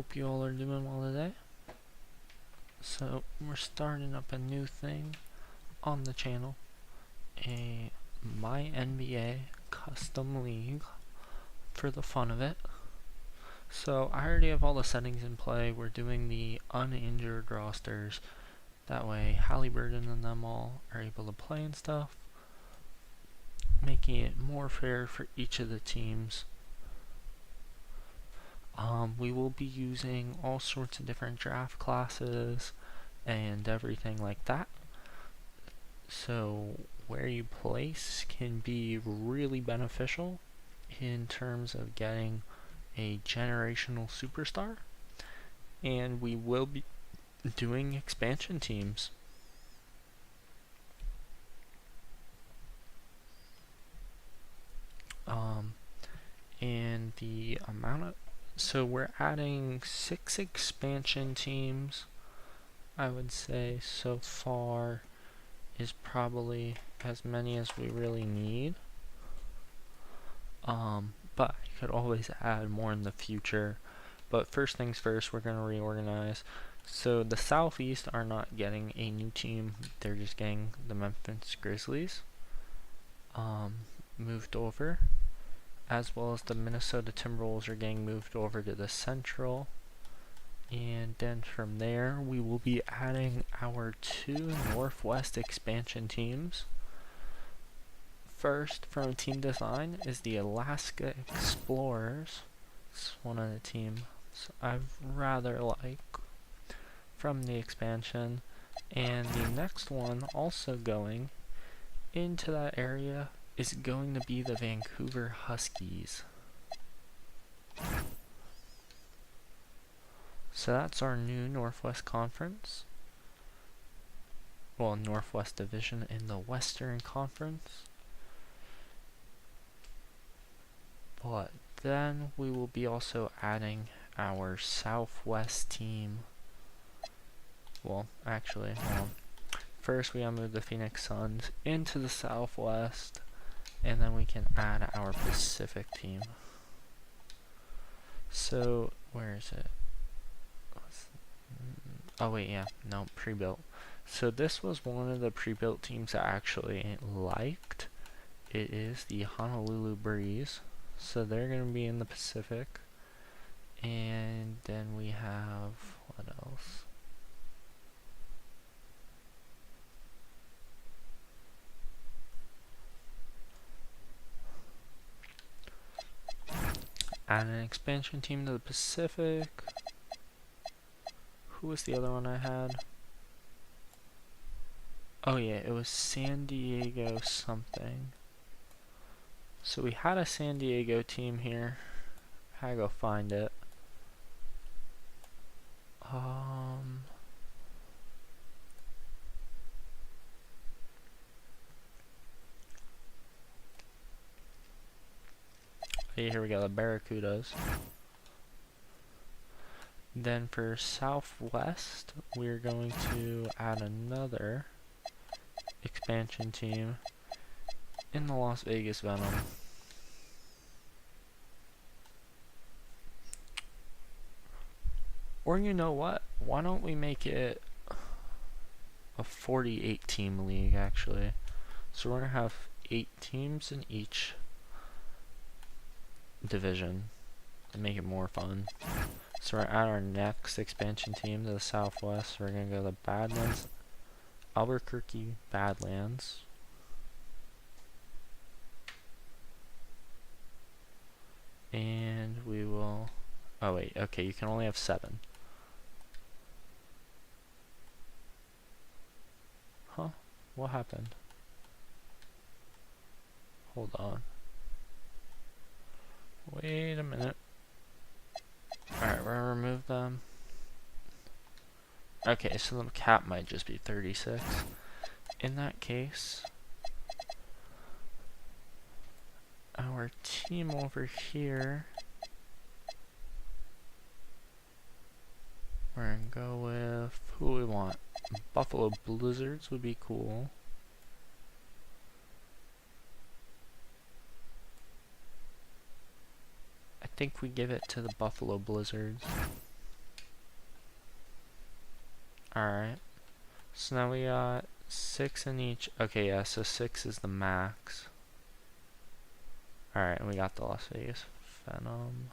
Hope you all are doing well today. So we're starting up a new thing on the channel, a My NBA custom league for the fun of it. So I already have all the settings in play. We're doing the uninjured rosters. That way Halliburton and them all are able to play and stuff, making it more fair for each of the teams. We will be using all sorts of different draft classes and everything like that. So where you place can be really beneficial in terms of getting a generational superstar. And we will be doing expansion teams. And the amount of, so we're adding 6 expansion teams. I would say so far is probably as many as we really need. But you could always add more in the future. But first things first, we're going to reorganize. So the Southeast are not getting a new team. They're just getting the Memphis Grizzlies moved over, as well as the Minnesota Timberwolves are getting moved over to the Central. And then from there, we will be adding our 2 Northwest expansion teams. First, from team design, is the Alaska Explorers. It's one of the teams I rather like from the expansion. And the next one, also going into that area, is going to be the Vancouver Huskies. So that's our new Northwest Conference. Well, Northwest Division in the Western Conference. But then we will be also adding our Southwest team. Well, actually, first we gotta move the Phoenix Suns into the Southwest, and then we can add our Pacific team. So, where is it? Oh wait, yeah, no, pre-built. So this was one of the pre-built teams I actually liked. It is the Honolulu Breeze. So they're going to be in the Pacific. And then we have, what else? Add an expansion team to the Pacific. Who was the other one I had? Oh yeah, it was San Diego something. So we had a San Diego team here. I gotta go find it. Okay, here we go, the Barracudas. Then for Southwest, we're going to add another expansion team in the Las Vegas Venom. Or you know what? Why don't we make it a 48 team league actually? So we're going to have 8 teams in each division to make it more fun. So we're at our next expansion team to the Southwest. We're going to go to the Badlands, Albuquerque Badlands. And we will, oh wait, okay, you can only have 7. Huh? What happened? Hold on. Wait a minute. Alright, we're gonna remove them. Okay, so the cap might just be 36. In that case, our team over here, we're gonna go with who we want. Buffalo Blizzards would be cool. I think we give it to the Buffalo Blizzards. Alright. So now we got 6 in each. Okay, yeah, so 6 is the max. Alright, and we got the Las Vegas Venom.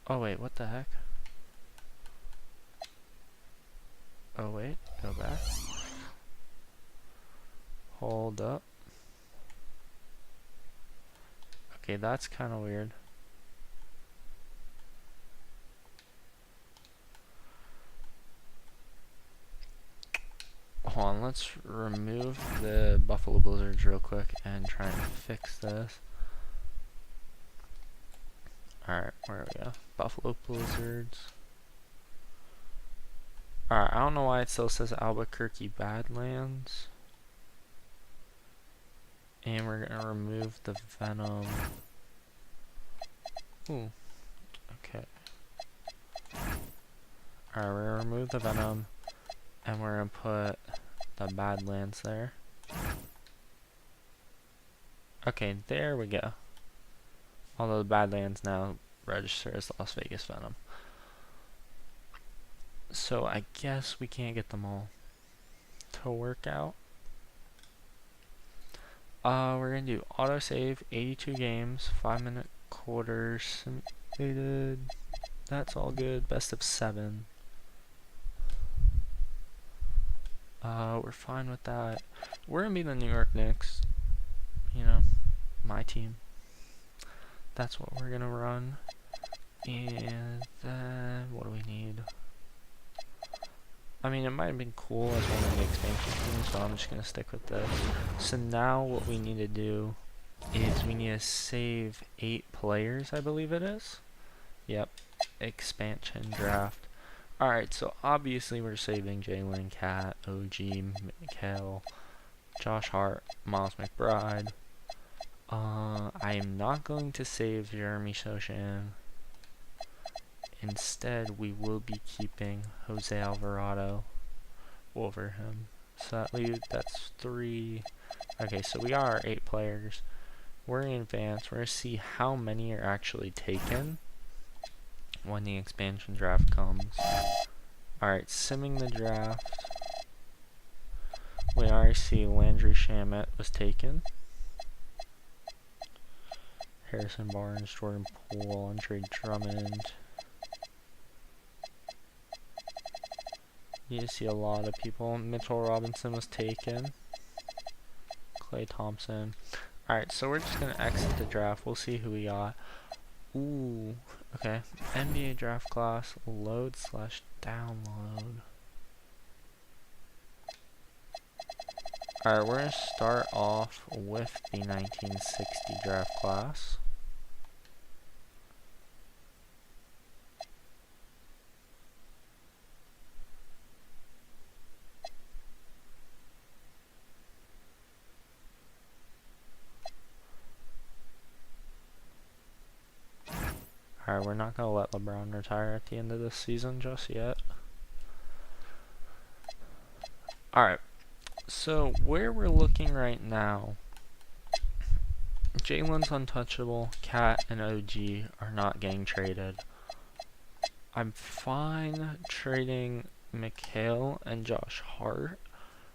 Oh wait, what the heck? Oh wait, go back. Hold up. Okay, that's kind of weird. Hold on, let's remove the Buffalo Blizzards real quick and try and fix this. Alright, where we go? Buffalo Blizzards. Alright, I don't know why it still says Albuquerque Badlands. And we're gonna remove the Venom. Ooh, okay. Alright, we're gonna remove the Venom. And we're gonna put the Badlands there. Okay, there we go. Although the Badlands now register as Las Vegas Venom. So I guess we can't get them all to work out. We're gonna do autosave, 82 games, 5-minute quarters, simulated. That's all good. Best of 7. We're fine with that. We're gonna be the New York Knicks. You know, my team. That's what we're gonna run. And then, what do we need? I mean, it might have been cool as one of the expansion teams, so I'm just gonna stick with this. So now what we need to do is we need to save 8 players, I believe it is. Yep, expansion draft. Alright, so obviously we're saving Jalen, Cat, OG, Mikhail, Josh Hart, Miles McBride. I am not going to save Jeremy Sochan. Instead, we will be keeping Jose Alvarado over him. So that's 3. Okay, so we got our 8 players. We're in advance. We're going to see how many are actually taken when the expansion draft comes. Alright, simming the draft. We already see Landry Shamet was taken. Harrison Barnes, Jordan Poole, Andre Drummond. You see a lot of people. Mitchell Robinson was taken. Klay Thompson. Alright, so we're just going to exit the draft. We'll see who we got. Ooh, okay. NBA draft class, load/download. Alright, we're going to start off with the 1960 draft class. Alright, we're not going to let LeBron retire at the end of this season just yet. Alright, so where we're looking right now, Jalen's untouchable, Cat and OG are not getting traded. I'm fine trading Mikhail and Josh Hart.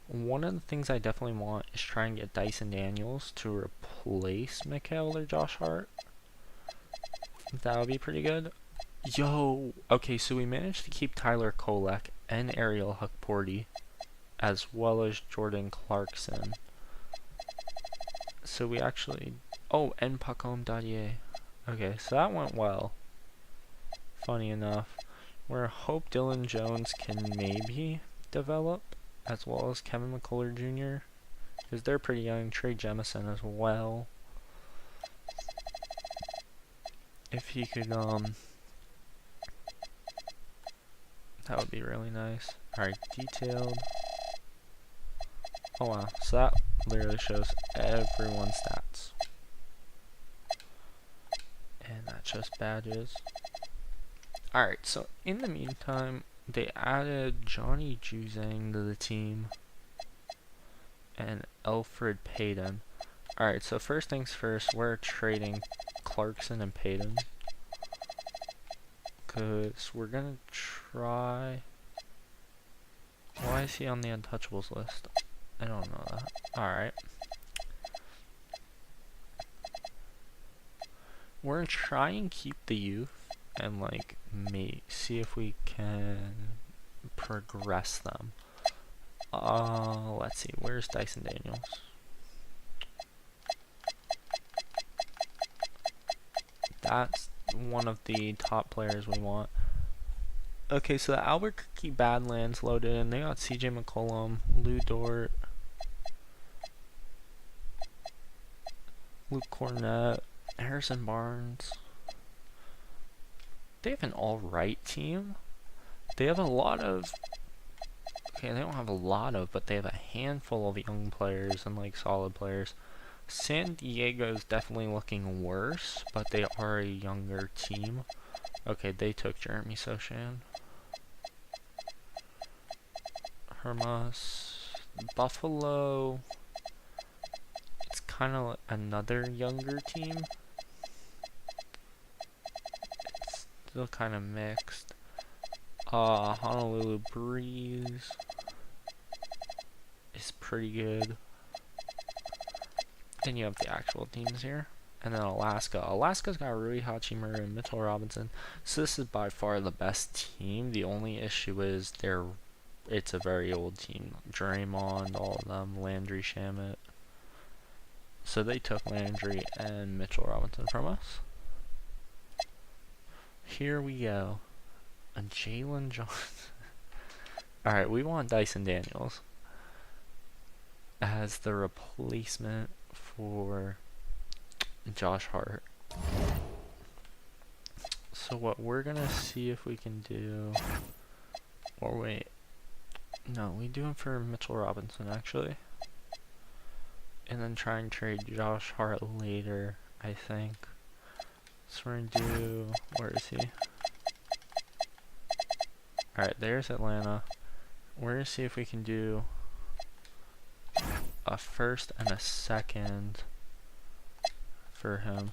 One of the things I definitely want is try and get Dyson Daniels to replace Mikhail or Josh Hart. That would be pretty good. Yo! Okay, so we managed to keep Tyler Kolek and Ariel Hukporty, as well as Jordan Clarkson. So we actually... Oh, and Pacom Dadier. Okay, so that went well. Funny enough. We're hope Dylan Jones can maybe develop, as well as Kevin McCullough Jr., because they're pretty young. Trey Jemison as well. If he could, that would be really nice. Alright, detailed. Oh wow, so that literally shows everyone's stats. And that's just badges. Alright, so in the meantime, they added Johnny Juzang to the team. And Alfred Payton. Alright, so first things first, we're trading Clarkson and Payton. Because we're going to try... Why is he on the untouchables list? I don't know that. Alright. We're gonna try and keep the youth and like see if we can progress them. Let's see, where's Dyson Daniels? That's one of the top players we want. Okay, so the Albuquerque Badlands loaded in. They got CJ McCollum, Lou Dort, Luke Cornett, Harrison Barnes. They have an alright team. They have a lot of... Okay, they don't have a lot of, but they have a handful of young players and like solid players. San Diego's definitely looking worse, but they are a younger team. Okay, they took Jeremy Sochan. Hermas. Buffalo. It's kind of another younger team. It's still kind of mixed. Honolulu Breeze is pretty good. Then you have the actual teams here. And then Alaska. Alaska's got Rui Hachimura and Mitchell Robinson. So this is by far the best team. The only issue is it's a very old team. Draymond, all of them, Landry Shamet. So they took Landry and Mitchell Robinson from us. Here we go. A Jalen Johnson. Alright, we want Dyson Daniels as the replacement for Josh Hart. So what we're gonna see if we can do, or wait, no, we do him for Mitchell Robinson actually, and then try and trade Josh Hart later, I think. So we're gonna do, where is he? Alright, there's Atlanta. We're gonna see if we can do a first and a second for him.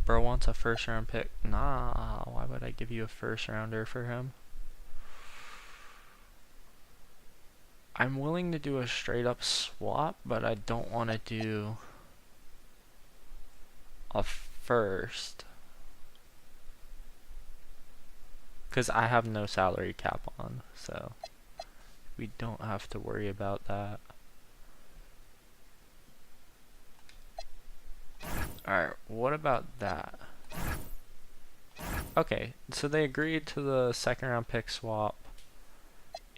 Bro wants a first round pick. Nah, why would I give you a first rounder for him? I'm willing to do a straight up swap, but I don't want to do a first. Because I have no salary cap on, so we don't have to worry about that. Alright, what about that? Okay, so they agreed to the second round pick swap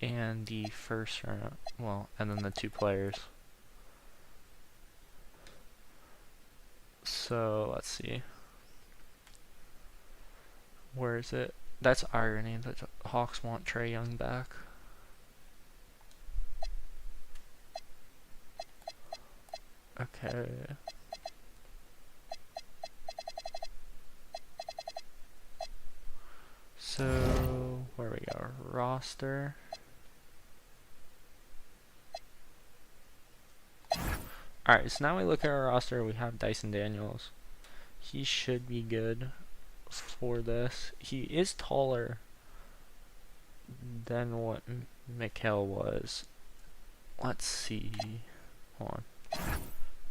and the first round, well, and then the 2 players. So, let's see. Where is it? That's irony that the Hawks want Trae Young back. Okay. So, where we go? Roster. Alright, so now we look at our roster. We have Dyson Daniels. He should be good for this. He is taller than what Mikal was. Let's see. Hold on.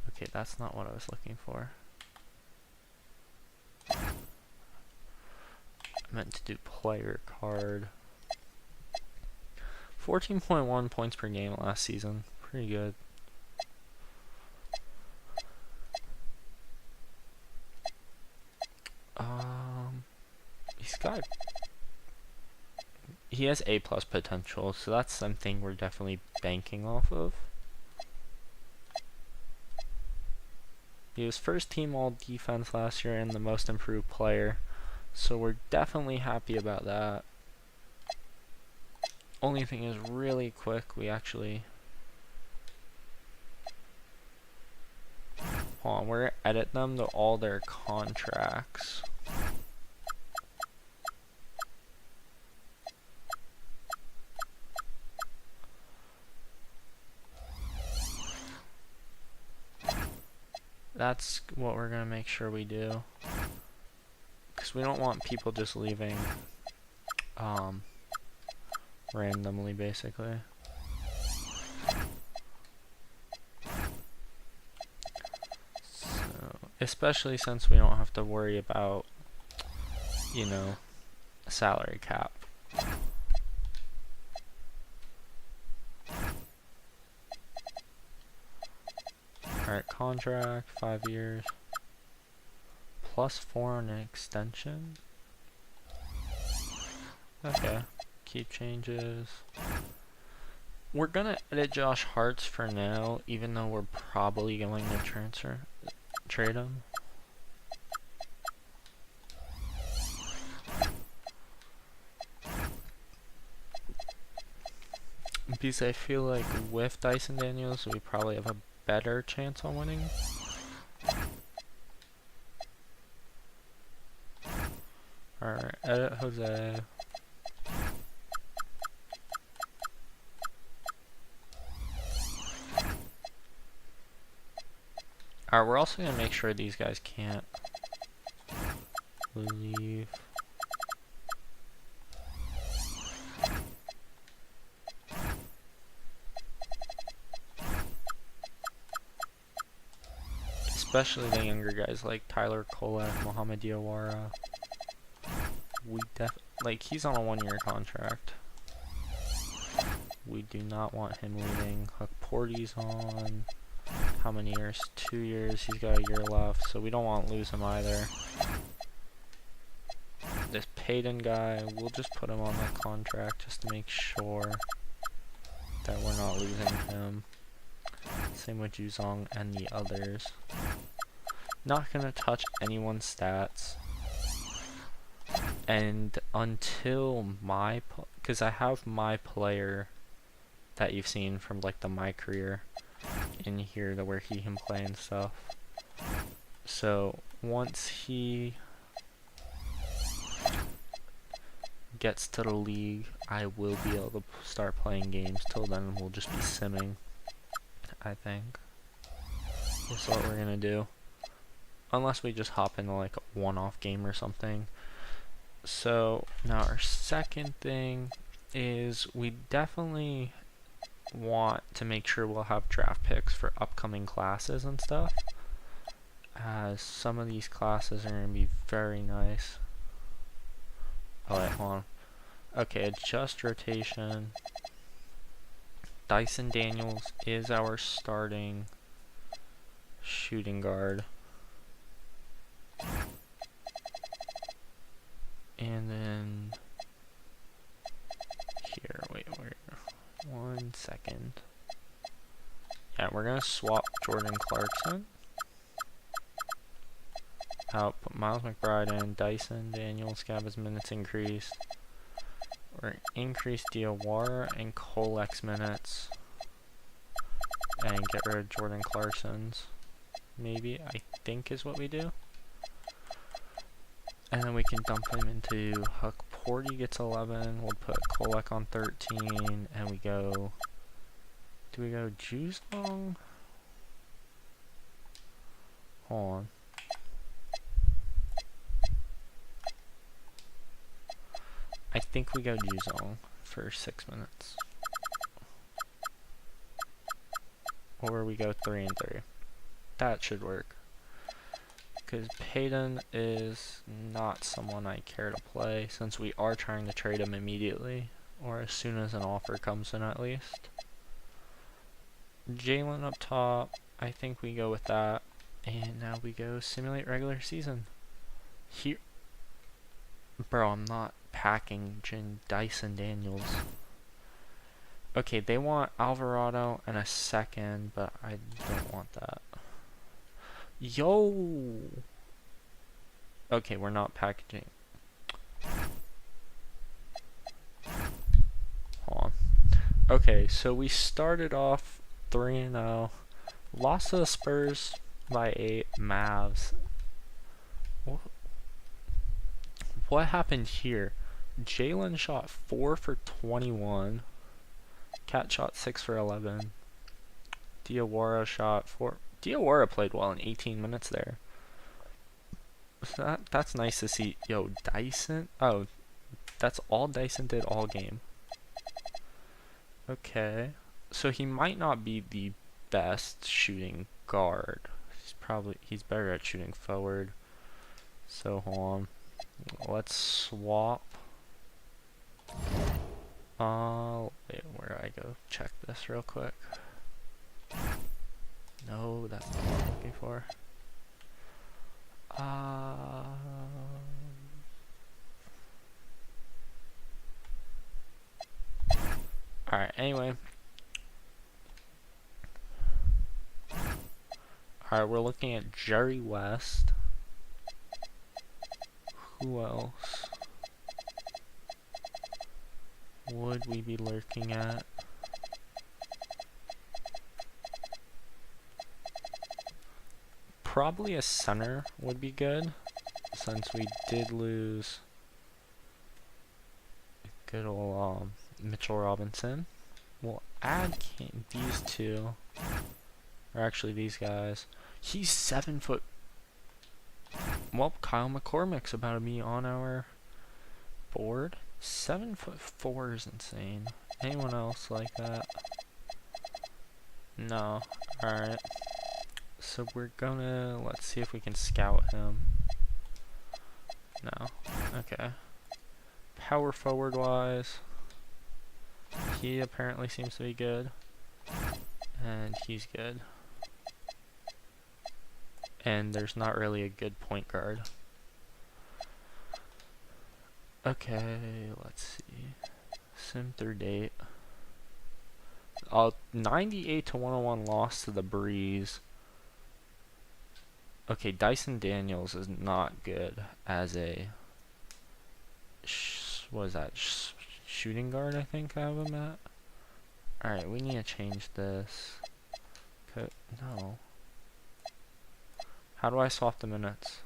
Okay, that's not what I was looking for. I meant to do player card. 14.1 points per game last season. Pretty good. He has A+ potential, so that's something we're definitely banking off of. He was first team all defense last year and the most improved player, so we're definitely happy about that. Only thing is, really quick, we actually, hold on, we're gonna edit them to all their contracts. That's what we're gonna make sure we do, because because we don't want people just leaving randomly, basically. So, especially since we don't have to worry about, you know, salary cap. Alright, contract, 5 years. +4 on an extension. Okay, keep changes. We're gonna edit Josh Hart's for now, even though we're probably going to trade him. Because I feel like with Dyson Daniels, we probably have a better chance on winning. Alright, edit Jose. Alright, we're also gonna make sure these guys can't leave. Especially the younger guys like Tyler Kolek, Mohamed Diawara. Like, he's on a 1-year contract. We do not want him leaving. Huck Porty's on how many years? 2 years. He's got a year left, so we don't want to lose him either. This Payton guy, we'll just put him on that contract just to make sure that we're not losing him. Same with Juzong and the others. Not gonna touch anyone's stats. And until because I have my player that you've seen from like my career in here to where he can play and stuff. So once he gets to the league, I will be able to start playing games. Till then, we'll just be simming, I think. That's what we're gonna do. Unless we just hop into like a one-off game or something. So now our second thing is we definitely want to make sure we'll have draft picks for upcoming classes and stuff, as some of these classes are going to be very nice. Oh wait, hold on. Okay, adjust rotation. Dyson Daniels is our starting shooting guard. And then here, wait, 1 second. Yeah, we're gonna swap Jordan Clarkson out, put Miles McBride in, Dyson Daniels, have his minutes increased. We're gonna increase Diawara and Kolek's minutes and get rid of Jordan Clarkson's. Maybe, I think is what we do. And then we can dump him into Huck Porty gets 11. We'll put Kolek on 13, and we go. Do we go Juzong? Hold on. I think we go Juzong for 6 minutes. Or we go 3 and 3. That should work. Because Payton is not someone I care to play, since we are trying to trade him immediately, or as soon as an offer comes in at least. Jalen up top, I think we go with that, and now we go simulate regular season. Here, bro, I'm not packing Dyson Daniels. Okay, they want Alvarado and a second, but I don't want that. Yo! Okay, we're not packaging. Hold on. Okay, so we started off 3-0. Lost to the Spurs by 8. Mavs. What happened here? Jalen shot 4 for 21. Cat shot 6 for 11. Diawara shot 4. Diawara played well in 18 minutes there. So that's nice to see. Yo, Dyson. Oh, that's all Dyson did all game. Okay. So he might not be the best shooting guard. He's better at shooting forward. So hold on. Let's swap. Wait, where do I go? Check this real quick. No, that's not what I'm looking for. Alright, anyway. Alright, we're looking at Jerry West. Who else would we be looking at? Probably a center would be good, since we did lose good old Mitchell Robinson. We'll add these two, or actually these guys. He's 7 foot. Well, Kyle McCormick's about to be on our board. 7'4" is insane. Anyone else like that? No. Alright. So we're gonna, let's see if we can scout him. No. Okay. Power forward wise, he apparently seems to be good. And he's good. And there's not really a good point guard. Okay, let's see. Sim through date. 98 to 101 loss to the Breeze. Okay, Dyson Daniels is not good as a what is that? Shooting guard, I think I have him at. Alright, we need to change this. No. How do I swap the minutes?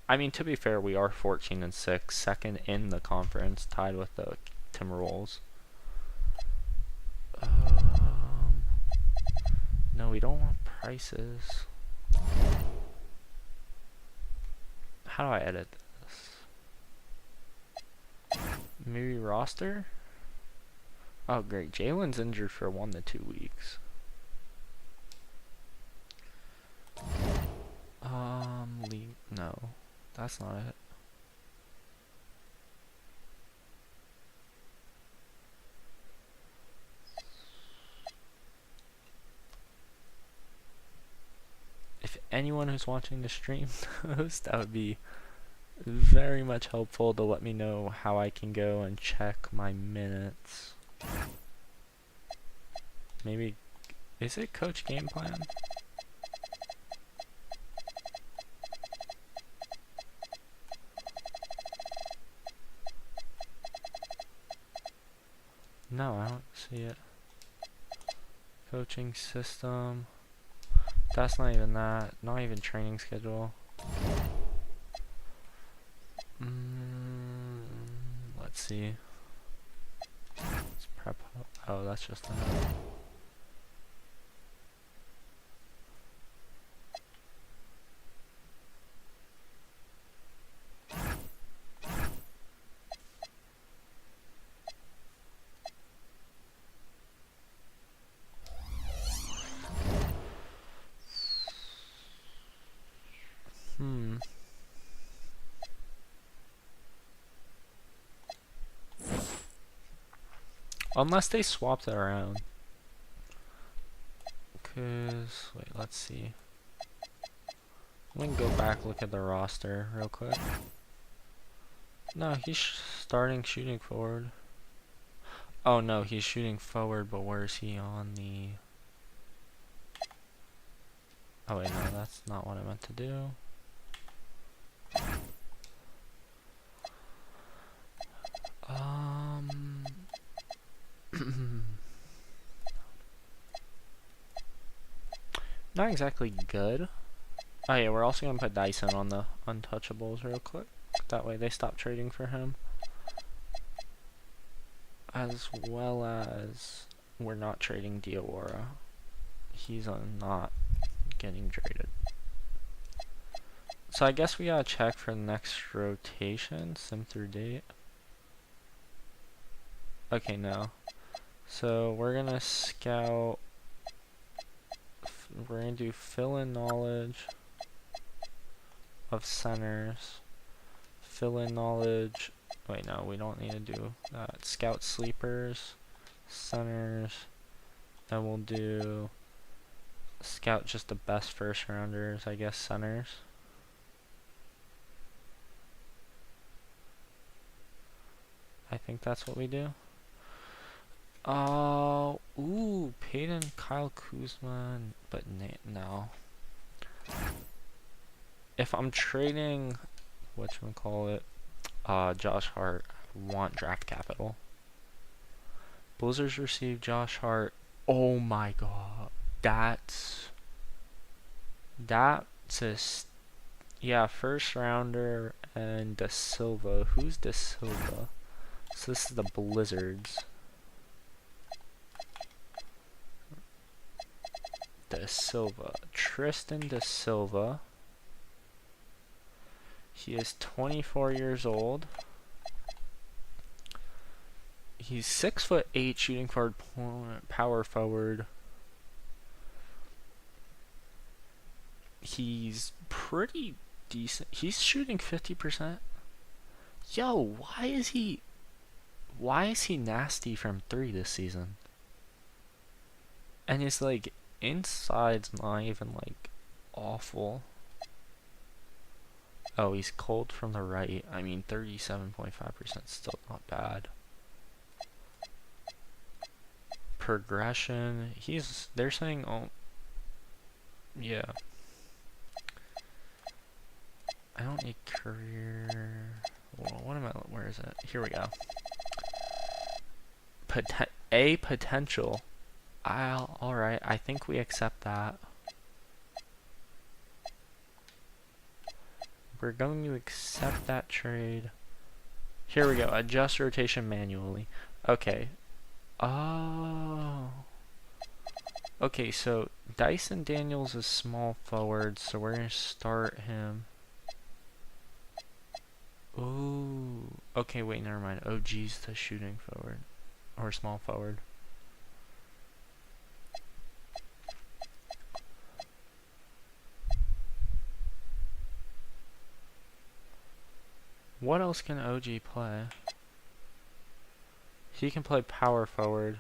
I mean, to be fair, we are 14-6, second in the conference, tied with the Timberwolves. No, we don't want prices. How do I edit this? Maybe roster? Oh, great. Jalen's injured for 1 to 2 weeks. League. No, that's not it. If anyone who's watching the stream knows, that would be very much helpful to let me know how I can go and check my minutes. Maybe, is it Coach Game Plan? No, I don't see it. Coaching system. That's not even that. Not even training schedule. Let's see. Let's prep. Oh, that's just enough. Unless they swapped it around. Cause, wait, let's see. We can go back, look at the roster real quick. No, he's starting shooting forward. Oh no, he's shooting forward, but where is he on the... Oh wait, no, that's not what I meant to do. Not exactly good. Oh yeah, we're also gonna put Dyson on the untouchables real quick. That way they stop trading for him. As well as we're not trading Diawara. He's not getting traded. So I guess we gotta check for the next rotation, sim through date. Okay, no. So we're gonna scout, we're gonna do fill in knowledge of centers, fill in knowledge, wait no, we don't need to do that. Scout sleepers, centers, then we'll do scout just the best first rounders, I guess centers. I think that's what we do. Ooh, Peyton, Kyle Kuzma, but no. If I'm trading, whatchamacallit, Josh Hart, I want draft capital. Blizzards receive Josh Hart. Oh my god. That's a, yeah, first rounder and Da Silva. Who's Da Silva? So this is the Blizzards. Da Silva. Tristan Da Silva. He is 24 years old. He's 6'8", shooting forward, power forward. He's pretty decent. He's shooting 50%. Yo, why is he nasty from 3 this season? And his like inside's not even like awful. Oh, he's cold from the right. I mean, 37.5% still not bad. Progression, they're saying, oh, yeah. I don't need career. Well, where is it? Here we go. Potential. Alright, I think we accept that. We're going to accept that trade. Here we go. Adjust rotation manually. Okay. Oh. Okay, so Dyson Daniels is small forward, so we're going to start him. Ooh. Okay, wait, never mind. OG's the shooting forward. Or small forward. What else can OG play? He can play power forward.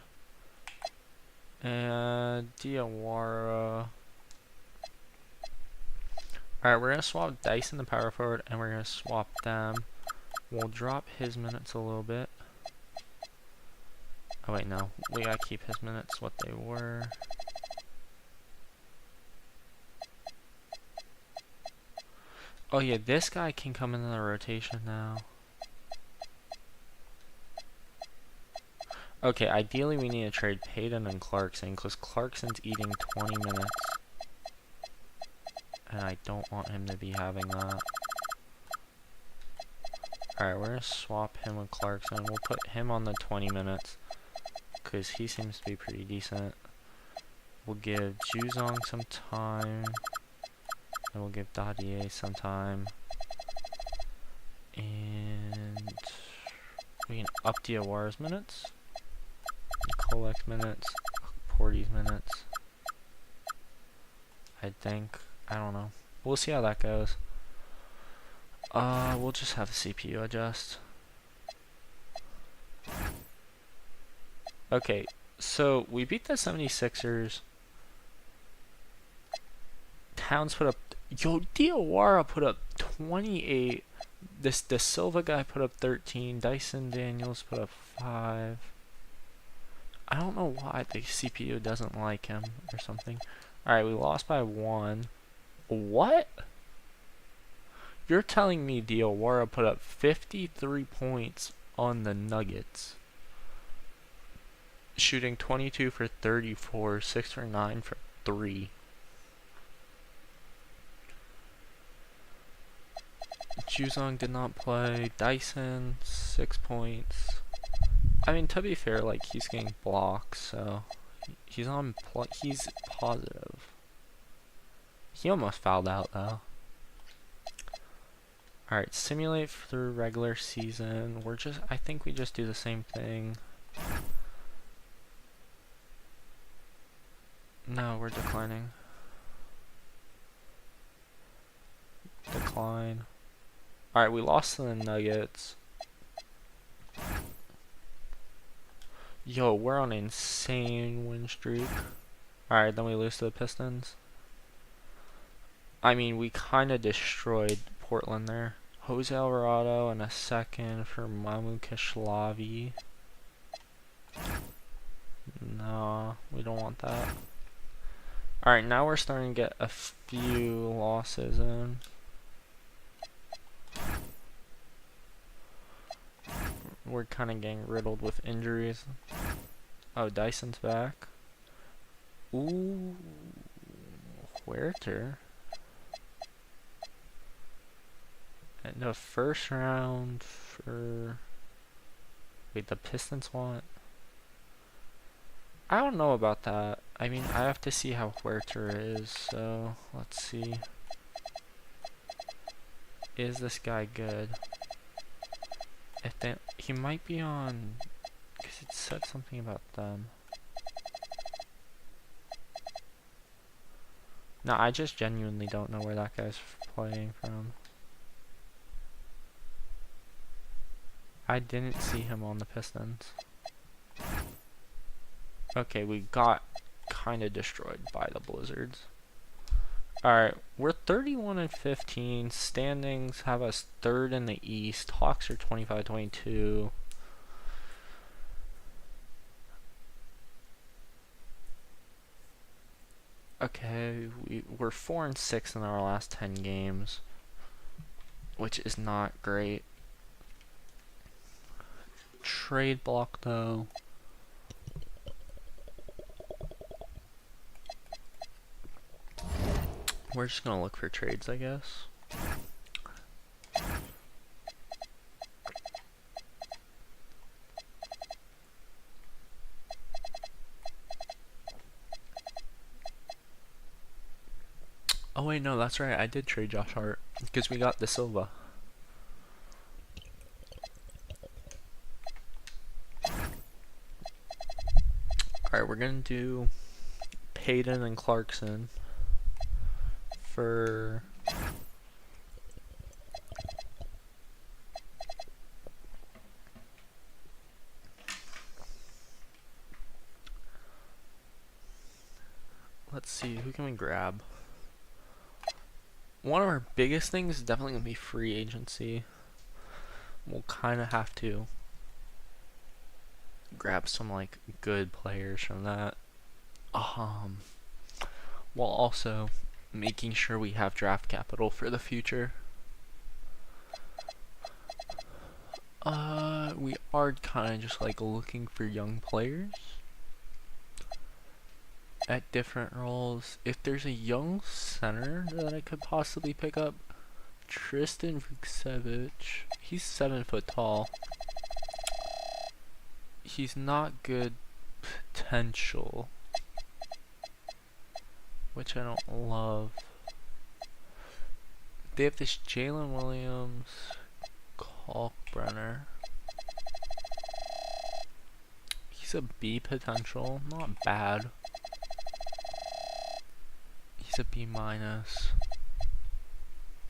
And Diawara. Alright, we're going to swap Dyson the power forward, and we're going to swap them. We'll drop his minutes a little bit. Oh wait, no. We gotta keep his minutes what they were. Oh yeah, this guy can come into the rotation now. Okay, ideally we need to trade Payton and Clarkson, because Clarkson's eating 20 minutes. And I don't want him to be having that. Alright, we're gonna swap him with Clarkson. We'll put him on the 20 minutes, because he seems to be pretty decent. We'll give Juzong some time. And we'll give Dadier some time. And we can up Diawara's minutes. Kolek's minutes. Porty's minutes. I think. I don't know. We'll see how that goes. We'll just have the CPU adjust. Okay, so we beat the 76ers. Towns put up... Yo, Diawara put up 28. The Silva guy put up 13. Dyson Daniels put up 5. I don't know why the CPU doesn't like him or something. Alright, we lost by 1. What? You're telling me Diawara put up 53 points on the Nuggets, shooting 22 for 34, 6 for 9 for 3. Juzong did not play. Dyson, 6 points. I mean, to be fair, like, he's getting blocks, so he's positive. He almost fouled out, though. Alright, simulate through regular season. I think we just do the same thing. No, we're declining. Decline. Alright, we lost to the Nuggets. Yo, we're on an insane win streak. Alright, then we lose to the Pistons. I mean, we kind of destroyed Portland there. Jose Alvarado and a second for Mamu Kishlavi. No, we don't want that. Alright, now we're starting to get a few losses in. We're kind of getting riddled with injuries. Oh, Dyson's back. Ooh, Huerter. And the first round for... Wait, the Pistons want... I don't know about that. I mean, I have to see how Huerter is, so let's see. Is this guy good? He might be on... Because it said something about them. No, I just genuinely don't know where that guy's playing from. I didn't see him on the Pistons. Okay, we got kind of destroyed by the Blizzards. Alright, we're 31-15. Standings have us third in the East. Hawks are 25-22. Okay, we're 4-6 in our last 10 games, which is not great. Trade block though. We're just gonna look for trades, I guess. Oh wait, no, that's right. I did trade Josh Hart because we got De Silva. Alright, we're gonna do Payton and Clarkson for let's see, who can we grab? One of our biggest things is definitely gonna be free agency. We'll kind of have to grab some like good players from that. While also making sure we have draft capital for the future. We are kind of just like looking for young players at different roles. If there's a young center that I could possibly pick up, Tristan Vukcevic. He's 7 foot tall. He's not good potential, which I don't love. They have this Jalen Williams, Kalkbrenner. He's a B potential, not bad. He's a B minus.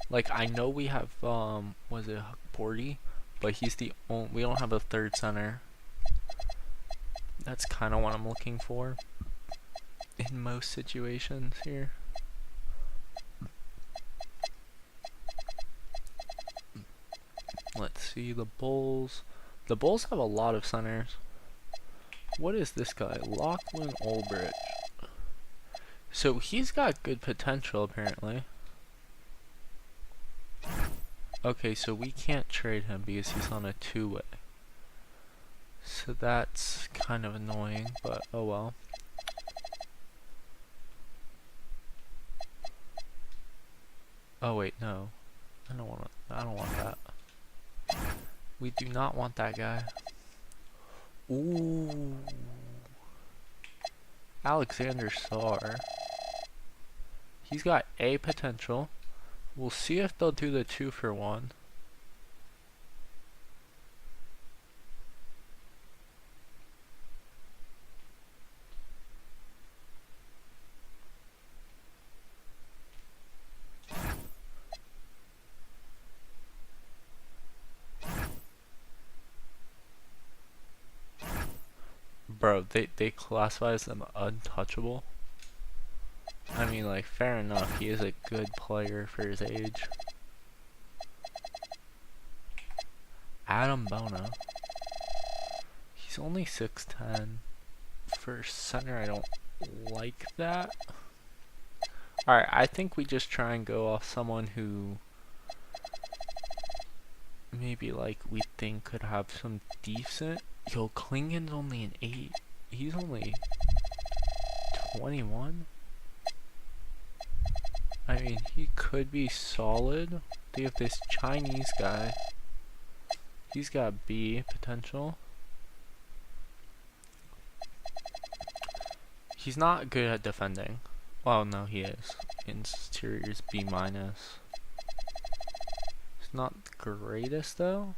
Like, I know we have, was it Porty? But he's the only, we don't have a third center. That's kind of what I'm looking for in most situations here. Let's see, the Bulls. The Bulls have a lot of centers. What is this guy? Lachlan Ulbrich. So he's got good potential apparently. Okay, so we can't trade him because he's on a two-way. So that's kind of annoying, but oh well. Oh wait, no. I don't want that. We do not want that guy. Ooh. Alexander Sarr. He's got A potential. We'll see if they'll do the 2-for-1. Bro, they classify them untouchable. I mean, like, fair enough. He is a good player for his age. Adam Bono. He's only 6'10". For center, I don't like that. Alright, I think we just try and go off someone who maybe, like, we think could have some decent. Yo, Klingon's only an 8. He's only 21. I mean, he could be solid. They have this Chinese guy. He's got B potential. He's not good at defending. Well, no, he is. Interior's B-. He's not the greatest, though.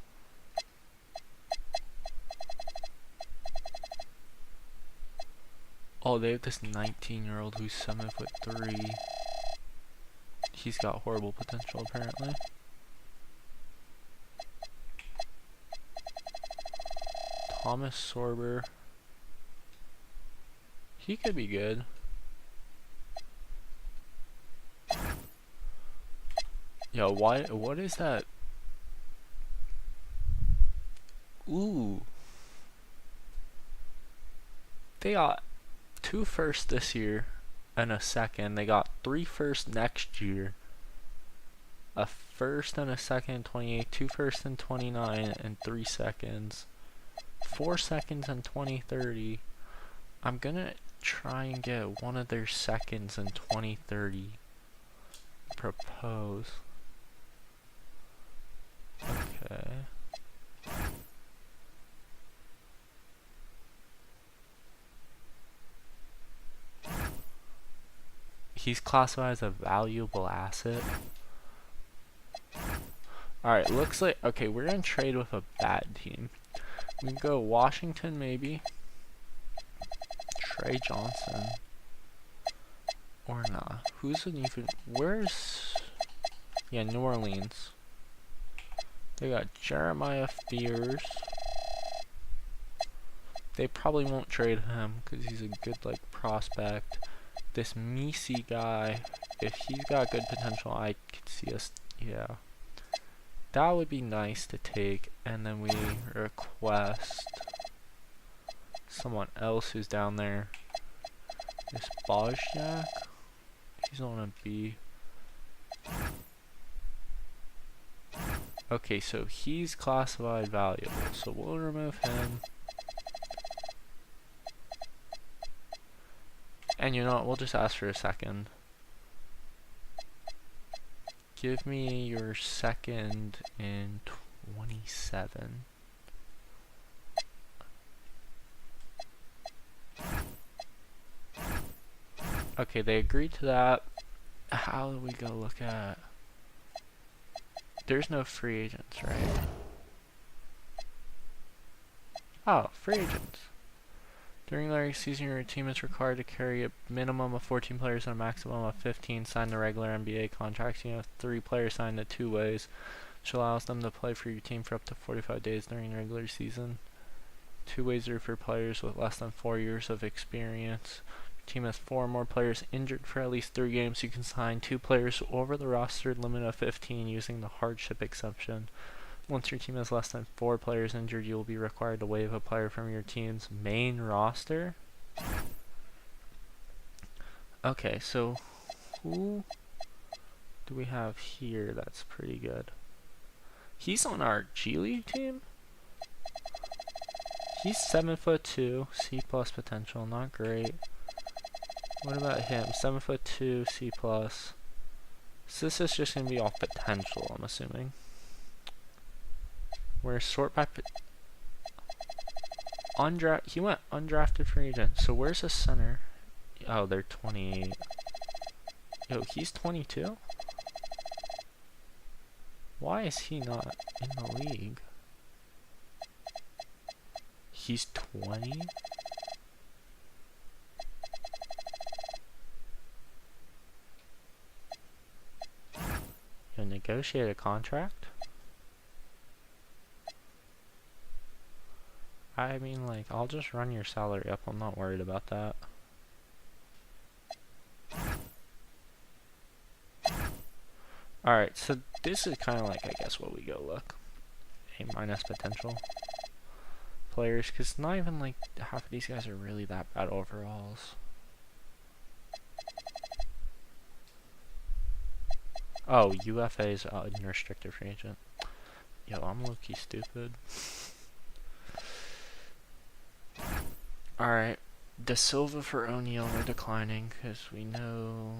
Oh, they have this 19-year-old who's 7'3". He's got horrible potential, apparently. Thomas Sorber. He could be good. Yo, what is that? Ooh. They got 2 firsts this year and a second. They got 3 firsts next year. A first and a second in 28, 2 firsts in 29, and 3 seconds. 4 seconds in 2030. I'm gonna try and get one of their seconds in 2030. Propose. Okay. He's classified as a valuable asset. Alright, looks like, okay, we're gonna trade with a bad team. We can go Washington, maybe. Trey Johnson. Or nah. Who's an even, where's, yeah, New Orleans. They got Jeremiah Fears. They probably won't trade him because he's a good, like, prospect. This Misi guy, if he's got good potential, I could see us, yeah. That would be nice to take, and then we request someone else who's down there. This Bozjak, he's on a B. Okay, so he's classified valuable, so we'll remove him. And you know what, we'll just ask for a second. Give me your second in 27. Okay, they agreed to that. How do we go look at? There's no free agents, right? Oh, free agents. During the regular season, your team is required to carry a minimum of 14 players and a maximum of 15 signed the regular NBA contracts. You have 3 players signed the 2 ways, which allows them to play for your team for up to 45 days during the regular season. 2 ways are for players with less than 4 years of experience. Your team has 4 or more players injured for at least 3 games. You can sign 2 players over the roster limit of 15 using the hardship exception. Once your team has less than 4 players injured, you will be required to waive a player from your team's main roster. Okay, so who do we have here that's pretty good? He's on our G League team? He's 7'2", C+ potential, not great. What about him? 7'2", C+. So this is just going to be off potential, I'm assuming. We're sort by he went undrafted free agent. So where's the center? Oh, they're 28. Yo, he's 22? Why is he not in the league? He's 20? Yo, negotiate a contract? I mean, like, I'll just run your salary up. I'm not worried about that. Alright, so this is kind of like, I guess, what we go look. A- potential players, because not even, like, half of these guys are really that bad overalls. Oh, UFA's unrestricted free agent. Yo, I'm low-key stupid. Alright, De Silva for O'Neal we're declining, because we know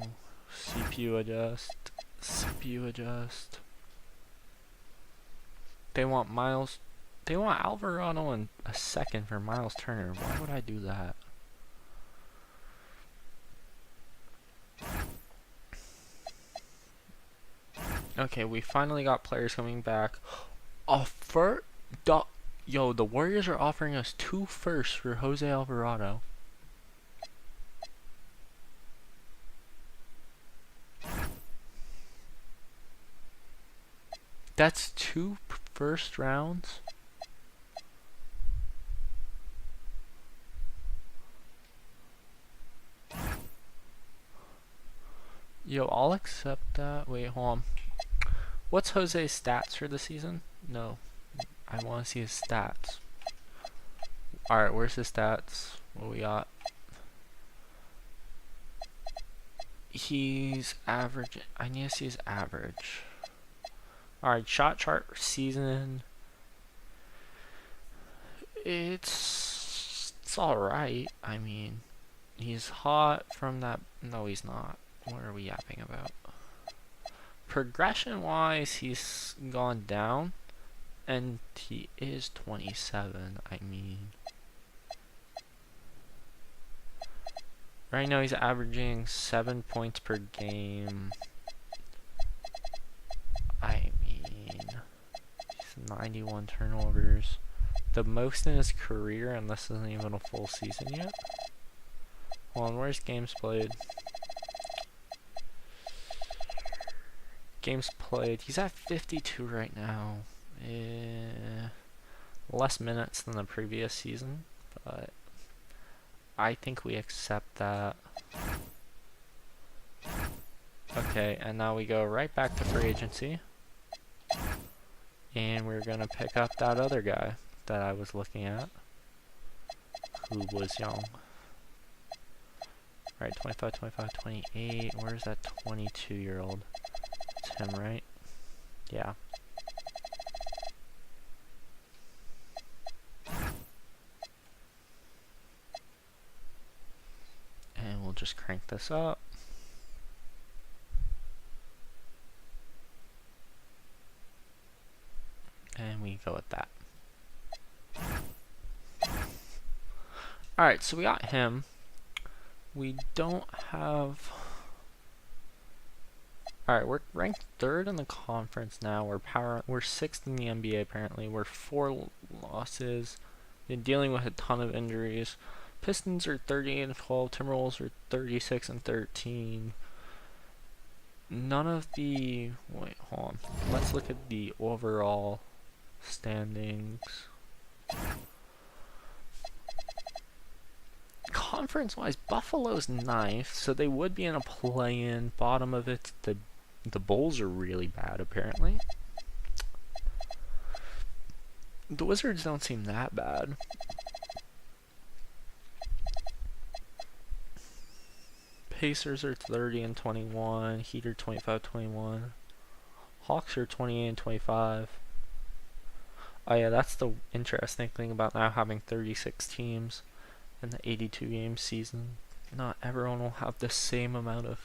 CPU adjust. CPU adjust. They want Miles. They want Alvarado and a second for Miles Turner. Why would I do that? Okay, we finally got players coming back. Offer. Yo, the Warriors are offering us 2 firsts for Jose Alvarado. That's 2 first rounds. Yo, I'll accept that. Wait, hold on. What's Jose's stats for the season? No. I want to see his stats. Alright, where's his stats? What we got? He's average. I need to see his average. Alright, shot chart season. It's alright. I mean, he's hot from that. No, he's not. What are we yapping about? Progression wise, he's gone down. And he is 27. I mean, right now he's averaging 7 points per game. I mean, he's 91 turnovers. The most in his career, and this isn't even a full season yet. Hold on, where's games played? Games played. He's at 52 right now. Less minutes than the previous season, but I think we accept that. Okay, and now we go right back to free agency. And we're gonna pick up that other guy that I was looking at, who was young. Alright, 25, 25, 28. Where's that 22-year-old? It's him, right? Yeah. And we'll just crank this up. And we go with that. Alright, so we got him. We don't have... Alright, we're ranked 3rd in the conference now. We're 6th in the NBA apparently. We're 4 losses. Been dealing with a ton of injuries. Pistons are 38-12. Timberwolves are 36-13. None of the... Wait, hold on. Let's look at the overall standings. Conference-wise, Buffalo's 9th, so they would be in a play-in. Bottom of it, the Bulls are really bad, apparently. The Wizards don't seem that bad. Pacers are 30-21. Heat are 25-21. Hawks are 28-25. Oh yeah, that's the interesting thing about now having 36 teams in the 82 game season. Not everyone will have the same amount of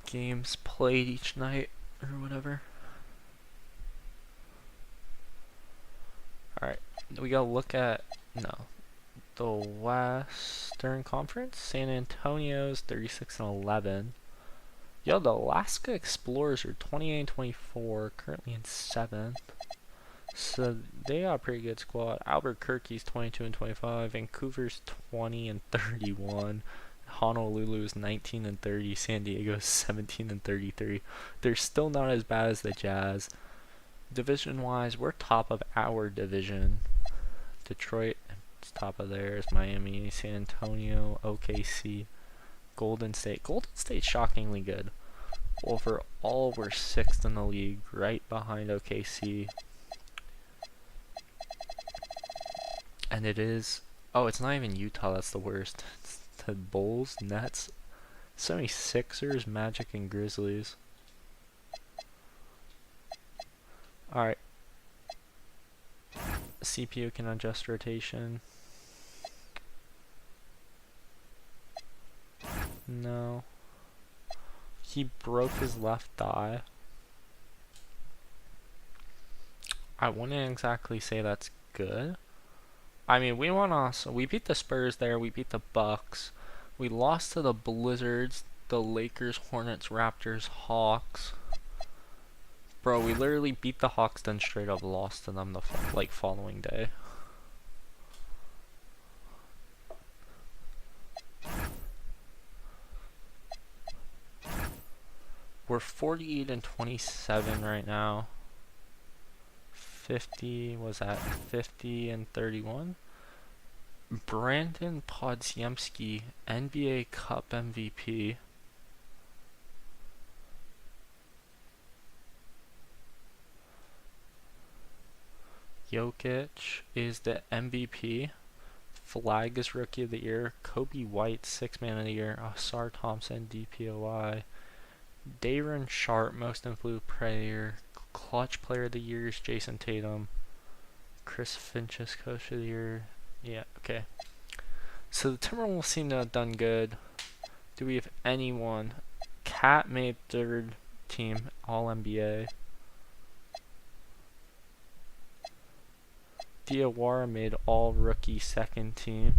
games played each night or whatever. Alright, we gotta look at the Western Conference. San Antonio's 36-11. Yo, the Alaska Explorers are 28-24, currently in 7th. So they got a pretty good squad. Albuquerque's 22-25. Vancouver's 20-31. Honolulu's 19-30. San Diego's 17-33. They're still not as bad as the Jazz. Division-wise, we're top of our division. Detroit, it's top of theirs. Miami, San Antonio, OKC, Golden State. Golden State's shockingly good. Overall, we're 6th in the league, right behind OKC. And it is... Oh, it's not even Utah, that's the worst. It's the Bulls, Nets, 76ers, Magic, and Grizzlies. Alright. CPU can adjust rotation. No. He broke his left thigh. I wouldn't exactly say that's good. I mean, we beat the Spurs there, we beat the Bucks. We lost to the Blizzards, the Lakers, Hornets, Raptors, Hawks. Bro, we literally beat the Hawks, then straight up lost to them the following day. We're 48 and 27 right now. 50 was at 50 and 31. Brandon Podziemski, NBA Cup MVP. Jokic is the MVP. Flag is Rookie of the Year. Kobe White, 6th Man of the Year. Asar Thompson, DPOY. Dayron Sharp, Most Improved Player. Clutch Player of the Year is Jason Tatum. Chris Finch is Coach of the Year. Yeah, okay. So the Timberwolves seem to have done good. Do we have anyone? Cat made 3rd team All-NBA. Diawara made All-Rookie 2nd team.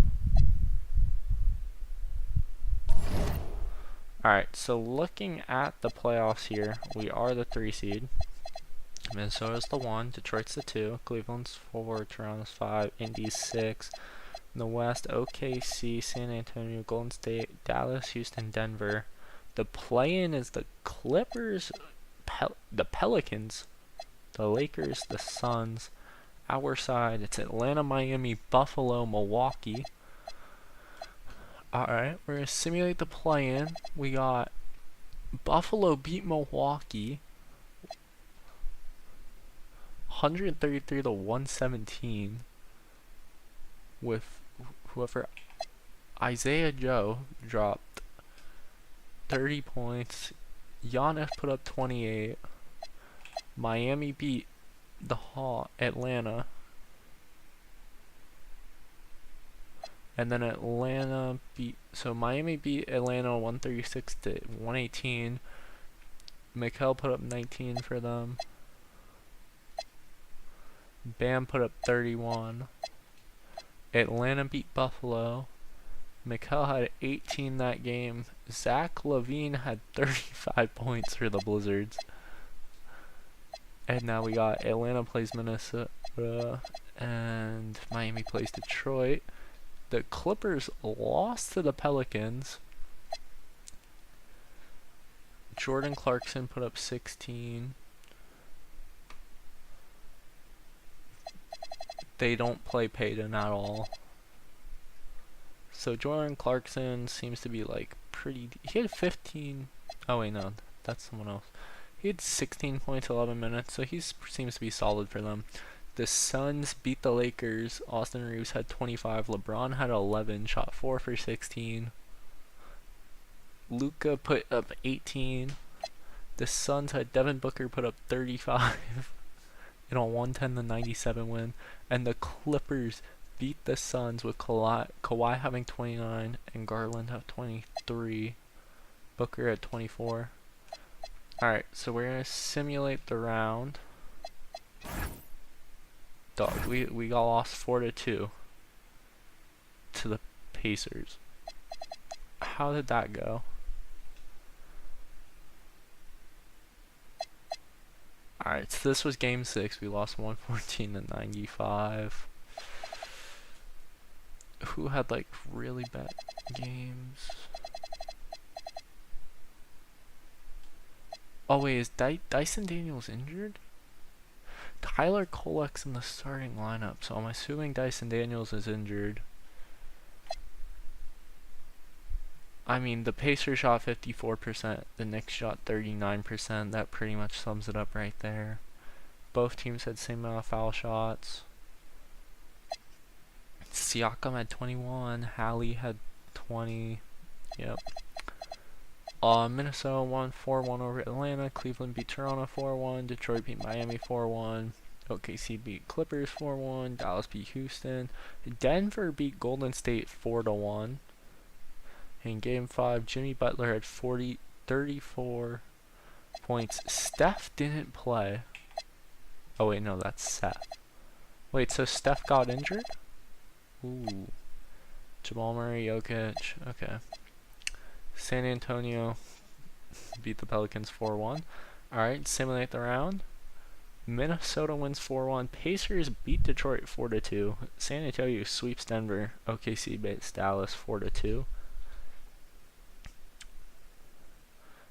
Alright, so looking at the playoffs here, we are the 3 seed. Minnesota's the 1, Detroit's the 2, Cleveland's 4, Toronto's 5, Indy's 6. In the West, OKC, San Antonio, Golden State, Dallas, Houston, Denver. The play-in is the Clippers, the Pelicans, the Lakers, the Suns. Our side, it's Atlanta, Miami, Buffalo, Milwaukee. Alright, we're going to simulate the play-in. We got Buffalo beat Milwaukee 133 to 117 with whoever. Isaiah Joe dropped 30 points. Giannis put up 28. Miami beat the Atlanta. And then Atlanta beat, so Miami beat Atlanta 136 to 118. Mikal put up 19 for them. Bam put up 31. Atlanta beat Buffalo. Mikal had 18 that game. Zach LaVine had 35 points for the Blizzards. And now we got Atlanta plays Minnesota and Miami plays Detroit. The Clippers lost to the Pelicans. Jordan Clarkson put up 16. They don't play Payton at all. So Jordan Clarkson seems to be like pretty... He had 15... Oh wait, no. That's someone else. He had 16 points, 11 minutes. So he seems to be solid for them. The Suns beat the Lakers. Austin Reeves had 25. LeBron had 11. Shot 4 for 16. Luka put up 18. The Suns had Devin Booker put up 35 in a 110-97 win. And the Clippers beat the Suns with Kawhi having 29 and Garland have 23. Booker at 24. Alright, so we're going to simulate the round. Dog, we got lost 4-2 to the Pacers. How did that go? Alright, so this was game 6. We lost 114 to 95. Who had like really bad games? Oh wait, is Dyson Daniels injured? Tyler Kolek's in the starting lineup, so I'm assuming Dyson Daniels is injured. I mean, the Pacers shot 54%, the Knicks shot 39%. That pretty much sums it up right there. Both teams had the same amount of foul shots. Siakam had 21, Hallie had 20. Yep. Minnesota won 4-1 over Atlanta. Cleveland beat Toronto 4-1. Detroit beat Miami 4-1. OKC beat Clippers 4-1. Dallas beat Houston. Denver beat Golden State 4-1. In Game 5, Jimmy Butler had 34 points. Steph didn't play. Oh wait, no, that's Seth. Wait, so Steph got injured? Ooh. Jamal Murray, Jokic. Okay. San Antonio beat the Pelicans 4-1. Alright, simulate the round. Minnesota wins 4-1. Pacers beat Detroit 4-2. San Antonio sweeps Denver. OKC beats Dallas 4-2.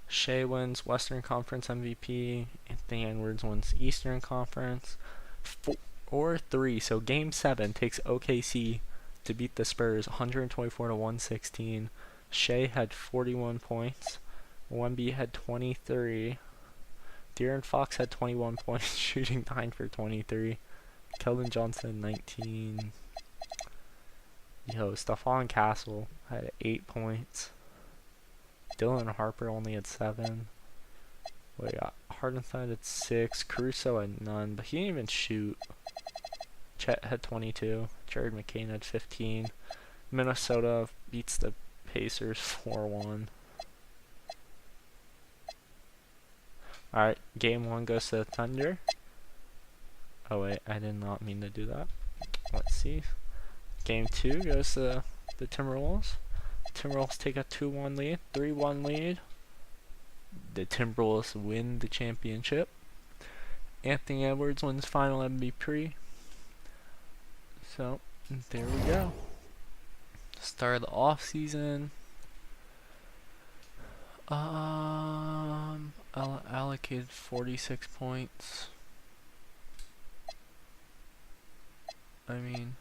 Shea wins Western Conference MVP. Anthony Edwards wins Eastern Conference 4-3. So Game 7 takes OKC to beat the Spurs 124-116. Shea had 41 points. Wemby had 23. De'Aaron Fox had 21 points, shooting 9 for 23. Keldon Johnson 19. Yo, Stephon Castle had 8 points. Dylan Harper only had 7. We got Hardenstein at 6. Caruso had none, but he didn't even shoot. Chet had 22. Jared McCain had 15. Minnesota beats the Pacers 4-1. Alright, Game 1 goes to the Thunder. Oh wait, I did not mean to do that. Let's see. Game 2 goes to the Timberwolves. Timberwolves take a 2-1 lead, 3-1 lead. The Timberwolves win the championship. Anthony Edwards wins final MVP. So, there we go. Start of the off season. Allocated 46 points. I mean,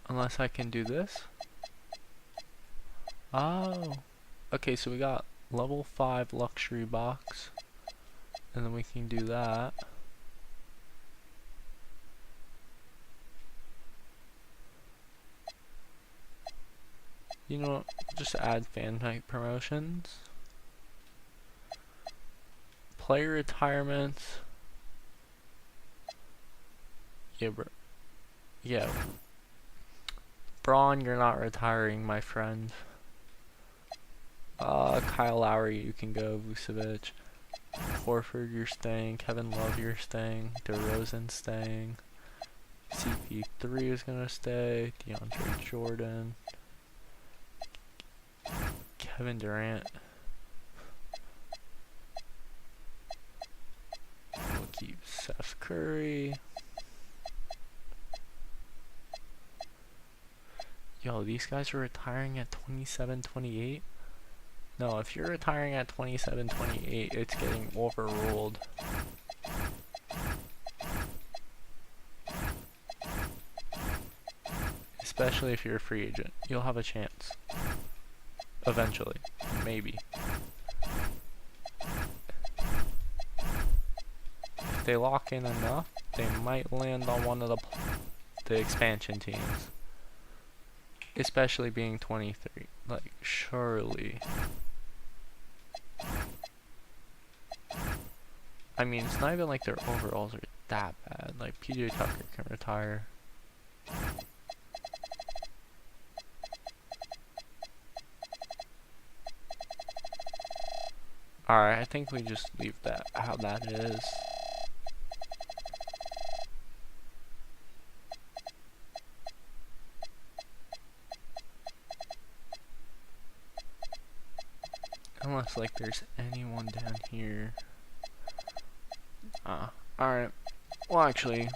unless I can do this. Oh, okay, so we got level 5 luxury box, and then we can do that. You know what, just add fan night promotions. Player retirements. Yeah, bro. Yeah. Braun, you're not retiring, my friend. Kyle Lowry, you can go. Vucevic. Horford, you're staying. Kevin Love, you're staying. DeRozan staying. CP3 is gonna stay. DeAndre Jordan. Kevin Durant. We'll keep Seth Curry. Yo, these guys are retiring at 27, 28. No, if you're retiring at 27, 28, it's getting overruled. Especially if you're a free agent. You'll have a chance. Eventually. Maybe. If they lock in enough, they might land on one of the expansion teams. Especially being 23. Like, surely. I mean, it's not even like their overalls are that bad. Like, PJ Tucker can retire. Alright, I think we just leave that how that is. Unless, like, there's anyone down here. Alright. Well, actually,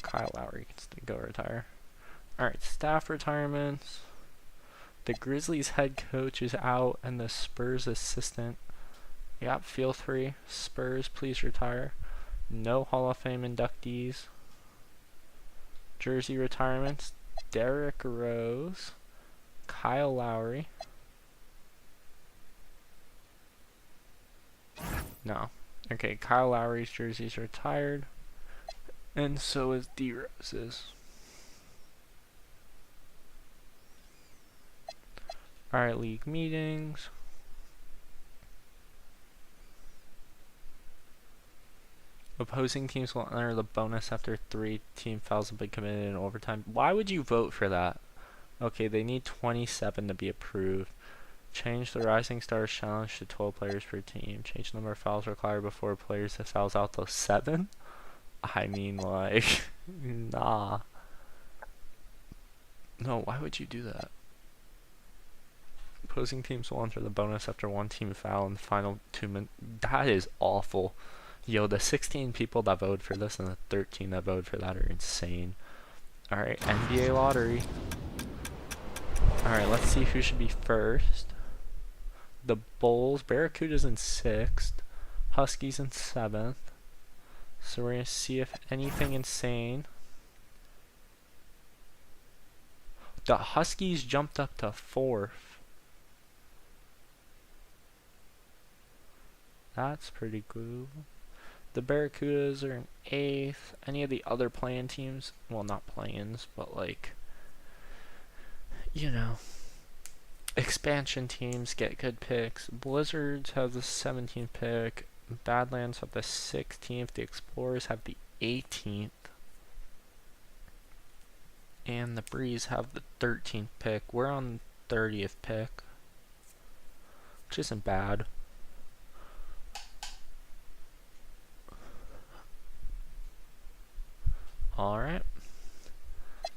Kyle Lowry can still go retire. Alright, staff retirements. The Grizzlies head coach is out, and the Spurs assistant. Yep, feel free. Spurs, please retire. No Hall of Fame inductees. Jersey retirements. Derrick Rose. Kyle Lowry. No. Okay, Kyle Lowry's jersey's retired. And so is D Rose's. Alright, league meetings. Opposing teams will enter the bonus after 3 team fouls have been committed in overtime. Why would you vote for that? Okay, they need 27 to be approved. Change the Rising Stars challenge to 12 players per team. Change the number of fouls required before players that fouls out to 7. I mean, like, nah. No, why would you do that? Opposing teams will enter the bonus after 1 team foul in the final 2 minutes. That is awful. Yo, the 16 people that voted for this and the 13 that voted for that are insane. Alright, NBA lottery. Alright, let's see who should be first. The Bulls, Barracuda's in 6th. Huskies in 7th. So we're going to see if anything insane. The Huskies jumped up to 4th. That's pretty cool. The Barracudas are in 8th. Any of the other play-in teams, well, not play-ins, but like, you know, expansion teams get good picks. Blizzards have the 17th pick. Badlands have the 16th. The Explorers have the 18th. And the Breeze have the 13th pick. We're on the 30th pick, which isn't bad. Alright.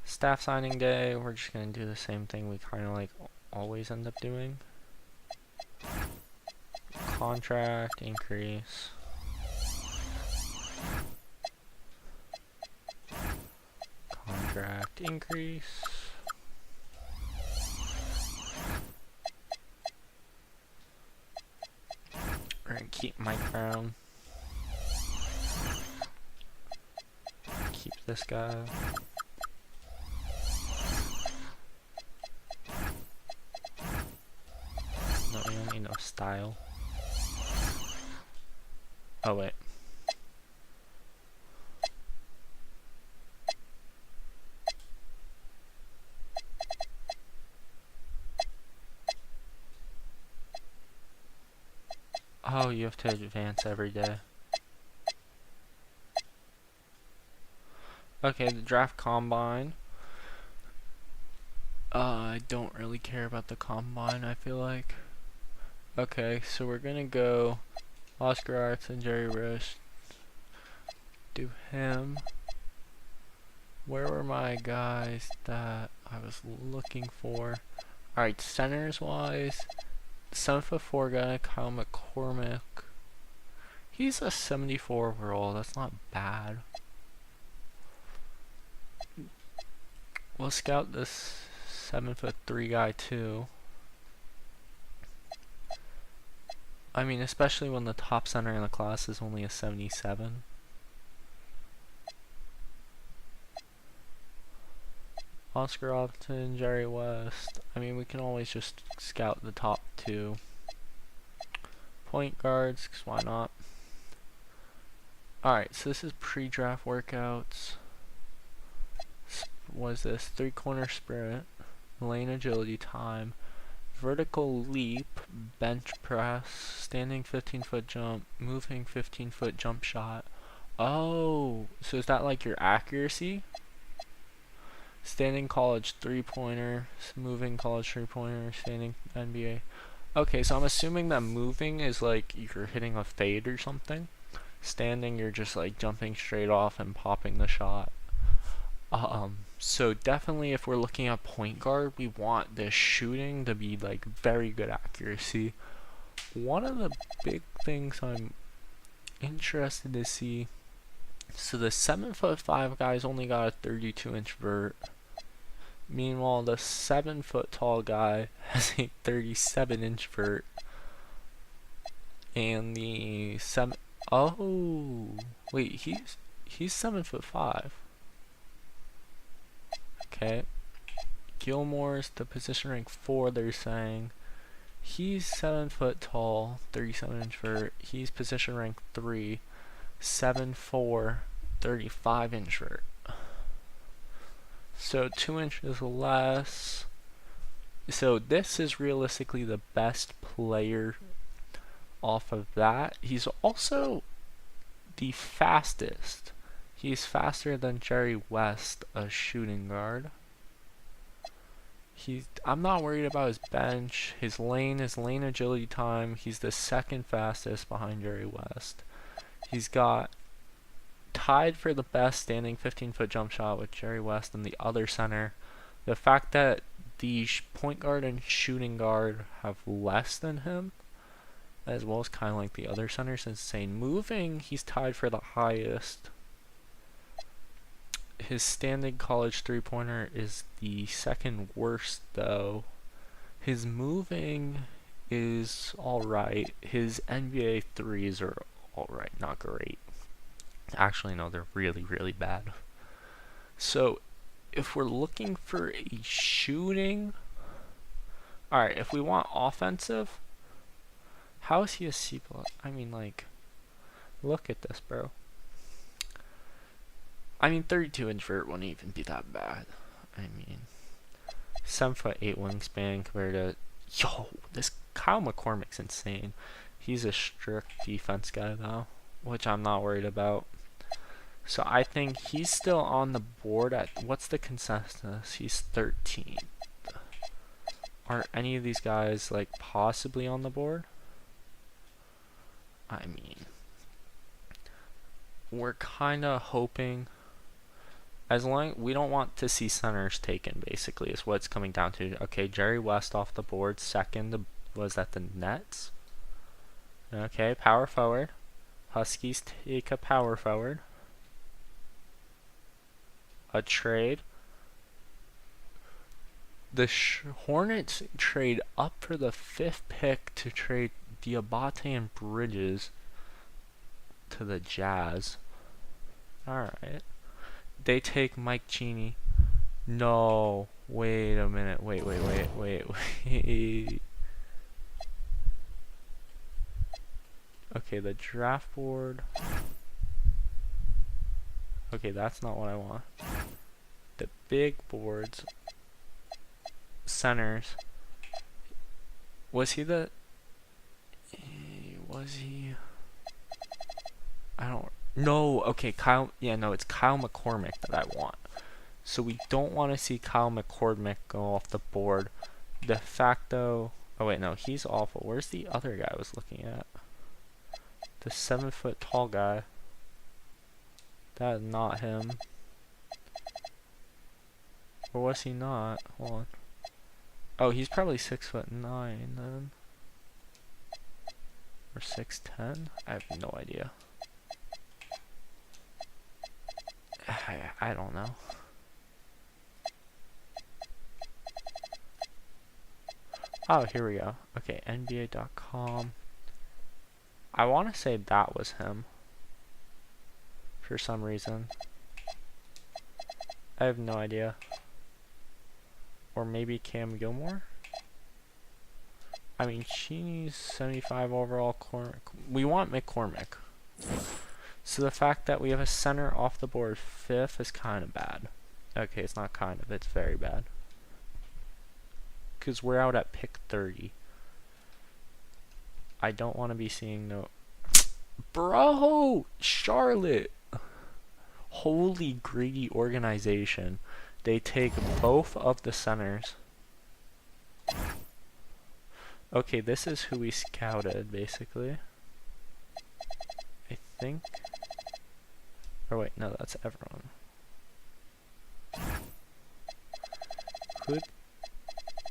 Staff signing day, we're just going to do the same thing we kind of like always end up doing. Contract increase. Contract increase. We're going to keep Mike Brown. Keep this guy. No, we don't need no style. Oh wait. Oh, you have to advance every day. Okay, the draft combine. I don't really care about the combine, I feel like. Okay, so we're gonna go Oscar Arts and Jerry Risch. Do him. Where were my guys that I was looking for? Alright, centers wise, 7'4" guy, Kyle McCormick. He's a 74 overall, that's not bad. We'll scout this 7'3" guy too. I mean, especially when the top center in the class is only a 77. Oscar Upton, Jerry West. I mean, we can always just scout the top 2. Point guards, 'cause why not? Alright, so this is pre-draft workouts. What is this? 3-corner sprint, lane agility time, vertical leap, bench press, standing 15-foot jump, moving 15-foot jump shot. Oh, so is that like your accuracy? Standing college 3-pointer, moving college 3-pointer, standing NBA. Okay, so I'm assuming that moving is like you're hitting a fade or something. Standing, you're just like jumping straight off and popping the shot. So definitely if we're looking at point guard, we want the shooting to be like very good accuracy. One of the big things I'm interested to see, so the 7'5" guy's only got a 32-inch vert. Meanwhile, the 7-foot tall guy has a 37-inch vert. And the wait, he's 7'5". Okay. Gilmore's the position rank 4, they're saying. He's 7 foot tall, 37-inch vert. He's position rank 3, 7'4", 35-inch vert. So 2 inches less. So this is realistically the best player off of that. He's also the fastest. He's faster than Jerry West, a shooting guard. I'm not worried about his bench, his lane agility time. He's the second fastest behind Jerry West. He's got tied for the best standing 15-foot jump shot with Jerry West and the other center. The fact that the point guard and shooting guard have less than him, as well as kind of like the other centers, is insane. Moving, he's tied for the highest. His standing college three-pointer is the second worst, though. His moving is alright. His NBA threes are alright, not great. Actually, no, they're really, really bad. So, if we're looking for a shooting... Alright, if we want offensive... How is he a C+? I mean, like... Look at this, bro. I mean, 32-inch vert wouldn't even be that bad. I mean, 7'8" wingspan compared to... Yo, this Kyle McCormick's insane. He's a strict defense guy, though, which I'm not worried about. So I think he's still on the board at... What's the consensus? He's 13th. Are any of these guys, like, possibly on the board? I mean... We're kind of hoping... As long we don't want to see centers taken, basically, is what it's coming down to. Okay, Jerry West off the board. Second was at the Nets. Okay, power forward. Huskies take a power forward. A trade. The Hornets trade up for the 5th pick to trade Diabate and Bridges to the Jazz. Alright. They take Mike Cheney. No. Wait a minute. Wait. Okay, the draft board. Okay, that's not what I want. The big boards. Centers. Was he the... Was he... I don't... No, okay, Kyle... Yeah, no, it's Kyle McCormick that I want. So we don't want to see Kyle McCormick go off the board. De facto... Oh, wait, no, he's awful. Where's the other guy I was looking at? The 7-foot tall guy. That is not him. Or was he not? Hold on. Oh, he's probably 6'9" then. Or 6'10"? I have no idea. I don't know. Oh, here we go. Okay, NBA.com. I want to say that was him. For some reason. I have no idea. Or maybe Cam Gilmore? I mean, Cheney's 75 overall. We want McCormick. So the fact that we have a center off the board 5th is kind of bad. Okay, it's not kind of, it's very bad. Because we're out at pick 30. I don't want to be seeing no... Bro! Charlotte! Holy greedy organization. They take both of the centers. Okay, this is who we scouted, basically. I think... Or wait, no, that's everyone. Who...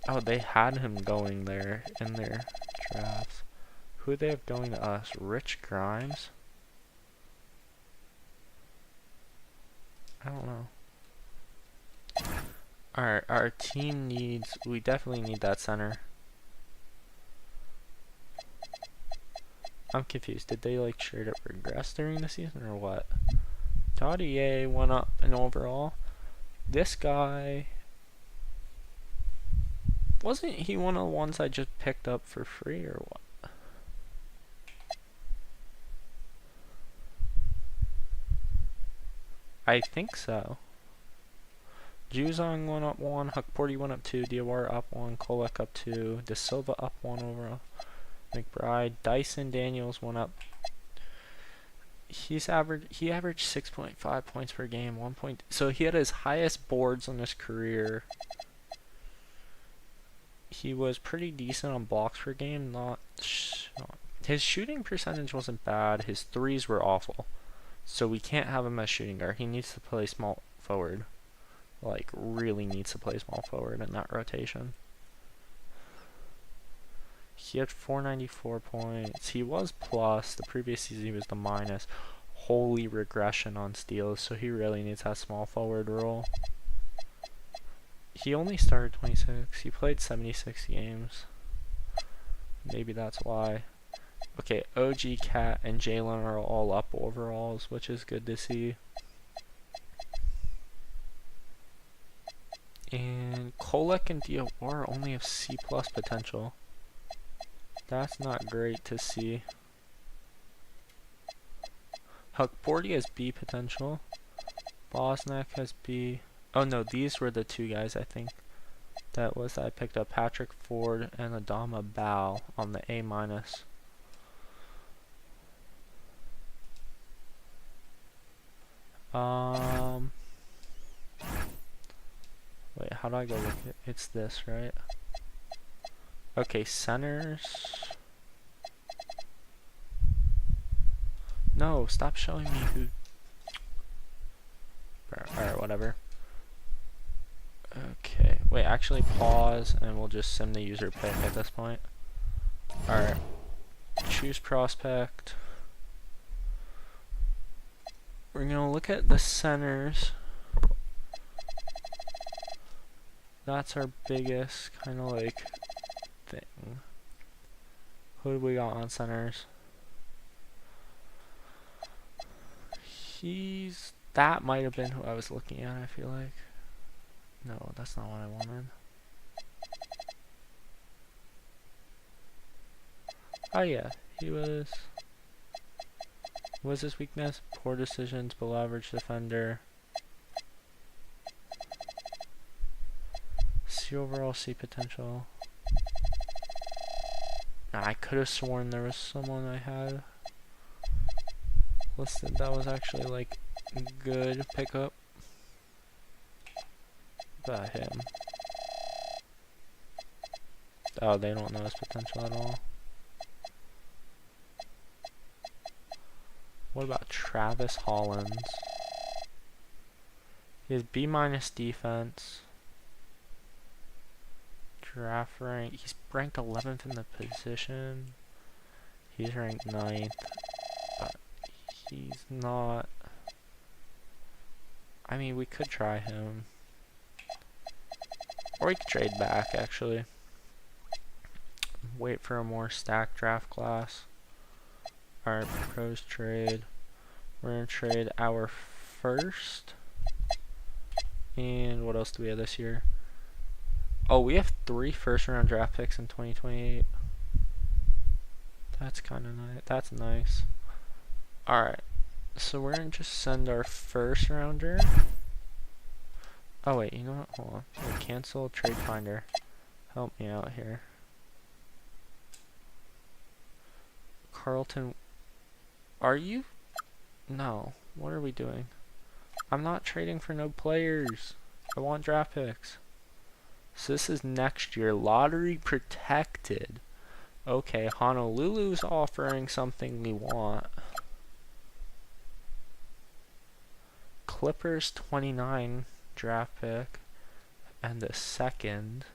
Oh, they had him going there in their drafts. Who they have going to us? Rich Grimes? I don't know. Our team needs, we definitely need that center. I'm confused. Did they like straight up regress during the season or what? Dottier went up in overall. This guy, wasn't he one of the ones I just picked up for free or what? I think so. Juzong went up 1, Huckporty went up 2, Diawara up 1, Kolek up 2, De Silva up 1 overall, McBride, Dyson Daniels went up. He averaged 6.5 points per game, 1 point. So he had his highest boards in his career. He was pretty decent on blocks per game. His shooting percentage wasn't bad. His threes were awful. So we can't have him as shooting guard. He needs to play small forward. Like, really needs to play small forward in that rotation. He had 494 points. He was plus. The previous season he was the minus. Holy regression on steals, so he really needs that small forward role. He only started 26. He played 76 games. Maybe that's why. Okay, OG, Cat, and Jalen are all up overalls, which is good to see. And Kolek and Diawara only have C+ potential. That's not great to see. Huckporty has B potential. Bosnack has B. Oh no, these were the two guys I think. I picked up Patrick Ford and Adama Bao on the A-. Wait, how do I go look at it? It's this, right? Okay, centers. No, stop showing me who. Alright, whatever. Okay, wait, actually pause and we'll just sim the user pick at this point. Alright, choose prospect. We're gonna look at the centers. That's our biggest kind of like thing. Who do we got on centers? That might have been who I was looking at, I feel like. No, that's not what I wanted. Oh yeah, he was. What was his weakness? Poor decisions, below average defender. C overall, C potential. Nah, I could have sworn there was someone I had listed that was actually like good pickup. About him. Oh, they don't know his potential at all. What about Travis Hollins? He has B- defense. Draft rank. He's ranked 11th in the position. He's ranked 9th. But he's not. I mean, we could try him. Or we could trade back, actually. Wait for a more stacked draft class. Alright, proposed trade. We're going to trade our first. And what else do we have this year? Oh, we have 3 first-round draft picks in 2028. That's kind of nice. That's nice. Alright, so we're going to just send our first-rounder. Oh, wait, you know what? Hold on. We'll cancel trade finder. Help me out here. Carlton. Are you? No. What are we doing? I'm not trading for no players. I want draft picks. So this is next year. Lottery protected. Okay, Honolulu's offering something we want. Clippers 29 draft pick. And the second.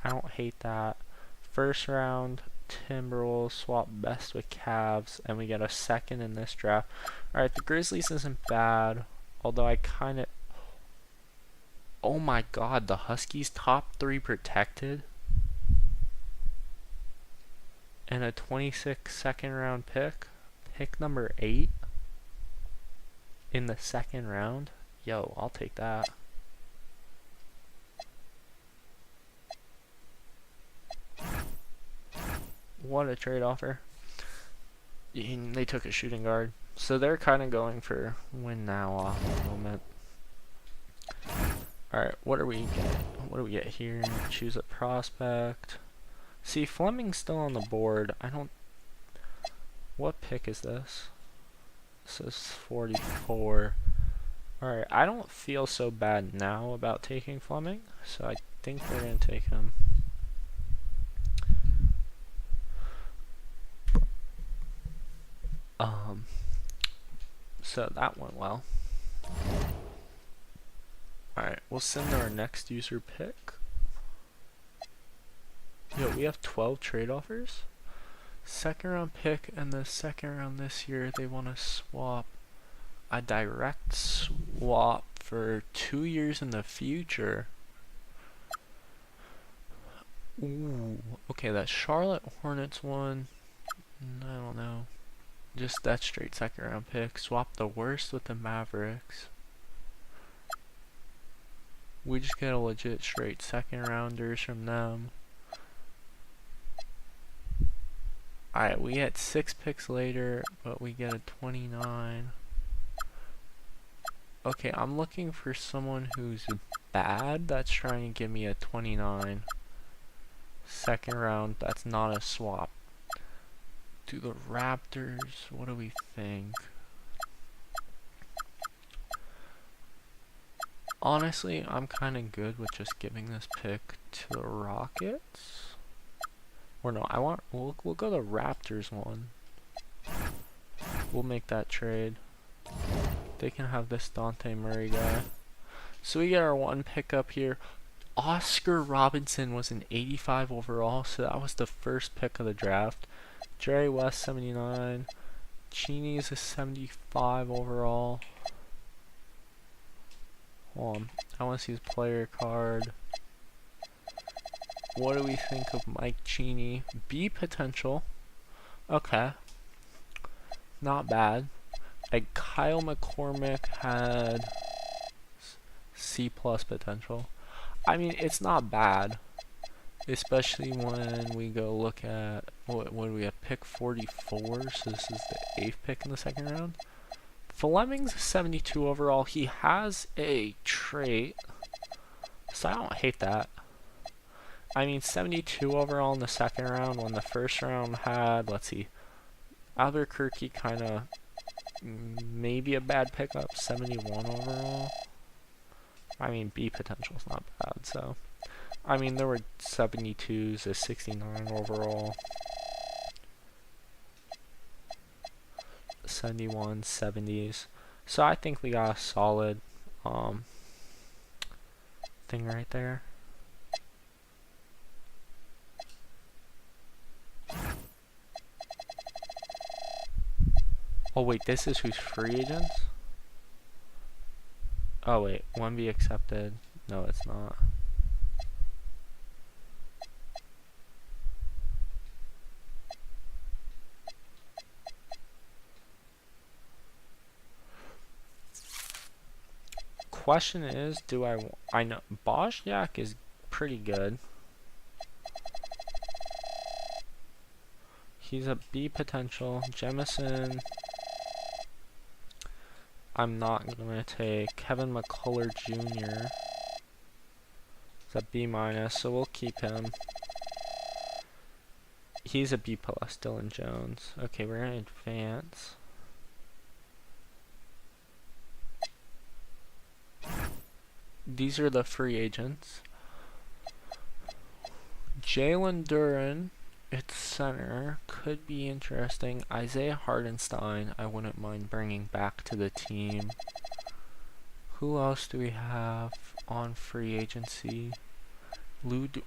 I don't hate that. First round. Timberwolves swap best with Cavs, and we get a second in this draft. Alright, the Grizzlies isn't bad, although I kind of. Oh my god, the Huskies top 3 protected? And a 26 second round pick? Pick number 8? In the second round? Yo, I'll take that. What a trade offer. They took a shooting guard. So they're kind of going for win now off the moment. Alright, what do we get here? Choose a prospect. See, Fleming's still on the board. What pick is this? This is 44. Alright, I don't feel so bad now about taking Fleming, so I think we're going to take him. So that went well. Alright, we'll send to our next user pick. Yo, we have 12 trade offers. Second round pick and the second round this year, they want to swap a direct swap for 2 years in the future. Ooh, okay, that Charlotte Hornets one, I don't know. Just that straight second round pick. Swap the worst with the Mavericks. We just get a legit straight second rounders from them. Alright, we get 6 picks later, but we get a 29. Okay, I'm looking for someone who's bad that's trying to give me a 29. Second round, that's not a swap. To the Raptors, what do we think? Honestly, I'm kind of good with just giving this pick to the Rockets. Or no, we'll go the Raptors one. We'll make that trade. They can have this Dante Murray guy. So we get our one pick up here. Oscar Robinson was an 85 overall, so that was the first pick of the draft. Jerry West 79. Cheney is a 75 overall. Hold on, I want to see his player card. What do we think of Mike Cheney? B potential. Okay. Not bad. Like Kyle McCormick had C plus potential. I mean, it's not bad. Especially when we go look at, what do we have, pick 44, so this is the 8th pick in the second round. Fleming's a 72 overall. He has a trait, so I don't hate that. I mean, 72 overall in the second round when the first round had, let's see, Albuquerque kind of maybe a bad pickup, 71 overall. I mean, B potential is not bad, so. I mean, there were 72s, a 69 overall. 71, 70s. So I think we got a solid thing right there. Oh wait, this is who's free agents? Oh wait, 1B accepted. No, it's not. Question is, I know Bosniak is pretty good. He's a B potential. Jemison, I'm not gonna take. Kevin McCullough Jr. is a B minus, so we'll keep him. He's a B plus. Dylan Jones. Okay, we're gonna advance. These are the free agents. Jalen Duren, it's center, could be interesting. Isaiah Hardenstein, I wouldn't mind bringing back to the team. Who else do we have on free agency?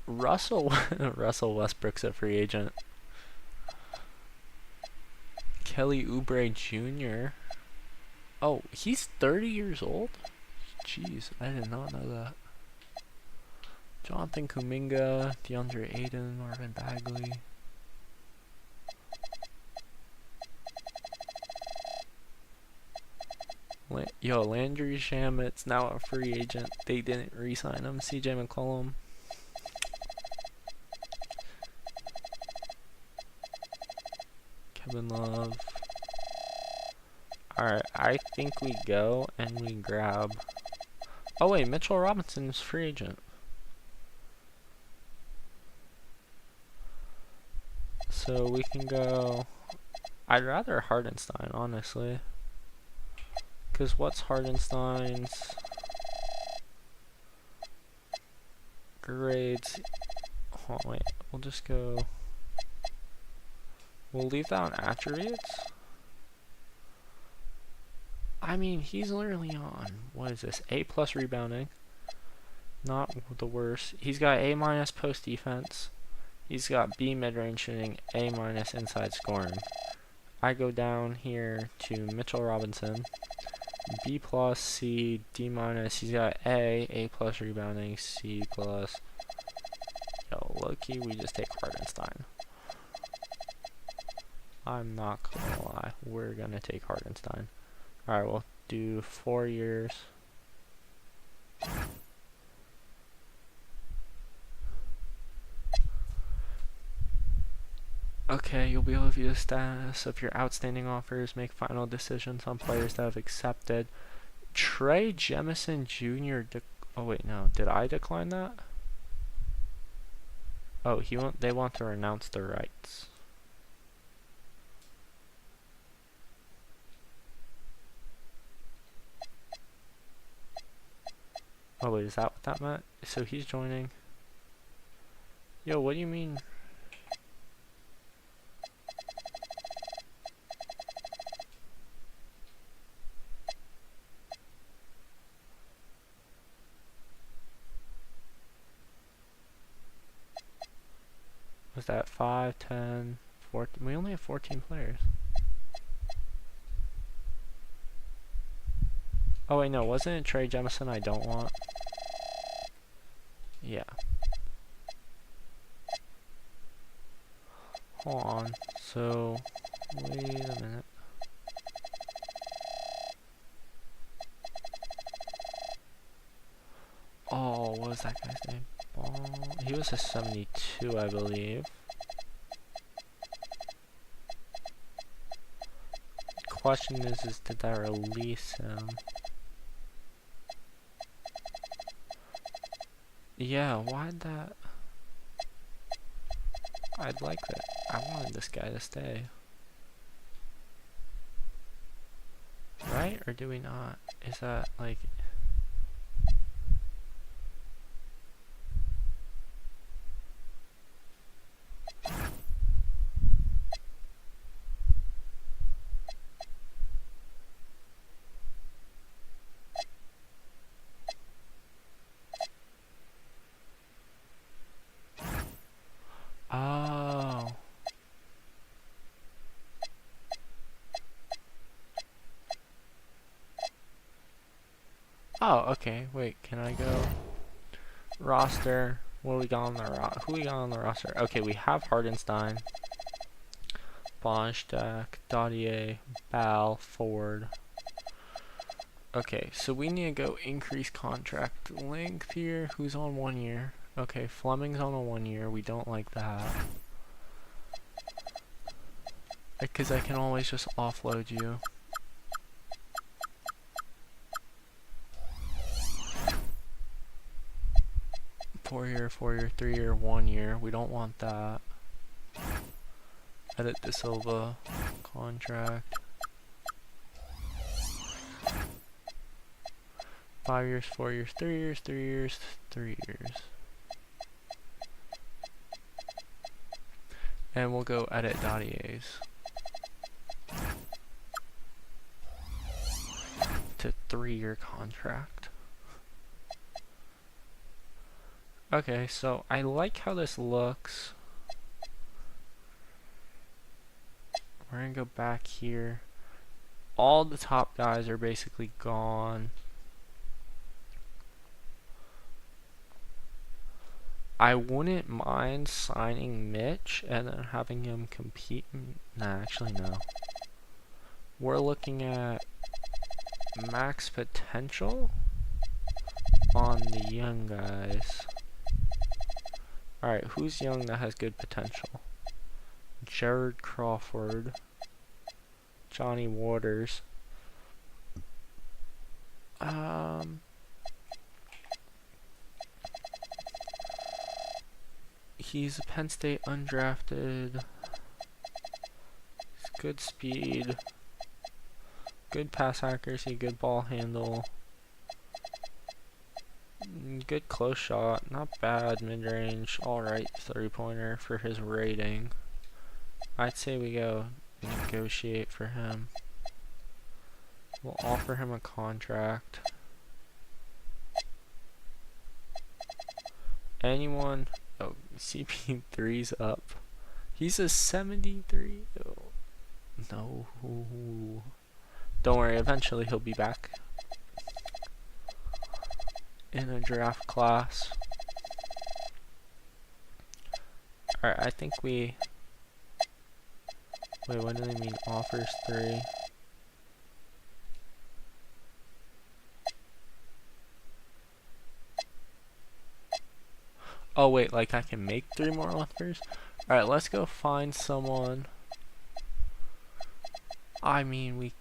Russell Westbrook's a free agent. Kelly Oubre Jr. Oh, he's 30 years old? Jeez, I did not know that. Jonathan Kuminga, DeAndre Ayton, Marvin Bagley. Landry Shamit's now a free agent. They didn't re-sign him. CJ McCollum. Kevin Love. Alright, I think we go and we grab... Oh wait, Mitchell Robinson's free agent. So we can go... I'd rather Hardenstein, honestly. Because what's Hardenstein's grades? Oh wait, we'll just go... We'll leave that on attributes. I mean, he's literally on, what is this, A+ rebounding. Not the worst. He's got A- post defense. He's got B mid-range shooting, A- inside scoring. I go down here to Mitchell Robinson. B+, C, D-. He's got A+ rebounding, C+. Yo, low-key, we just take Hardenstein. I'm not gonna lie, we're gonna take Hardenstein. Alright, we'll do 4 years. Okay, you'll be able to view the status of your outstanding offers, make final decisions on players that have accepted. Trey Jemison Jr. Oh wait, no. Did I decline that? Oh, they want to renounce the rights. Oh wait, is that what that meant? So he's joining. Yo, what do you mean? Was that 5, 10, 14? We only have 14 players. Oh wait, no, wasn't it Trey Jemison I don't want? Yeah. Hold on. So, wait a minute. Oh, what was that guy's name? He was a 72, I believe. Question is did I release him? Yeah, why'd that? I'd like that. I wanted this guy to stay. Right? Or do we not? Is that like... Oh. Oh, okay. Wait, can I go roster? What we got on the who we got on the roster? Okay, we have Hardenstein, Bonstack, Dottier, Bal, Ford. Okay, so we need to go increase contract length here. Who's on 1 year? Okay, Fleming's on a 1 year. We don't like that. Because I can always just offload you. Four year, 3 year, 1 year. We don't want that. Edit De Silva contract. 5 years, 4 years, 3 years, 3 years, 3 years. And we'll go edit Dottier's to 3-year contract. Okay, so I like how this looks. We're gonna go back here. All the top guys are basically gone. I wouldn't mind signing Mitch and then having him compete. Nah, actually no. We're looking at max potential on the young guys. Alright, who's young that has good potential? Jared Crawford. Johnny Waters. He's a Penn State undrafted. He's good speed. Good pass accuracy, good ball handle. Good close shot, not bad mid-range, alright 3-pointer for his rating. I'd say we go negotiate for him. We'll offer him a contract. Anyone? Oh, CP3's up. He's a 73. Oh, no. Don't worry, eventually he'll be back in a draft class. Alright, I think we... Wait, what do they mean? Offers 3. Oh wait, like I can make 3 more offers? Alright, let's go find someone. I mean,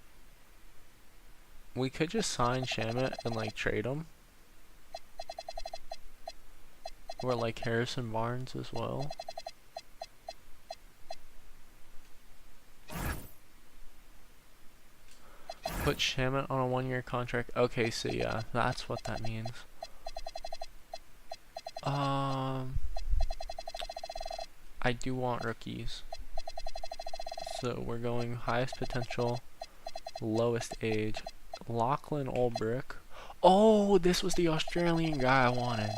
we could just sign Shamit and like trade him. Or like Harrison Barnes as well. Put Shamit on a 1-year contract. Okay, so yeah, that's what that means. I do want rookies. So we're going highest potential, lowest age. Lachlan Ulbrich. Oh, this was the Australian guy I wanted.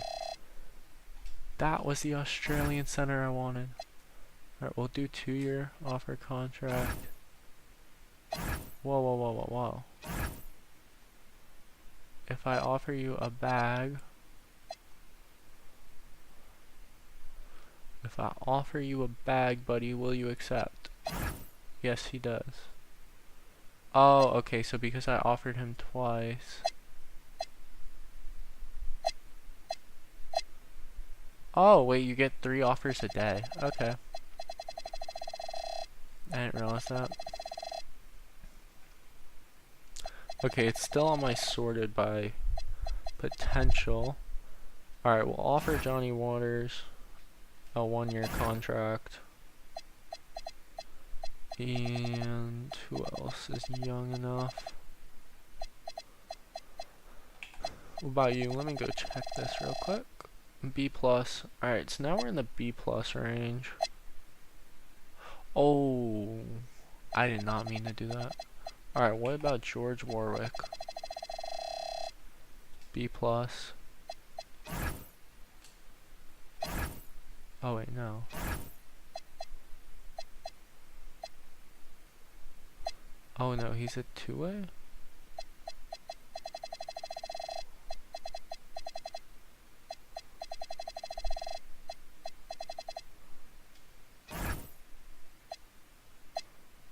That was the Australian center I wanted. Alright, we'll do 2-year offer contract. Whoa. If I offer you a bag... If I offer you a bag, buddy, will you accept? Yes, he does. Oh, okay, so because I offered him twice... Oh, wait, you get 3 offers a day. Okay. I didn't realize that. Okay, it's still on my sorted by potential. Alright, we'll offer Johnny Waters a 1-year contract. And who else is young enough? What about you? Let me go check this real quick. B+. Alright, so now we're in the B+ range. Oh, I did not mean to do that. Alright, what about George Warwick? B+. Oh wait, no. Oh no, he's a 2-way?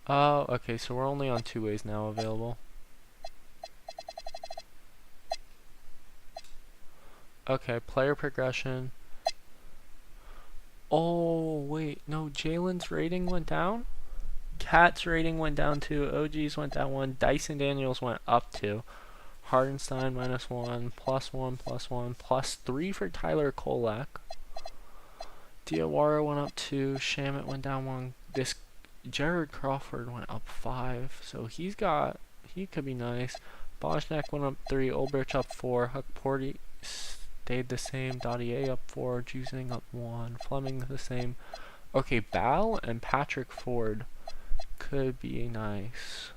Oh, okay, so we're only on 2-ways now available. Okay, player progression. Oh, wait, no, Jalen's rating went down? Cat's rating went down 2, OG's went down 1, Dyson Daniels went up 2, Hardenstein -1, +1, +1, +3 for Tyler Kolak. Diawara went up 2, Shamit went down 1, this Jared Crawford went up 5, so he could be nice. Bosniak went up 3, Ulbrich up 4, Huckporty stayed the same, Dottier up 4, Jusing up 1, Fleming the same. Okay, Bal and Patrick Ford could be nice.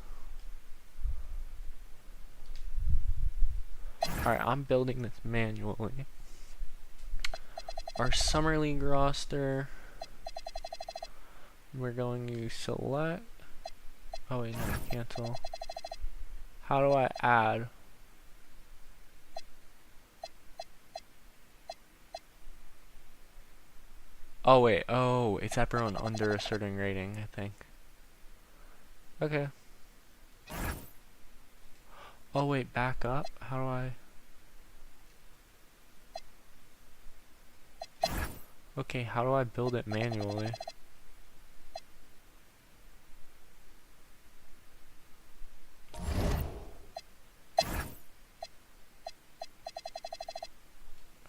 Alright, I'm building this manually. Our Summer League roster, we're going to select... Oh wait, no, cancel. How do I add? Oh wait, oh, it's everyone under a certain rating, I think. Okay. Oh wait, back up? How do I... Okay, how do I build it manually?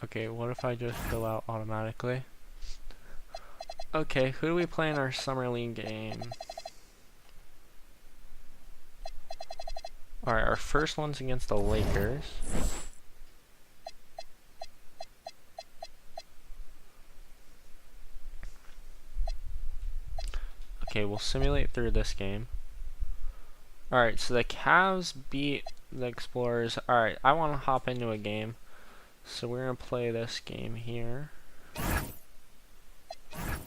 Okay, what if I just fill out automatically? Okay, who do we play in our summer league game? Alright, our first one's against the Lakers. Okay, we'll simulate through this game. Alright, so the Cavs beat the Explorers. Alright, I want to hop into a game. So we're going to play this game here.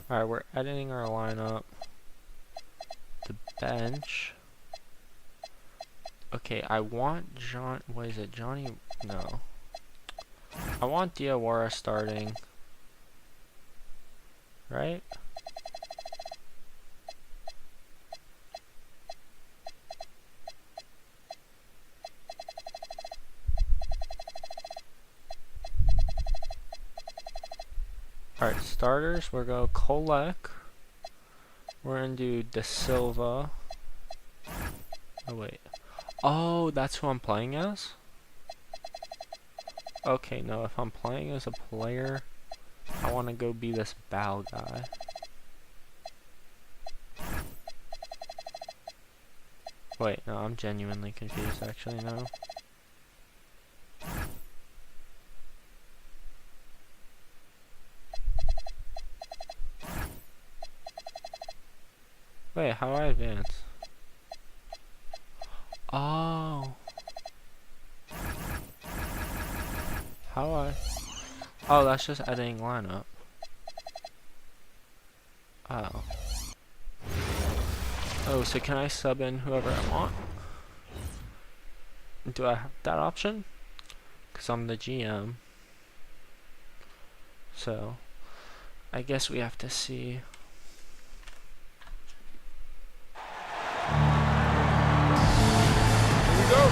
Alright, we're editing our lineup. The bench. Okay, I want what is it? Johnny? No. I want Diawara starting. Right? Alright, starters, we're going to Kolek. We're going to do De Silva. Oh, wait. Oh, that's who I'm playing as? Okay, no, if I'm playing as a player, I want to go be this Bow guy. Wait, no, I'm genuinely confused, actually, no. Wait, how do I advance? Oh. How do I... Oh, that's just editing lineup. Oh. Oh, so can I sub in whoever I want? Do I have that option? Because I'm the GM. So, I guess we have to see. Here we go!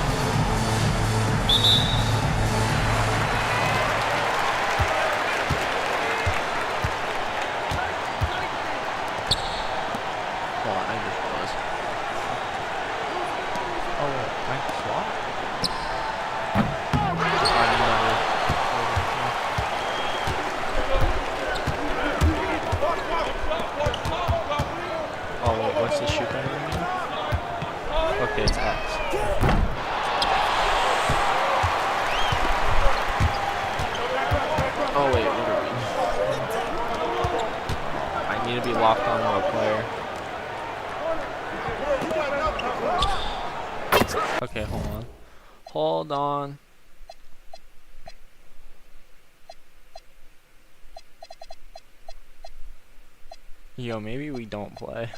What's the shoot button again? Okay, it's X. Oh wait, what are we? I need to be locked on to a player. Okay, hold on. Hold on. Yo, maybe we don't play.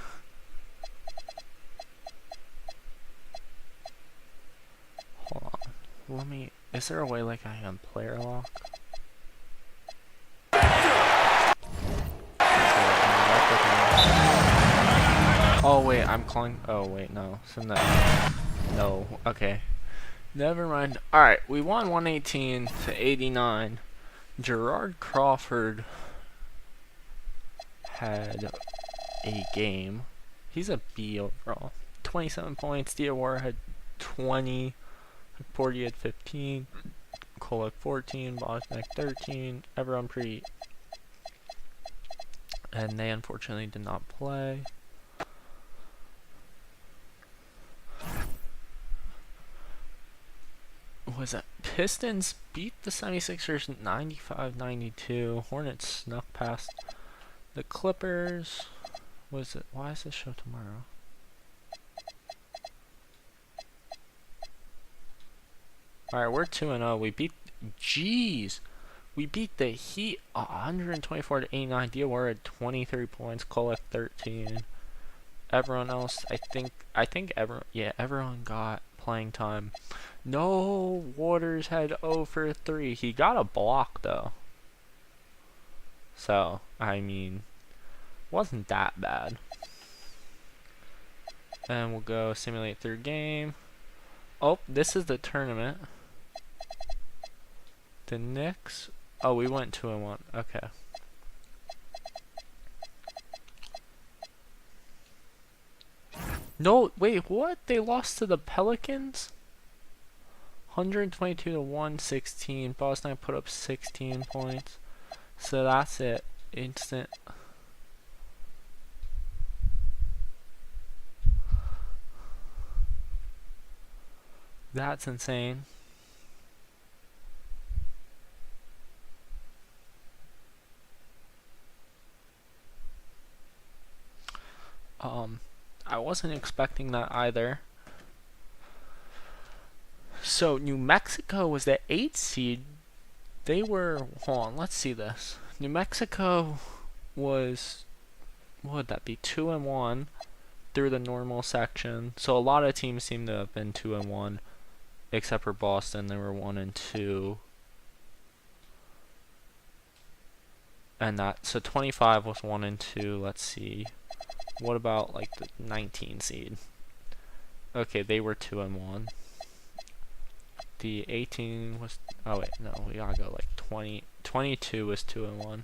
Hold on. Let me... Is there a way like I can player lock? Oh wait, I'm calling... Oh wait, no. So no. Okay. Never mind. Alright, we won 118 to 89. Gerard Crawford had a game. He's a B overall. 27 points. Diawara had 20. Porty had 15. Kolek 14. Bosniak 13. Everyone pretty... And they unfortunately did not play. Was that Pistons beat the 76ers 95-92. Hornets snuck past the Clippers. Was it? Why is this show tomorrow? Alright, we're 2-0. We beat... Jeez! We beat the Heat 124 to 89. Diawara had 23 points. Kolek 13. Everyone else, I think everyone, yeah, everyone got playing time. No, Waters had 0 for 3. He got a block though. So, I mean, Wasn't that bad. And we'll go simulate through game. Oh, this is the tournament. The Knicks. Oh, we went 2-1. Okay. No, wait, what? They lost to the Pelicans? 122 to 116. Boston put up 16 points. So that's it. Instant. That's insane. I wasn't expecting that either. So New Mexico was the 8th seed. They were, hold on, let's see this. New Mexico was, what would that be, 2-1 through the normal section. So a lot of teams seem to have been 2-1, except for Boston. They were 1-2. And that, so 25 was 1-2. Let's see. What about like the 19 seed? Okay, they were 2-1. The 18 was, oh wait, no, we gotta go like 20. 22 was 2-1. Alright,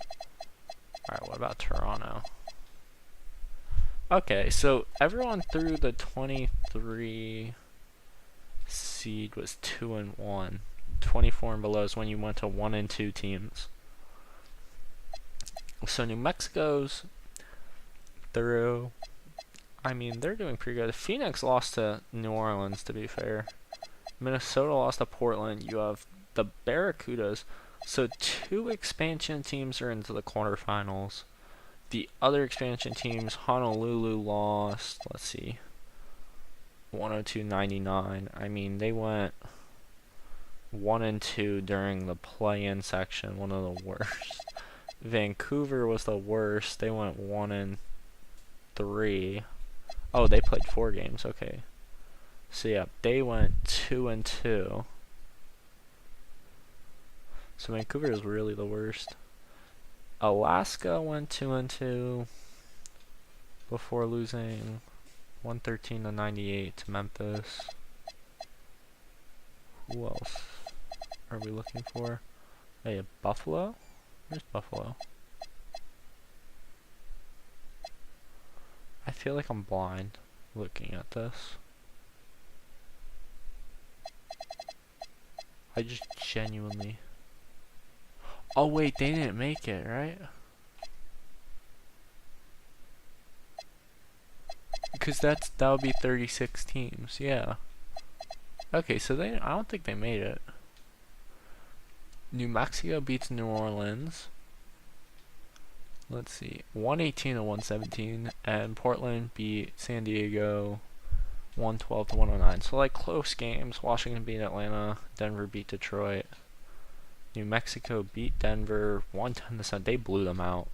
what about Toronto? Okay, so everyone through the 23 seed was 2-1. 24 and below is when you went to 1-2 teams. So New Mexico's through. I mean, they're doing pretty good. Phoenix lost to New Orleans, to be fair. Minnesota lost to Portland. You have the Barracudas. So 2 expansion teams are into the quarterfinals. The other expansion teams, Honolulu lost, let's see, 102-99. I mean, they went 1-2 during the play-in section, one of the worst. Vancouver was the worst. They went 1-3. Oh, they played 4 games. Okay. So yeah, they went 2-2. So Vancouver is really the worst. Alaska went 2-2 before losing 113-98 to Memphis. Who else are we looking for? Hey, Buffalo? Where's Buffalo? I feel like I'm blind looking at this. I just genuinely... Oh wait, they didn't make it, right? Because that would be 36 teams, yeah. Okay, so I don't think they made it. New Mexico beats New Orleans. Let's see, 118-117, and Portland beat San Diego 112-109. So like close games. Washington beat Atlanta, Denver beat Detroit. New Mexico beat Denver 110-7. They blew them out.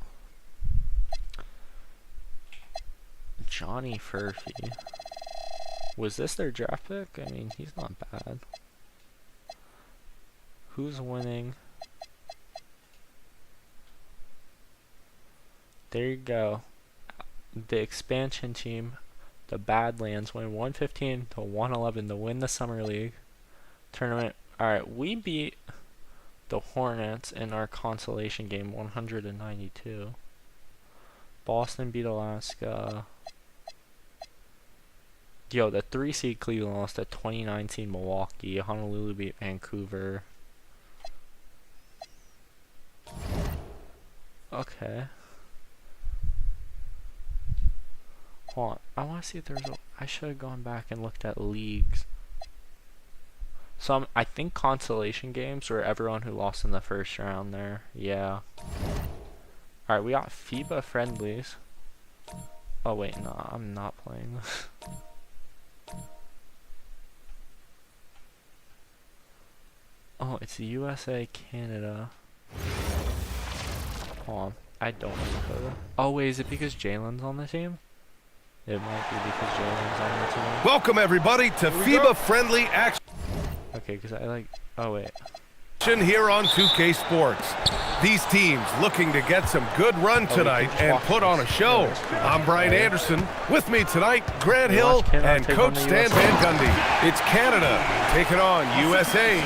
Johnny Furphy. Was this their draft pick? I mean, he's not bad. Who's winning? There you go. The expansion team, the Badlands, win 115-111 to win the Summer League tournament. Alright, we beat the Hornets in our consolation game 192. Boston beat Alaska. Yo, the 3 seed Cleveland lost to 29 seed Milwaukee. Honolulu beat Vancouver. Okay. Hold on. I want to see if there's a... I should have gone back and looked at leagues. So I think consolation games were everyone who lost in the first round there. Yeah. Alright, we got FIBA friendlies. Oh wait, no, I'm not playing this. Oh, it's USA, Canada. Hold on. I don't know the code. Oh wait, is it because Jalen's on the team? It might be because Jalen's on the team. Welcome everybody to FIBA friendly action. Okay, because I like... Oh wait. Here on 2K Sports. These teams looking to get some good run tonight and put on a show. I'm Brian Anderson. With me tonight, Grant Hill and Coach Stan Van Gundy. It's Canada taking on USA.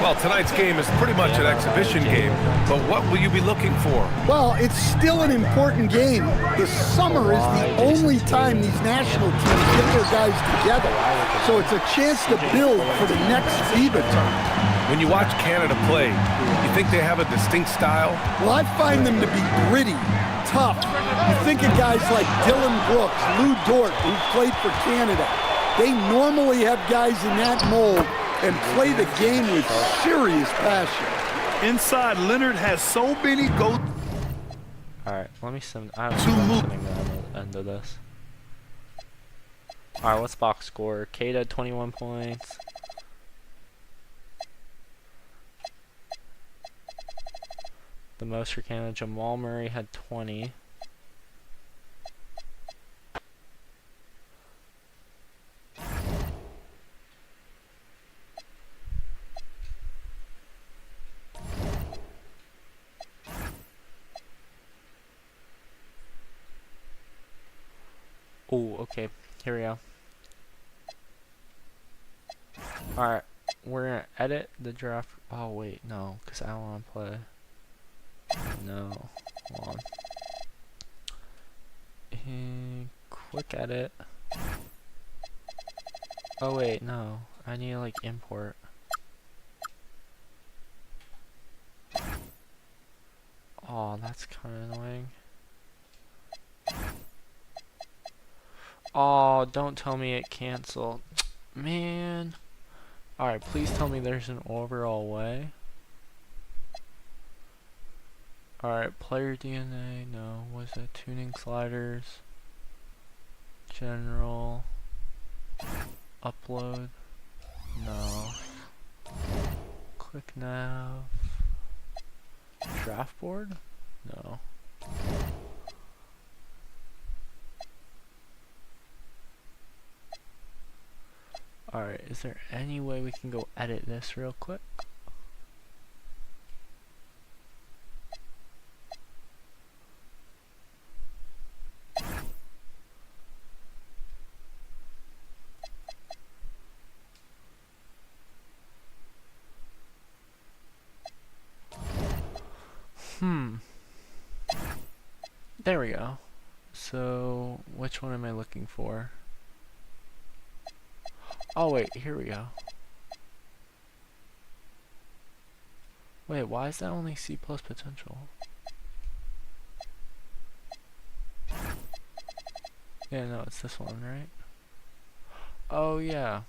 Well, tonight's game is pretty much an exhibition game, but what will you be looking for? Well, it's still an important game. The summer is the only time these national teams get their guys together. So it's a chance to build for the next FIBA tournament. When you watch Canada play, you think they have a distinct style? Well, I find them to be gritty, tough. You think of guys like Dylan Brooks, Lou Dort, who played for Canada. They normally have guys in that mold and play the game with serious passion. Inside, Leonard has so many go. Alright, let me send. I have something at the end of this. Alright, what's box score? Kate had 21 points. The most for Canada, Jamal Murray had 20. Oh, okay. Here we go. Alright, we're gonna edit the draft. Oh, wait, no, because I don't want to play. No, hold on. Quick edit. Oh wait, no. I need to like import. Oh, that's kind of annoying. Oh, don't tell me it canceled. Man. Alright, please tell me there's an overall way. Alright, player DNA, no. Was it tuning sliders? General. Upload. No. Click nav. Draft board? No. Alright, is there any way we can go edit this real quick? There we go. So, which one am I looking for? Oh wait, here we go. Wait, why is that only C+ potential? Yeah, no, it's this one, right? Oh yeah.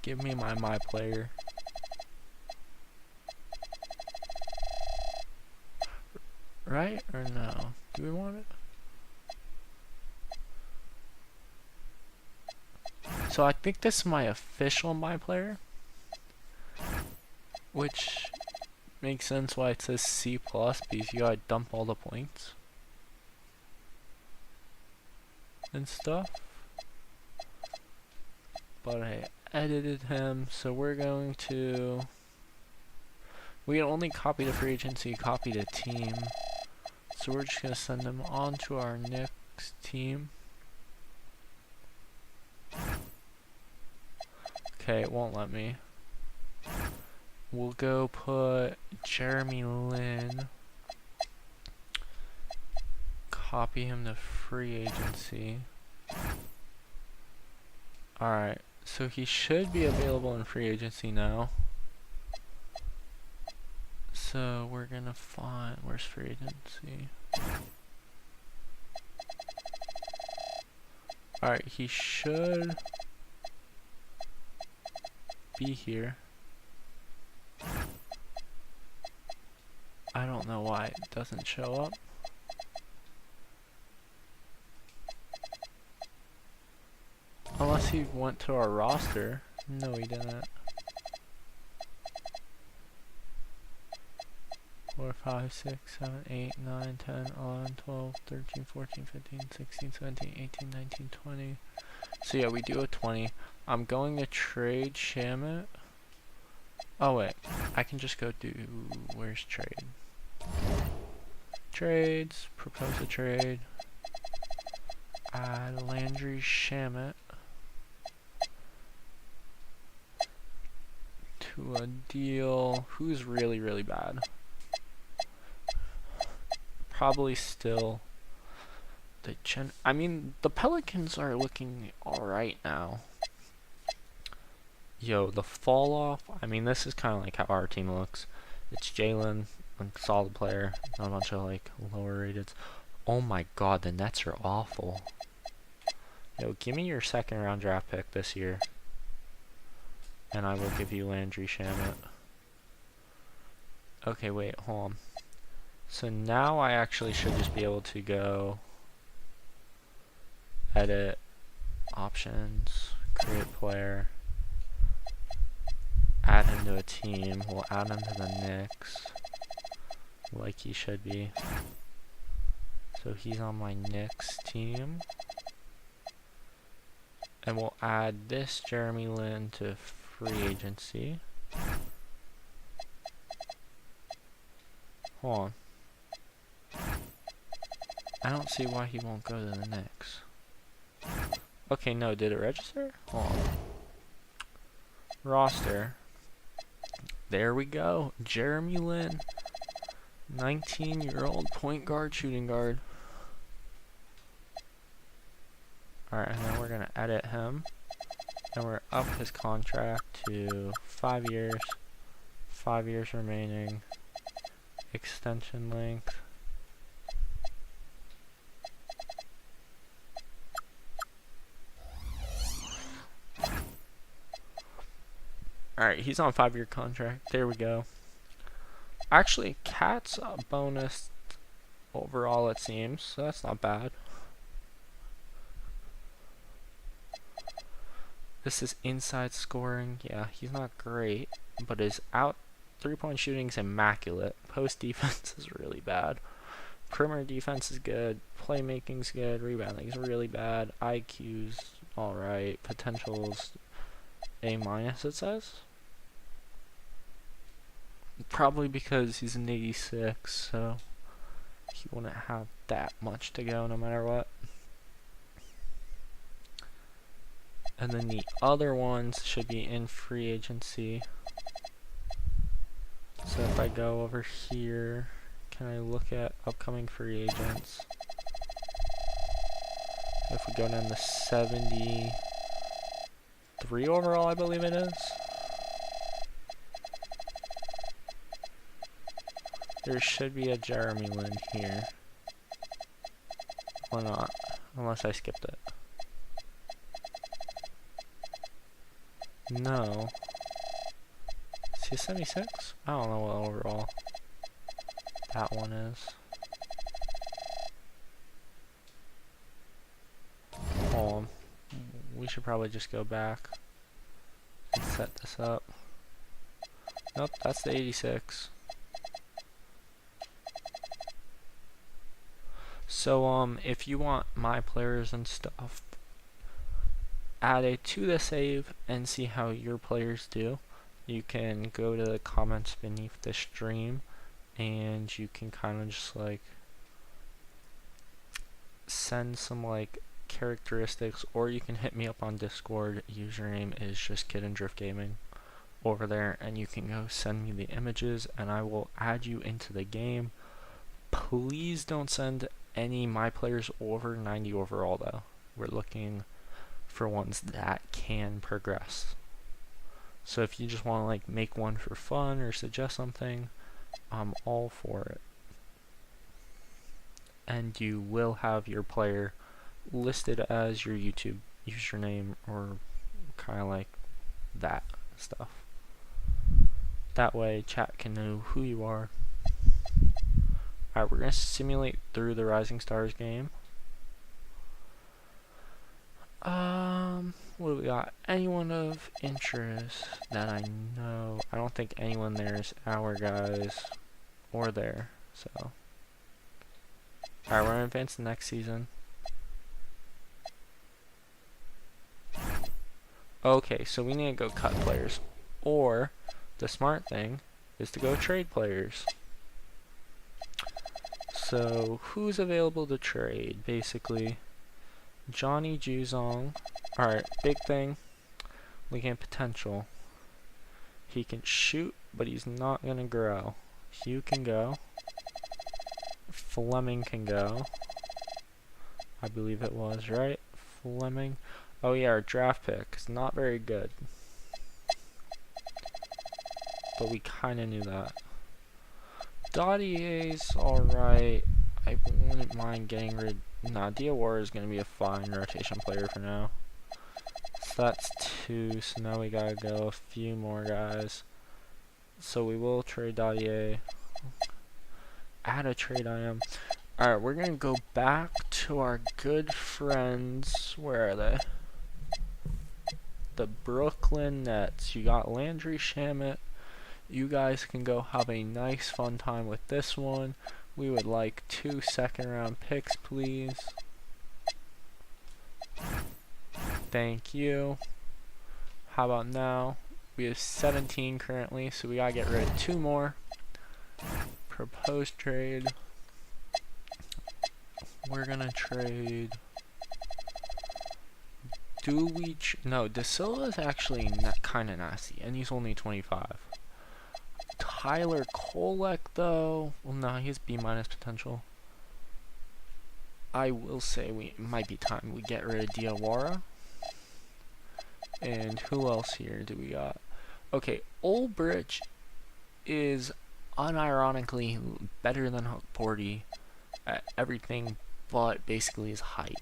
Give me my player. Right or no? Do we want it? So I think this is my official my player, which makes sense why it says C+ because you gotta dump all the points and stuff. But I edited him, so we're going to. We can only copy the free agency, copy the team. So we're just gonna send them on to our next team. Okay, it won't let me. We'll go put Jeremy Lin. Copy him to free agency. Alright, so he should be available in free agency now. So we're gonna find, where's free agency? Alright, he should be here. I don't know why it doesn't show up. Unless he went to our roster. No, he didn't. 4, 5, 6, 7, 8, 9, 10, 11, 12, 13, 14, 15, 16, 17, 18, 19, 20. So yeah, we do a 20. I'm going to trade Shamit Oh wait, I can just go do, where's trade? Trades, propose a trade. Add Landry Shamet to a deal. Who's really, really bad? Probably still the I mean, the Pelicans are looking alright now. Yo, the fall off. I mean, this is kind of like how our team looks. It's Jalen, a solid player, not a bunch of like lower rated. Oh my god, the Nets are awful. Yo, give me your second round draft pick this year, and I will give you Landry Shamet. Okay, wait, hold on. So now I actually should just be able to go edit, options, create player, add him to a team. We'll add him to the Knicks like he should be. So he's on my Knicks team. And we'll add this Jeremy Lin to free agency. Hold on. I don't see why he won't go to the Knicks. Okay, no, did it register? Hold on. Roster. There we go. Jeremy Lin. 19-year-old point guard, shooting guard. Alright, and then we're going to edit him. And we're up his contract to 5 years. 5 years remaining. Extension length. Alright, he's on a 5-year contract. There we go. Actually, Cat's bonus overall, it seems, so that's not bad. This is inside scoring. Yeah, he's not great, but his out 3-point shooting is immaculate. Post defense is really bad. Perimeter defense is good. Playmaking's good. Rebounding is really bad. IQ's alright. Potential's A-, it says. Probably because he's an 86, so he wouldn't have that much to go no matter what. And then the other ones should be in free agency. So if I go over here, can I look at upcoming free agents? If we go down to 73 overall, I believe it is. There should be a Jeremy Lin here. Or not, unless I skipped it. No. Is he 76? I don't know what overall that one is. Hold on. We should probably just go back and set this up. Nope, that's the 86. So, if you want my players and stuff added to the save and see how your players do, you can go to the comments beneath the stream and you can kind of just like send some like characteristics, or you can hit me up on Discord. Username is just Kid and Drift Gaming over there, and you can go send me the images and I will add you into the game. Please don't send any my players over 90 overall though. We're looking for ones that can progress. So if you just want to like make one for fun or suggest something, I'm all for it. And you will have your player listed as your YouTube username or kind of like that stuff. That way chat can know who you are. Alright, we're going to simulate through the Rising Stars game. What do we got? Anyone of interest that I know? I don't think anyone there is our guys or there, so. Alright, we're going to advance to the next season. Okay, so we need to go cut players. Or, the smart thing is to go trade players. So, who's available to trade? Basically, Johnny Juzong. Alright, big thing. Looking at potential. He can shoot, but he's not gonna grow. Hugh can go. Fleming can go. I believe it was, right? Fleming. Oh yeah, our draft pick is not very good. But we kinda knew that. Dottier's alright. I wouldn't mind getting rid. Nah, Diawara is gonna be a fine rotation player for now. So that's 2, so now we gotta go a few more guys. So we will trade Dottier. Add a trade IM. Alright, we're gonna go back to our good friends. Where are they? The Brooklyn Nets. You got Landry Shamet. You guys can go have a nice fun time with this one. We would like 2 second-round picks, please. Thank you. How about now? We have 17 currently, so we gotta get rid of 2 more. Proposed trade. We're gonna trade. No, De Silva is actually kind of nasty, and he's only 25. Tyler Kolek, though, well, no, he has B- potential. I will say it might be time we get rid of Diawara. And who else here do we got? Okay, Ulbrich is unironically better than Porty at everything but basically his height.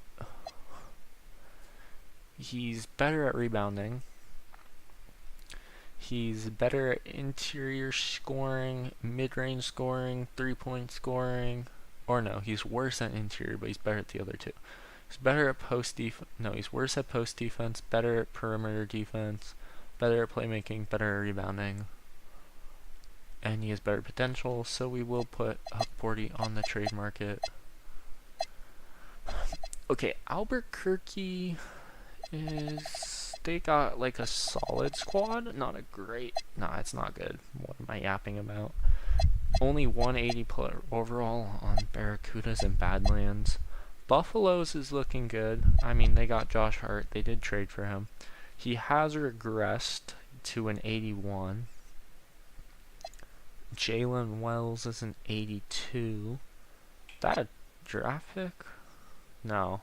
He's better at rebounding. He's better at interior scoring, mid-range scoring, 3-point scoring. Or no, he's worse at interior, but he's better at the other 2. He's better at post defense. No, he's worse at post defense, better at perimeter defense, better at playmaking, better at rebounding. And he has better potential, so we will put Porty on the trade market. Okay, Albuquerque is... They got like a solid squad, not a great... Nah, it's not good. What am I yapping about? Only 180 overall on Barracudas and Badlands. Buffalo's is looking good. I mean, they got Josh Hart. They did trade for him. He has regressed to an 81. Jalen Wells is an 82. That a draft pick? No.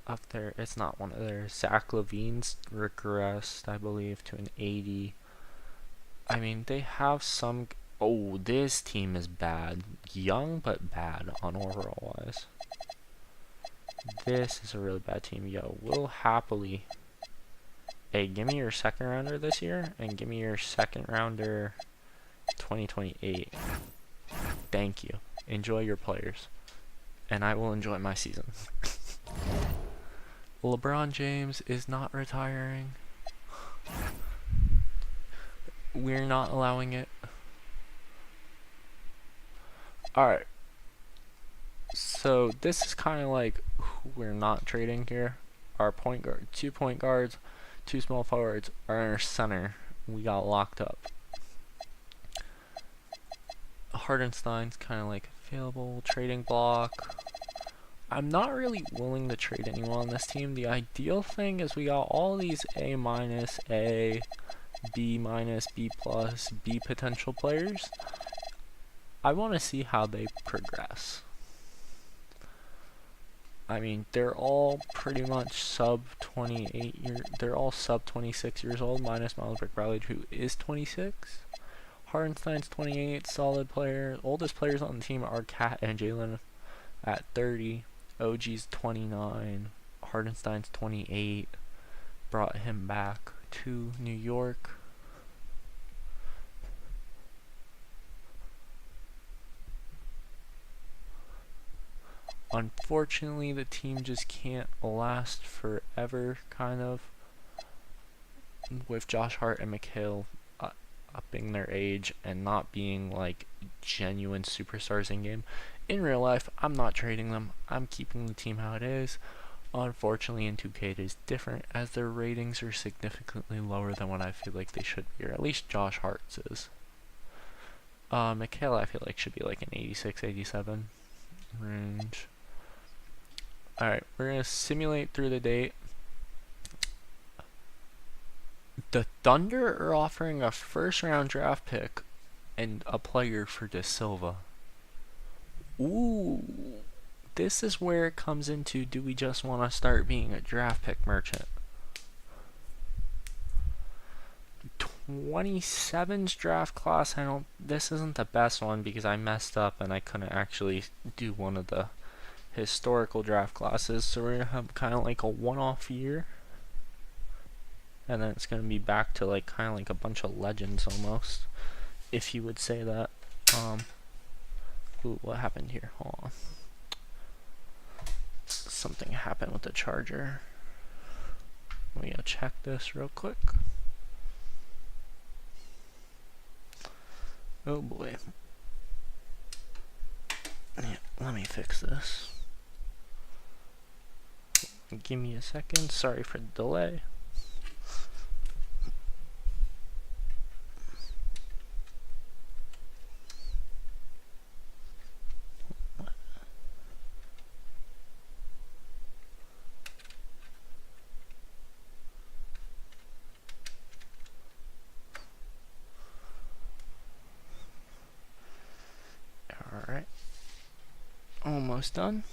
Up there, it's not one of theirs. Zach Levine's regressed, I believe, to an 80. I mean, they have some... Oh, this team is bad. Young, but bad on overall wise. This is a really bad team. Yo, we'll happily... Hey, give me your second rounder this year, and give me your second rounder 2028. Thank you. Enjoy your players. And I will enjoy my season. LeBron James is not retiring. We're not allowing it. Alright. So this is kind of like who we're not trading here. Our point guard, 2 point guards, 2 small forwards, are our center. We got locked up. Hardenstein's kind of like available trading block. I'm not really willing to trade anyone on this team. The ideal thing is we got all these A-, A, B-, B+, B potential players. I want to see how they progress. I mean, they're all pretty much sub 28 years. They're all sub 26 years old, minus Miles Bradley, who is 26. Hardenstein's 28, solid player. Oldest players on the team are Kat and Jalen at 30. OG's 29. Hardenstein's 28. Brought him back to New York. Unfortunately, the team just can't last forever, kind of. With Josh Hart and Mikhail upping their age and not being like genuine superstars in game. In real life, I'm not trading them. I'm keeping the team how it is. Unfortunately, in 2K it is different, as their ratings are significantly lower than what I feel like they should be, or at least Josh Hart's is. Michaela, I feel like, should be like an 86, 87 range. Alright, we're going to simulate through the date. The Thunder are offering a first round draft pick and a player for De Silva. Ooh, this is where it comes into, do we just want to start being a draft pick merchant? 27's draft class, this isn't the best one because I messed up and I couldn't actually do one of the historical draft classes, so we're gonna have kind of like a one-off year, and then it's gonna be back to like kind of like a bunch of legends almost, if you would say that. Ooh, what happened here? Hold on. Something happened with the charger. Let me go check this real quick. Oh boy. Yeah, let me fix this. Give me a second. Sorry for the delay. Alright. Almost done.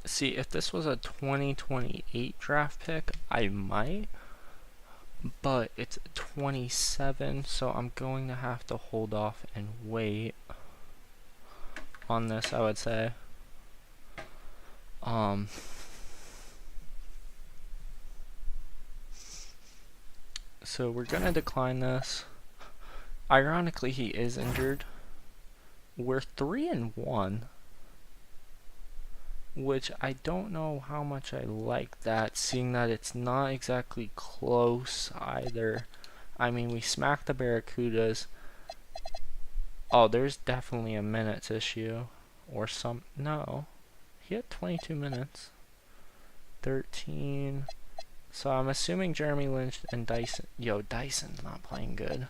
See, if this was a 2028 draft pick, I might. But it's 27, so I'm going to have to hold off and wait on this, I would say. So we're gonna decline this. Ironically, he is injured. We're 3-1, which I don't know how much I like that, seeing that it's not exactly close either. I mean, we smacked the Barracudas. Oh, there's definitely a minutes issue. Or some... No. He had 22 minutes. 13. So I'm assuming Jeremy Lynch and Dyson... Yo, Dyson's not playing good.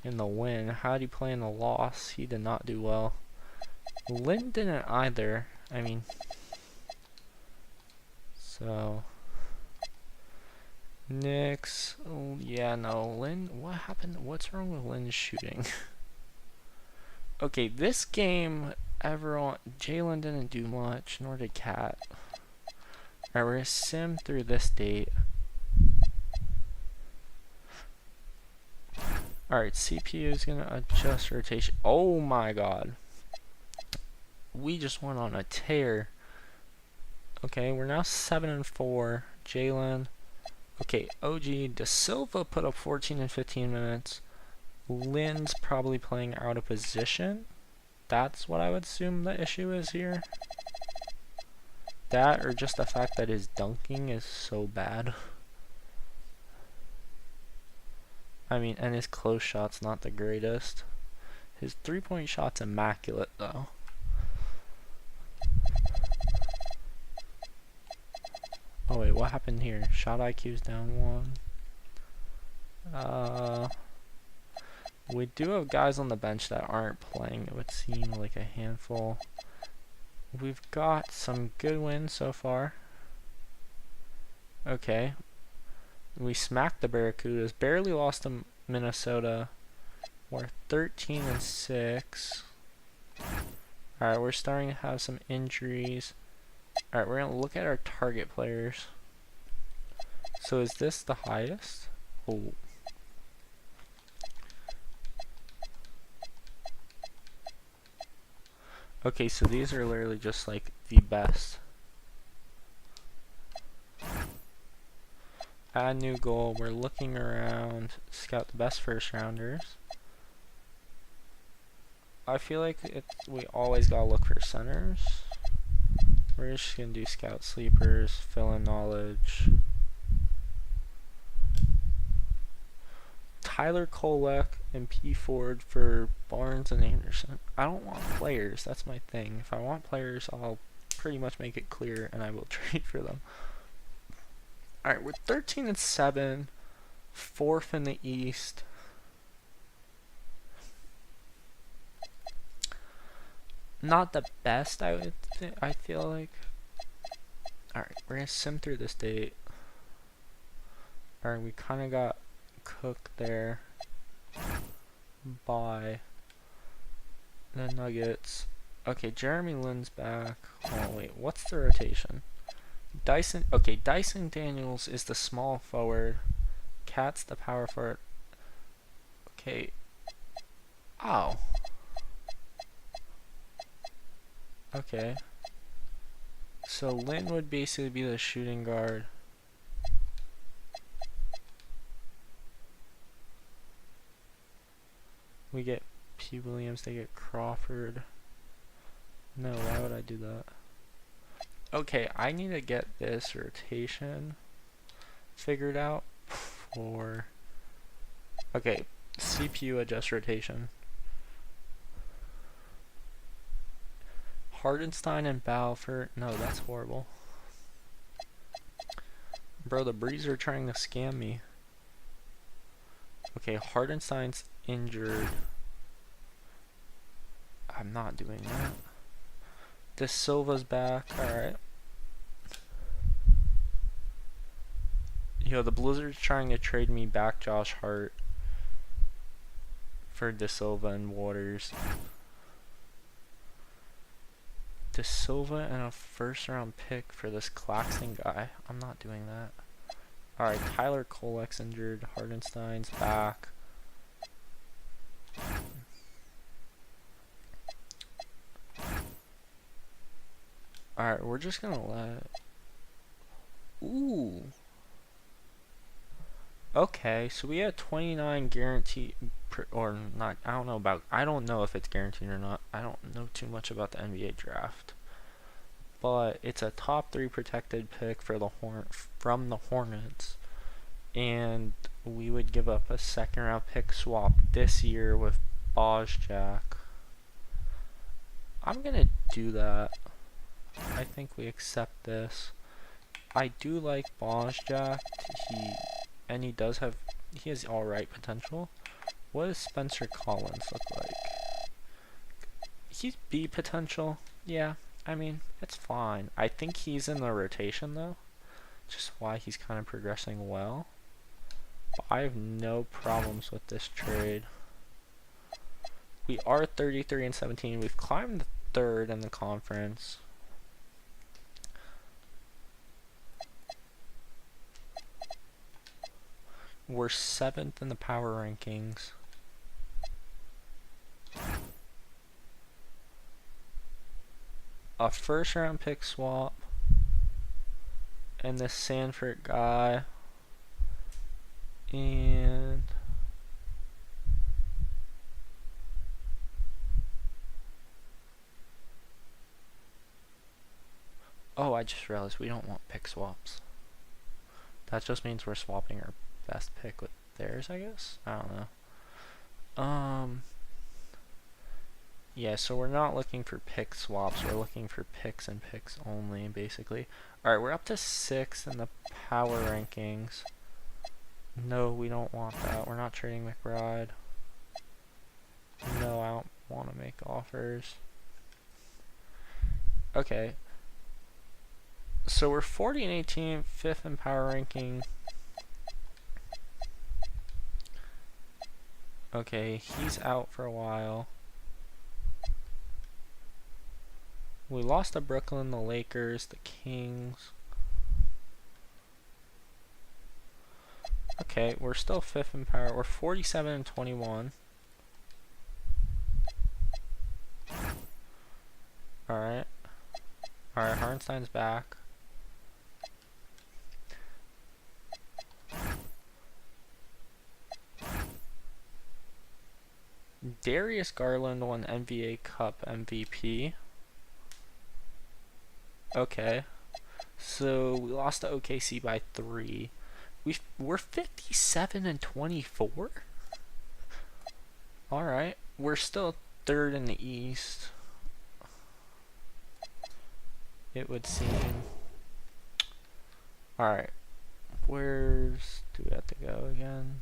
In the win. How did he play in the loss? He did not do well. Lynn didn't either. I mean... So... Knicks... Oh, yeah, no. Lynn... What happened? What's wrong with Lynn's shooting? Okay, this game... Everyone... Jalen didn't do much, nor did Cat. Alright, we're gonna sim through this date. Alright, CPU is gonna adjust rotation. Oh my god. We just went on a tear. Okay, we're now 7-4. Jalen. Okay, OG De Silva put up 14 and 15 minutes. Lynn's probably playing out of position. That's what I would assume the issue is here. That, or just the fact that his dunking is so bad. I mean, and his close shot's not the greatest. His three-point shot's immaculate, though. Oh wait, what happened here? Shot IQ's down 1. We do have guys on the bench that aren't playing, it would seem like a handful. We've got some good wins so far. Okay. We smacked the Barracudas. Barely lost to Minnesota. We're 13-6. Alright, we're starting to have some injuries. Alright, we're going to look at our target players. So is this the highest? Oh. Okay, so these are literally just like the best. Add new goal. We're looking around, scout the best first rounders. I feel like we always gotta look for centers. We're just gonna do scout sleepers, fill in knowledge. Tyler Kolek and P. Ford for Barnes and Anderson. I don't want players, that's my thing. If I want players, I'll pretty much make it clear, and I will trade for them. Alright, we're 13-7, 4th in the East. Not the best, I feel like. Alright, we're gonna sim through this date. Alright, we kind of got cooked there by the Nuggets. Okay, Jeremy Lin's back. Oh wait, what's the rotation? Dyson Daniels is the small forward. Cat's the power forward. Okay. Oh. Okay. So Lin would basically be the shooting guard. We get P. Williams, they get Crawford. No, why would I do that? Okay, I need to get this rotation figured out for... Okay, CPU adjust rotation. Hardenstein and Balfour. No, that's horrible. Bro, the Breeze are trying to scam me. Okay, Hardenstein's injured. I'm not doing that. De Silva's back. Alright. Yo, the Blizzard's trying to trade me back Josh Hart for De Silva and Waters. De Silva and a first round pick for this Claxton guy. I'm not doing that. Alright, Tyler Kolek's injured. Hardenstein's back. Alright, we're just gonna let... Ooh. Okay, so we had 29 guaranteed, or not, I don't know if it's guaranteed or not. I don't know too much about the NBA draft. But it's a top 3 protected pick for the from the Hornets. And we would give up a second round pick swap this year with Bozjak. I'm gonna do that. I think we accept this. I do like Bozjak. He has alright potential. What does Spencer Collins look like? He's B potential. Yeah, I mean, it's fine. I think he's in the rotation though. Just why he's kind of progressing well. But I have no problems with this trade. We are 33-17. We've climbed the 3rd in the conference. We're 7th in the power rankings. A first round pick swap. And this Sanford guy. And... Oh, I just realized we don't want pick swaps. That just means we're swapping our best pick with theirs, I guess? I don't know. Yeah, so we're not looking for pick swaps. We're looking for picks and picks only, basically. Alright, we're up to 6th in the power rankings. No, we don't want that. We're not trading McBride. No, I don't want to make offers. Okay. So we're 40-18, 5th in power ranking. Okay, he's out for a while. We lost to Brooklyn, the Lakers, the Kings. Okay, we're still 5th in power. We're 47-21. Alright. Alright, Hardenstein's back. Darius Garland won NBA Cup MVP. Okay. So we lost to OKC by 3. We're 57-24. Alright. We're still 3rd in the East. it would seem. Alright. Where's do we have to go again?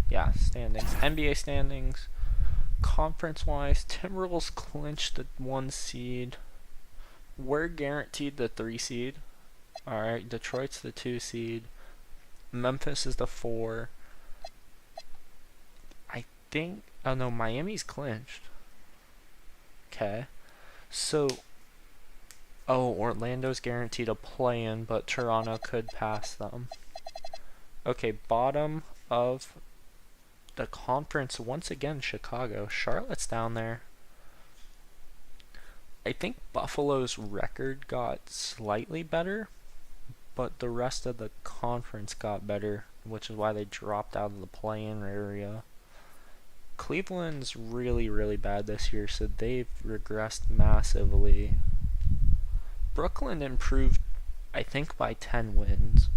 Yeah, standings. NBA standings. Conference-wise, Timberwolves clinched the 1 seed. We're guaranteed the 3 seed. Alright, Detroit's the 2 seed. Memphis is the 4. I think... Oh no, Miami's clinched. Okay. So... Oh, Orlando's guaranteed a play-in, but Toronto could pass them. Okay, bottom of the conference, once again, Chicago. Charlotte's down there. I think Buffalo's record got slightly better, but the rest of the conference got better, which is why they dropped out of the play-in area. Cleveland's really, really bad this year, so they've regressed massively. Brooklyn improved, I think, by 10 wins.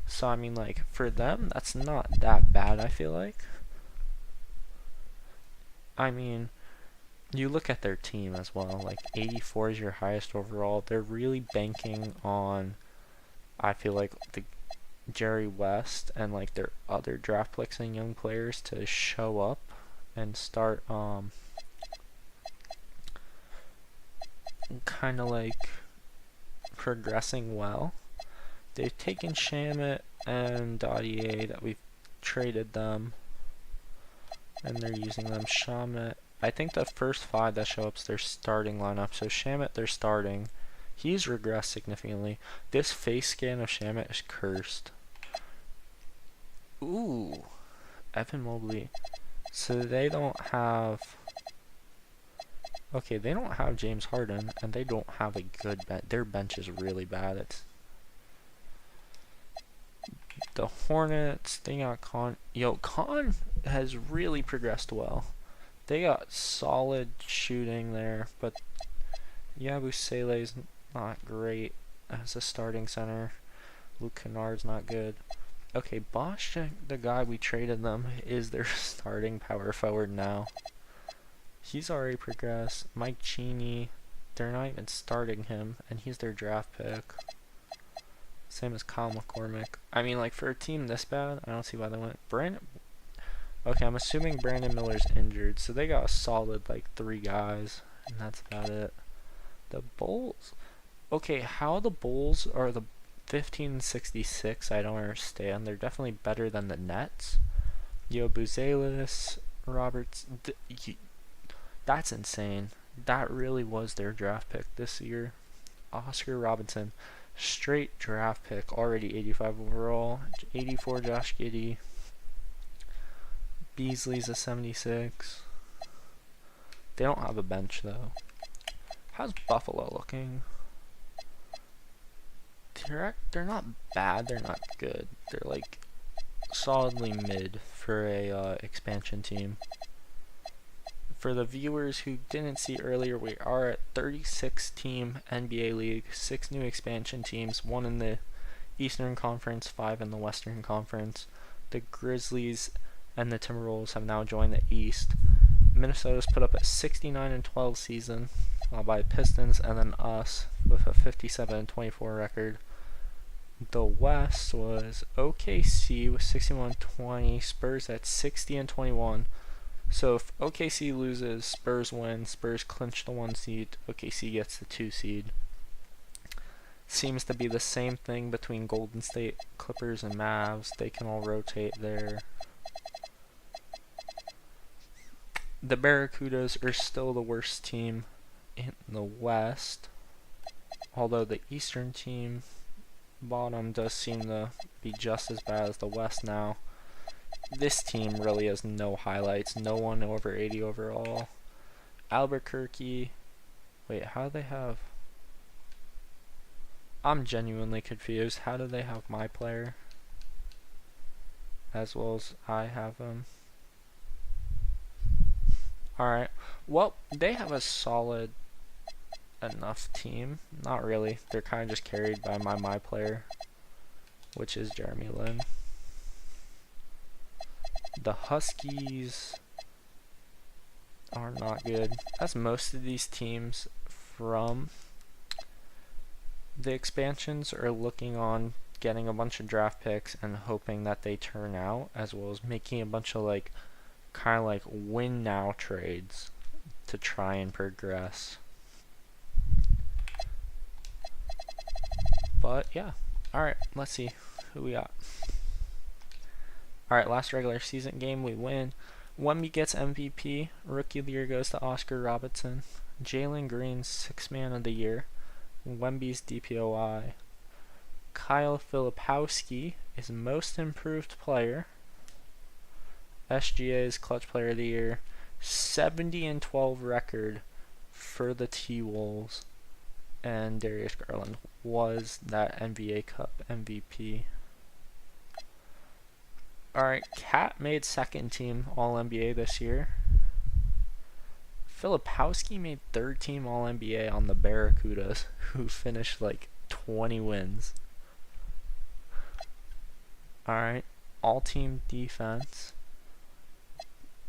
So, I mean, like, for them, that's not that bad, I feel like. I mean, you look at their team as well. Like, 84 is your highest overall. They're really banking on, I feel like, the Jerry West and, like, their other draft picks and young players to show up and start, kind of, like, progressing well. They've taken Shamet and Dottier that we've traded them, and they're using them. Shamet, I think the first 5 that show up is their starting lineup. So Shamet, they're starting. He's regressed significantly. This face scan of Shamet is cursed. Ooh, Evan Mobley. So they don't have... Okay, they don't have James Harden, and they don't have a good bench. Their bench is really bad. It's the Hornets. They got Con. Yo, Con has really progressed well. They got solid shooting there, but Yabusele's not great as a starting center. Luke Kennard's not good. Okay, Bosch, the guy we traded them, is their starting power forward now. He's already progressed. Mike Cheney, they're not even starting him, and he's their draft pick. Same as Kyle McCormick. I mean, like, for a team this bad, I don't see why they went. Okay, I'm assuming Brandon Miller's injured, so they got a solid, like, 3 guys, and that's about it. The Bulls. Okay, how the Bulls are the 1566, I don't understand. They're definitely better than the Nets. Yo, Buzelis, Roberts. That's insane. That really was their draft pick this year. Oscar Robinson, straight draft pick, already 85 overall. 84 Josh Giddey. Beasley's a 76. They don't have a bench though. How's Buffalo looking? They're not bad. They're not good. They're like solidly mid for a expansion team. For the viewers who didn't see earlier, we are at 36-team NBA League, 6 new expansion teams, 1 in the Eastern Conference, 5 in the Western Conference. The Grizzlies and the Timberwolves have now joined the East. Minnesota's put up a 69-12 season, by Pistons, and then us with a 57-24 record. The West was OKC with 61-20, Spurs at 60-21. So if OKC loses, Spurs win, Spurs clinch the 1 seed, OKC gets the 2 seed. Seems to be the same thing between Golden State, Clippers, and Mavs. They can all rotate there. The Barracudas are still the worst team in the West, although the Eastern team bottom does seem to be just as bad as the West now. This team really has no highlights, no one over 80 overall. Albuquerque, wait, how do they have... I'm genuinely confused. How do they have my player as well as I have him? Alright, well, they have a solid enough team. Not really. They're kind of just carried by my player, which is Jeremy Lin. The Huskies, are not good, as most of these teams from the expansions are looking on getting a bunch of draft picks and hoping that they turn out, as well as making a bunch of like kind of like win now trades to try and progress. But yeah, alright, let's see who we got. Alright, last regular season game we win. Wemby gets MVP. Rookie of the year goes to Oscar Robertson. Jalen Green's 6th man of the year. Wemby's DPOI. Kyle Filipowski is most improved player. SGA's clutch player of the year. 70-12 record for the T-Wolves. And Darius Garland was that NBA Cup MVP. Alright, Cat made 2nd team All-NBA this year. Filipowski made 3rd team All-NBA on the Barracudas, who finished like 20 wins. Alright, all-team defense.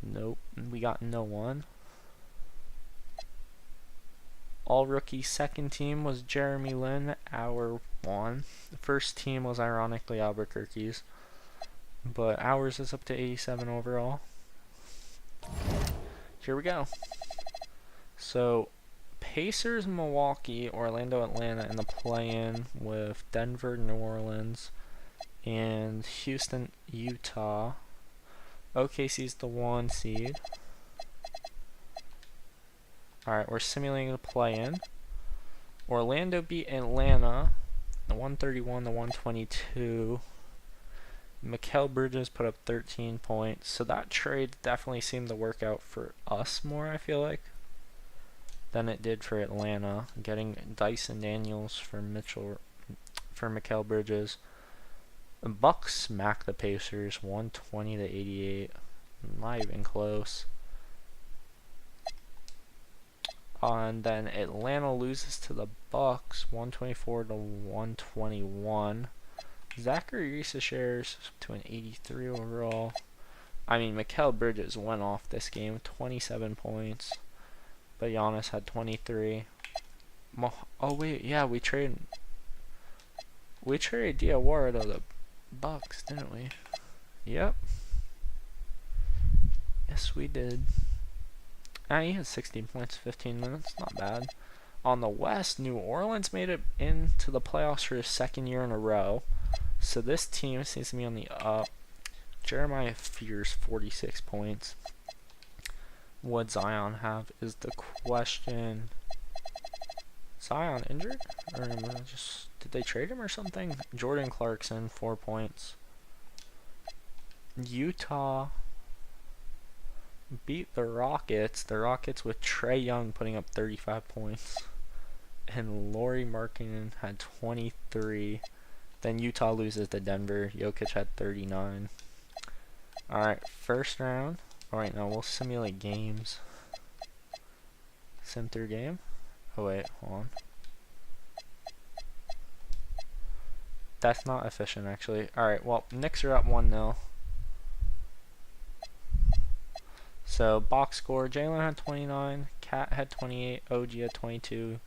Nope, we got no one. All-rookie 2nd team was Jeremy Lin, our one. The 1st team was ironically Albuquerque's, but ours is up to 87 overall. Here we go. So, Pacers, Milwaukee, Orlando, Atlanta in the play-in with Denver, New Orleans, and Houston, Utah. OKC's the 1 seed. Alright, we're simulating the play-in. Orlando beat Atlanta, the 131 to 122. Mikal Bridges put up 13 points. So that trade definitely seemed to work out for us more, I feel like, than it did for Atlanta. Getting Dyson Daniels for Mikal Bridges. The Bucks smacked the Pacers 120 to 88. Not even close. And then Atlanta loses to the Bucks 124 to 121. Zachary Reese shares to an 83 overall. I mean, Mikal Bridges went off this game, 27 points, but Giannis had 23. Oh wait, yeah, we traded Diawara to the Bucks, didn't we? Yep. Yes, we did. He had 16 points, 15 minutes, not bad. On the West, New Orleans made it into the playoffs for his 2nd year in a row. So this team seems to be on the up. Jeremiah Fears, 46 points. What Zion have is the question. Zion injured? Or just did they trade him or something? Jordan Clarkson, 4 points. Utah beat the Rockets. The Rockets with Trae Young putting up 35 points. And Lauri Markkanen had 23. Then Utah loses to Denver. Jokic had 39. Alright, 1st round. Alright, now we'll simulate games. Sim through game. Oh wait, hold on. That's not efficient actually. Alright, well, Knicks are up 1-0. So, box score, Jalen had 29, Cat had 28, OG had 22,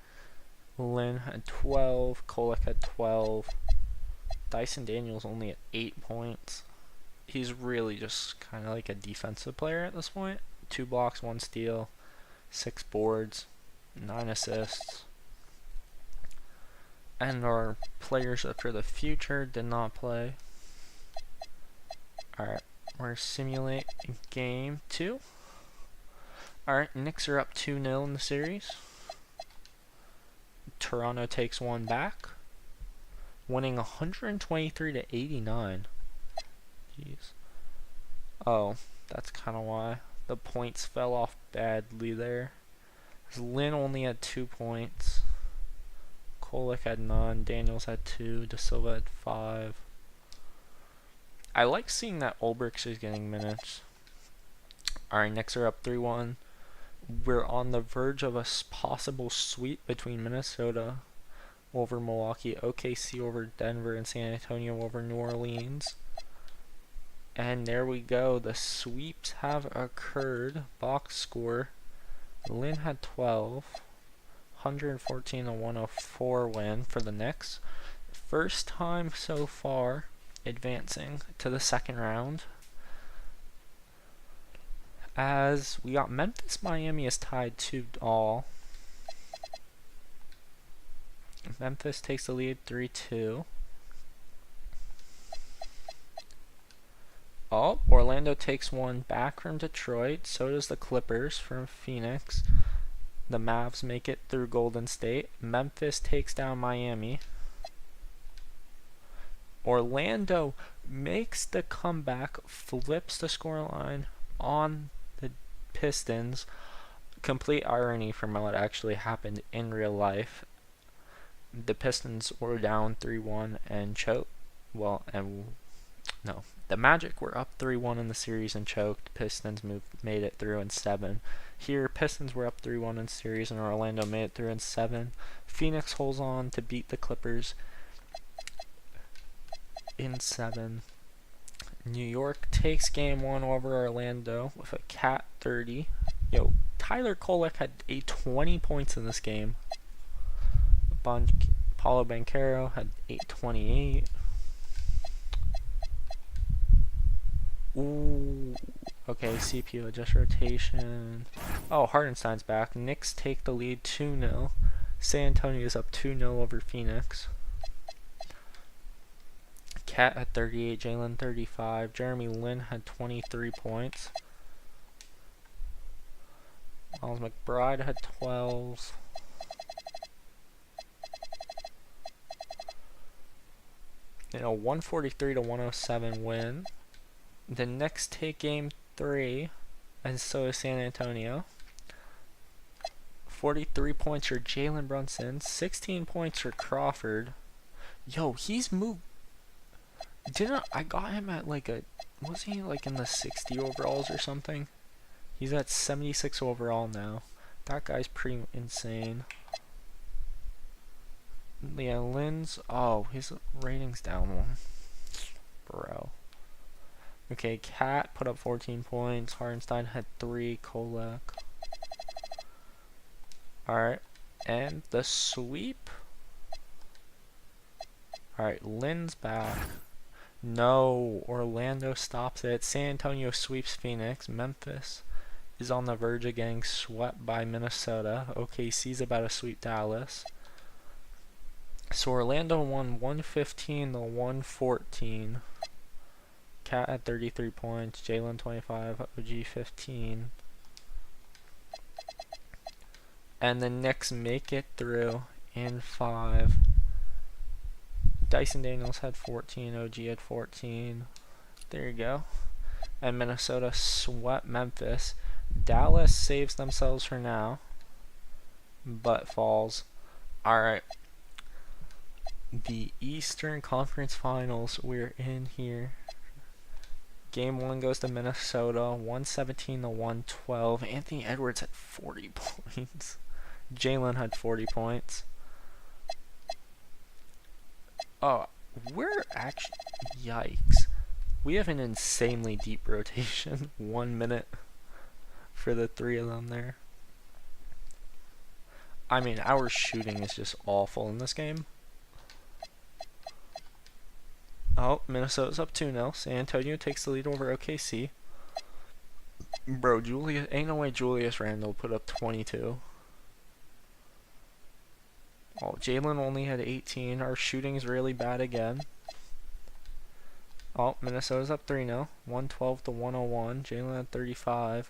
Lynn had 12, Kolek had 12, Dyson Daniels only at 8 points. He's really just kind of like a defensive player at this point. 2 blocks, 1 steal, 6 boards, 9 assists. And our players for the future did not play. Alright, we're simulate game 2. Alright, Knicks are up 2-0 in the series. Toronto takes 1 back, winning 123 to 89. Jeez. Oh, that's kind of why the points fell off badly there. Lynn only had 2 points. Kolek had none. Daniels had 2. De Silva had 5. I like seeing that Ulbricht is getting minutes. Alright, Knicks are up 3-1. We're on the verge of a possible sweep between Minnesota over Milwaukee, OKC over Denver, and San Antonio over New Orleans. And there we go. The sweeps have occurred. Box score. Lynn had 12. 114 to 104 win for the Knicks. First time so far advancing to the second round. As we got Memphis, Miami is tied 2-all. Memphis takes the lead 3-2. Oh, Orlando takes one back from Detroit. So does the Clippers from Phoenix. The Mavs make it through Golden State. Memphis takes down Miami. Orlando makes the comeback, flips the scoreline on the Pistons. Complete irony from what actually happened in real life. The Pistons were down 3-1 and choked. The Magic were up 3-1 in the series and choked. Pistons made it through in 7. Here, Pistons were up 3-1 in series and Orlando made it through in 7. Phoenix holds on to beat the Clippers in 7. New York takes game 1 over Orlando with a Cat 30. Tyler Kolek had 20 points in this game. Paulo Banchero had 828. Ooh. Okay, CPU adjust rotation. Oh, Hardenstein's back. Knicks take the lead 2-0. San Antonio is up 2-0 over Phoenix. Cat had 38, Jalen 35. Jeremy Lin had 23 points. Miles McBride had 12. You know, 143 to 107 win. The Knicks take game 3, and so is San Antonio. 43 points for Jalen Brunson, 16 points for Crawford. Yo, he's moved. I got him at was he like in the 60 overalls or something? He's at 76 overall now. That guy's pretty insane. Yeah, his rating's down one. Bro. Okay, Cat put up 14 points. Hardenstein had 3. Kolek. Alright. And the sweep. Alright, Lin's back. No. Orlando stops it. San Antonio sweeps Phoenix. Memphis is on the verge of getting swept by Minnesota. OKC's about to sweep Dallas. So Orlando won 115 to 114. Cat at 33 points, Jalen 25, OG 15. And the Knicks make it through in 5. Dyson Daniels had 14, OG had 14. There you go. And Minnesota swept Memphis. Dallas saves themselves for now, but falls. Alright. The Eastern Conference Finals, we're in here. Game 1 goes to Minnesota, 117 to 112. Anthony Edwards had 40 points. Jalen had 40 points. Oh, we're actually... Yikes. We have an insanely deep rotation. 1 minute for the 3 of them there. I mean, our shooting is just awful in this game. Oh, Minnesota's up 2-0. San Antonio takes the lead over OKC. Bro, ain't no way Julius Randle put up 22. Oh, Jalen only had 18. Our shooting's really bad again. Oh, Minnesota's up 3-0. 112 to 101. Jalen had 35.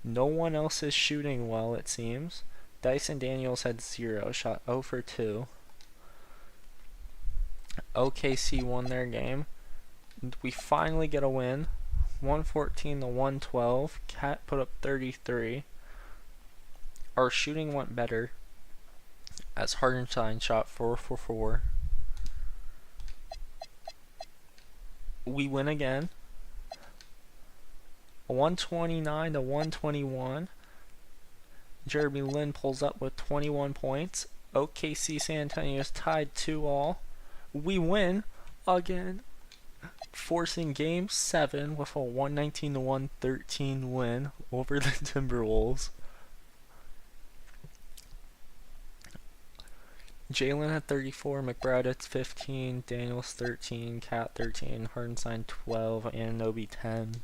No one else is shooting well, it seems. Dyson Daniels had 0. Shot 0 for 2. OKC won their game. We finally get a win. 114 to 112. Cat put up 33. Our shooting went better as Hardenstein shot 4 for 4. We win again. 129 to 121. Jeremy Lin pulls up with 21 points. OKC San Antonio is tied 2-all. We win again, forcing game 7 with a 119 to 113 win over the Timberwolves. Jalen had 34, McBride at 15, Daniels 13, Cat 13, Hardenstein 12, Anunoby 10.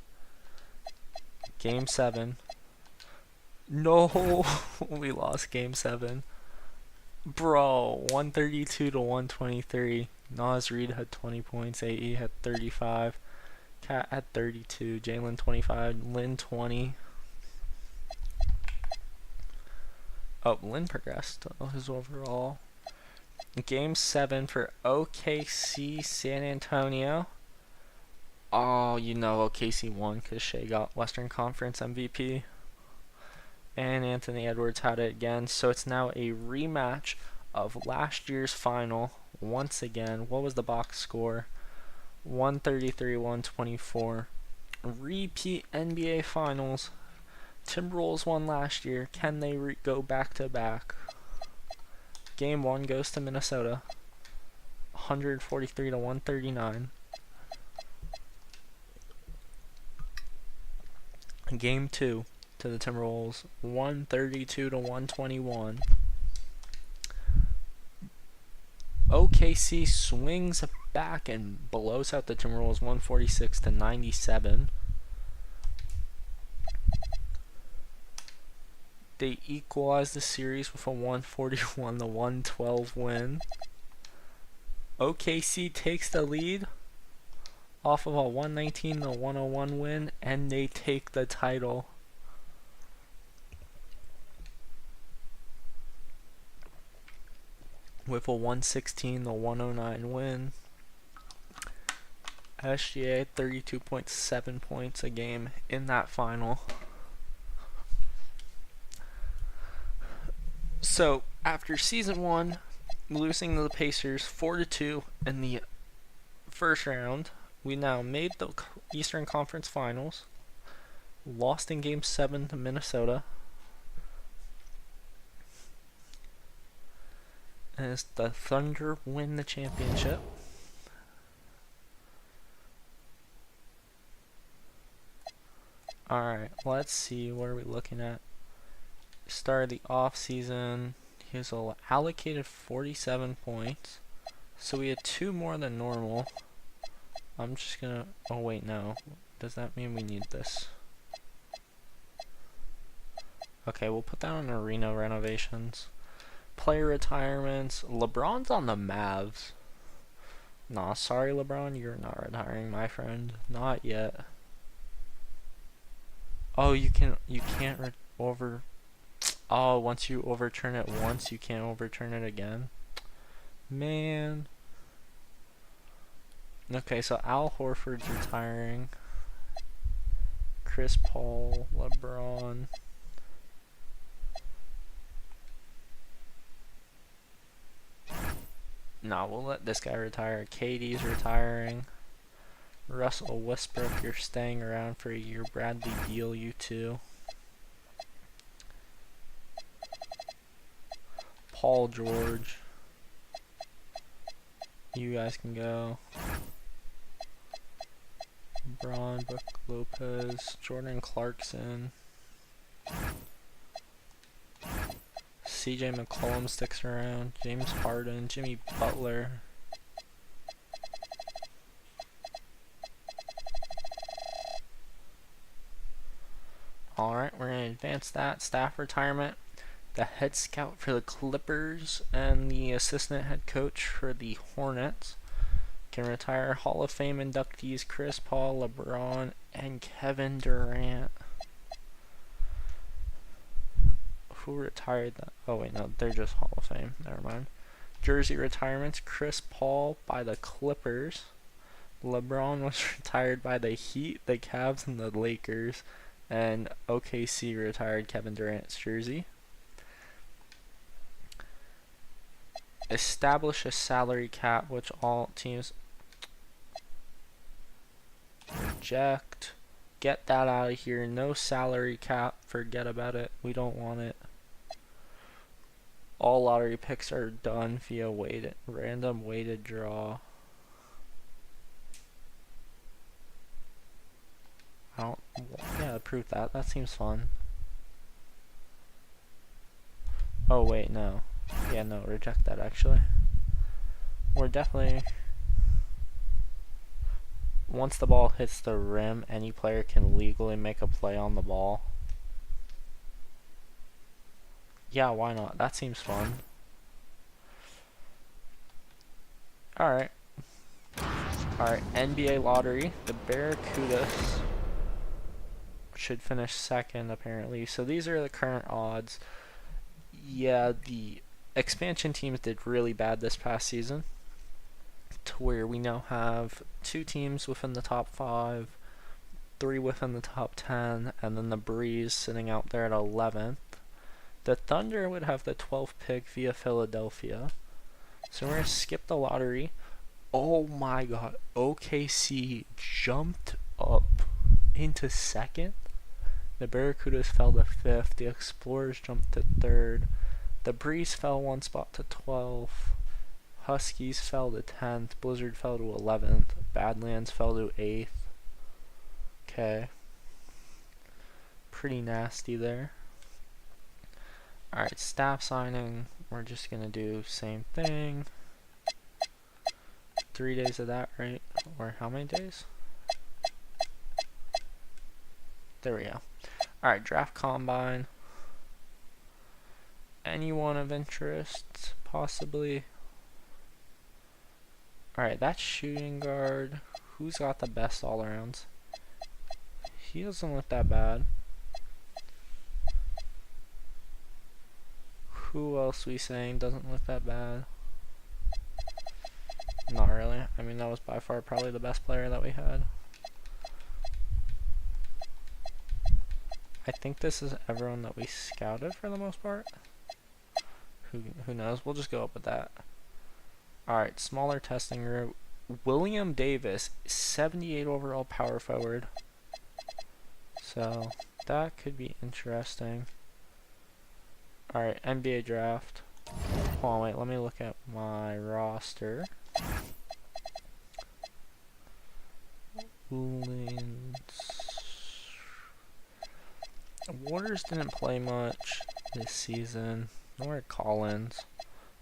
Game 7. No, we lost Game 7. Bro, 132 to 123. Nas Reed had 20 points, AE had 35, Cat had 32, Jalen 25, Lynn 20. Oh, Lynn progressed his overall. Game 7 for OKC San Antonio. Oh, you know OKC won because Shea got Western Conference MVP. And Anthony Edwards had it again. So it's now a rematch of last year's final. Once again, what was the box score? 133-124. Repeat NBA Finals. Timberwolves won last year. Can they go back to back? Game 1 goes to Minnesota. 143 to 139. Game 2 to the Timberwolves. 132 to 121. OKC swings back and blows out the Timberwolves 146 to 97. They equalize the series with a 141 to 112 win. OKC takes the lead off of a 119 to 101 win, and they take the title. With a 116 to 109 win. SGA 32.7 points a game in that final. So, after season 1, losing to the Pacers 4-2 in the first round, we now made the Eastern Conference Finals, lost in Game 7 to Minnesota, as the Thunder win the championship. Alright, let's see, what are we looking at? Start of the off season, he was allocated 47 points, so we had 2 more than normal. I'm just gonna, oh wait, no, does that mean we need this? Okay, we'll put that on arena renovations. Player retirements, LeBron's on the Mavs. Nah, sorry LeBron, you're not retiring, my friend, not yet. Oh, you can't oh, once you overturn it once, you can't overturn it again. Man. Okay, so Al Horford's retiring. Chris Paul, LeBron. No, we'll let this guy retire. KD's retiring. Russell Westbrook, you're staying around for a year. Bradley Beal, you too. Paul George, you guys can go. Braun, Brook Lopez, Jordan Clarkson. CJ McCollum sticks around. James Harden, Jimmy Butler. Alright, we're going to advance that. Staff retirement. The head scout for the Clippers and the assistant head coach for the Hornets can retire. Hall of Fame inductees Chris Paul, LeBron, and Kevin Durant. Who retired that? Oh wait, no, they're just Hall of Fame. Never mind. Jersey retirements: Chris Paul by the Clippers. LeBron was retired by the Heat, the Cavs, and the Lakers. And OKC retired Kevin Durant's jersey. Establish a salary cap, which all teams reject. Get that out of here. No salary cap. Forget about it. We don't want it. All lottery picks are done via random weighted draw. Yeah, approve that. That seems fun. Oh wait, no. Yeah, no, reject that actually. We're definitely... Once the ball hits the rim, any player can legally make a play on the ball. Yeah, why not? That seems fun. Alright. Alright, NBA lottery. The Barracudas should finish second, apparently. So these are the current odds. Yeah, the expansion teams did really bad this past season, to where we now have 2 teams within the top 5, 3 within the top 10, and then the Breeze sitting out there at 11th. The Thunder would have the 12th pick via Philadelphia. So we're going to skip the lottery. Oh my god, OKC jumped up into second. The Barracudas fell to 5th. The Explorers jumped to 3rd. The Breeze fell 1 spot to 12th. Huskies fell to 10th. Blizzard fell to 11th. Badlands fell to 8th. Okay. Pretty nasty there. Alright, staff signing. We're just gonna do same thing. 3 days of that, right? Or how many days? There we go. Alright, draft combine. Anyone of interest, possibly. Alright, that's shooting guard. Who's got the best all-arounds? He doesn't look that bad. Who else we saying doesn't look that bad? Not really. I mean, that was by far probably the best player that we had. I think this is everyone that we scouted for the most part. Who knows? We'll just go up with that. Alright, smaller testing group. William Davis, 78 overall power forward. So, that could be interesting. Alright, NBA draft. Hold on, wait, let me look at my roster. Waters didn't play much this season. Nor Collins.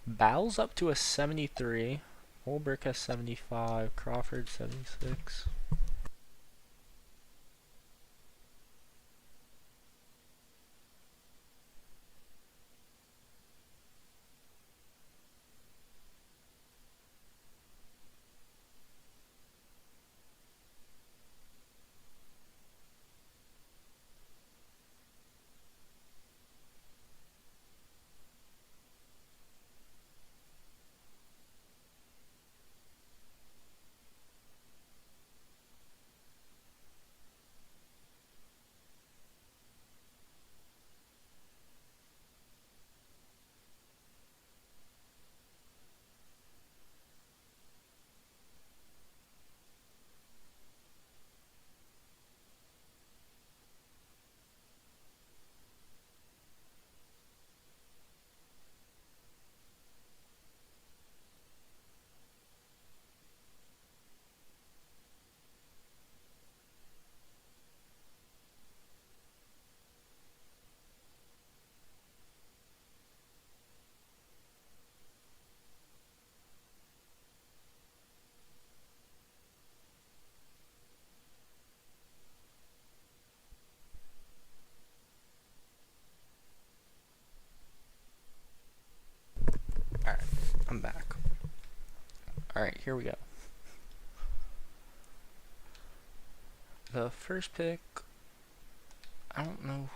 Bowles up to a 73. Holbrook has 75. Crawford 76. Alright, I'm back. Alright, here we go. The first pick, I don't know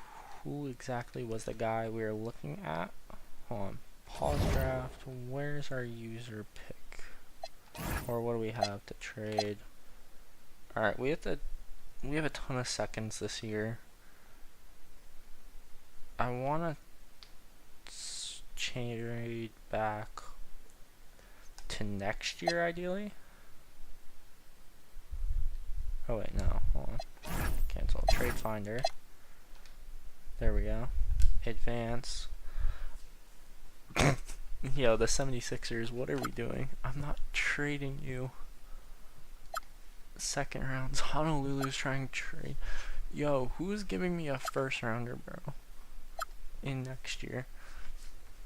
who exactly was the guy we were looking at. Hold on. Pause draft. Where's our user pick? Or what do we have to trade? Alright, we have a ton of seconds this year. I wanna trade back to next year ideally. Oh wait, no, hold on. Cancel. Trade finder. There we go. Advance. Yo, the 76ers, what are we doing? I'm not trading you. Second rounds. Honolulu's trying to trade. Yo, who's giving me a first rounder, bro? In next year.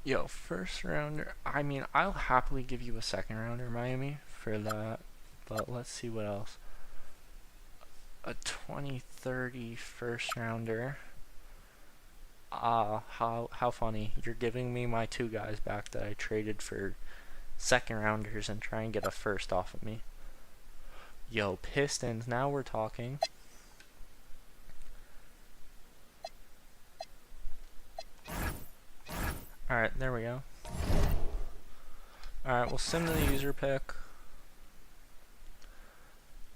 Yo, first rounder. I mean, I'll happily give you a second rounder, Miami, for that. But let's see what else. A 2030 first rounder. How funny. You're giving me my 2 guys back that I traded for second rounders and try and get a first off of me. Yo, Pistons, now we're talking. Alright, there we go. Alright, we'll sim the user pick.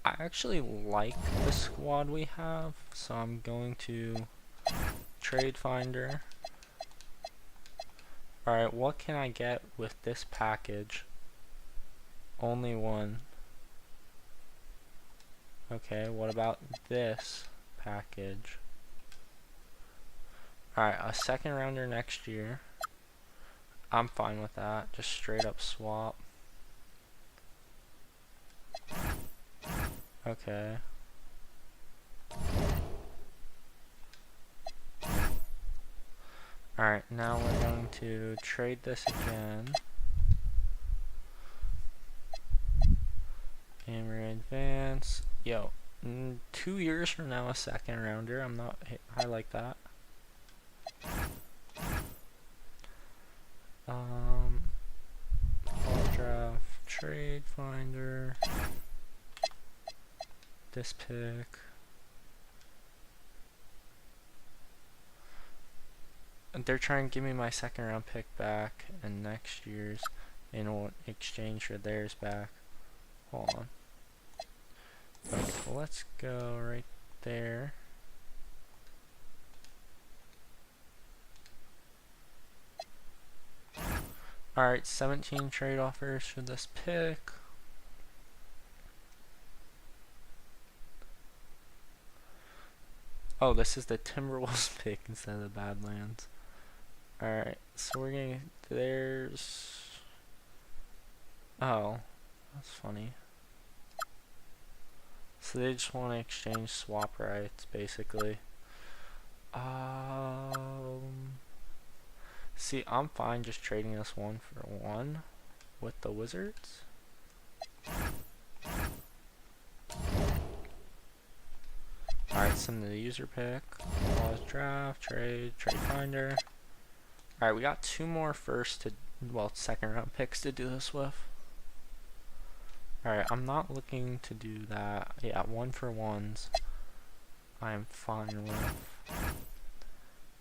I actually like the squad we have, so I'm going to trade finder. Alright, what can I get with this package? Only one. Okay, what about this package? Alright, a second rounder next year. I'm fine with that. Just straight up swap. Okay. Alright, now we're going to trade this again. Gamer advance. Yo, 2 years from now, a second rounder. I like that. Ball draft, trade finder. This pick. And they're trying to give me my second round pick back and next year's in exchange for theirs back. Hold on. Okay, well, let's go right there. Alright, 17 trade offers for this pick. Oh, this is the Timberwolves pick instead of the Badlands. Alright, so we're gonna... There's... Oh, that's funny. So they just want to exchange swap rights, basically. See, I'm fine just trading this 1-for-1 with the Wizards. Alright, send the user pick. Pause draft, trade finder. Alright, we got 2 more second round picks to do this with. Alright, I'm not looking to do that. Yeah, 1-for-1s. I'm fine with.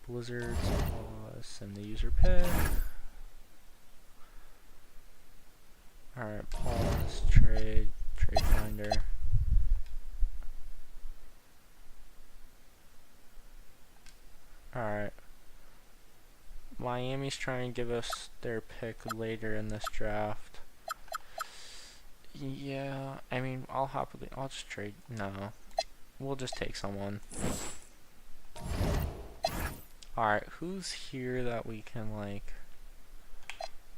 Blizzards, pause, send the user pick. Alright, pause, trade finder. Alright. Miami's trying to give us their pick later in this draft. Yeah, I mean, I'll just trade. No. We'll just take someone. Alright, who's here that we can, like...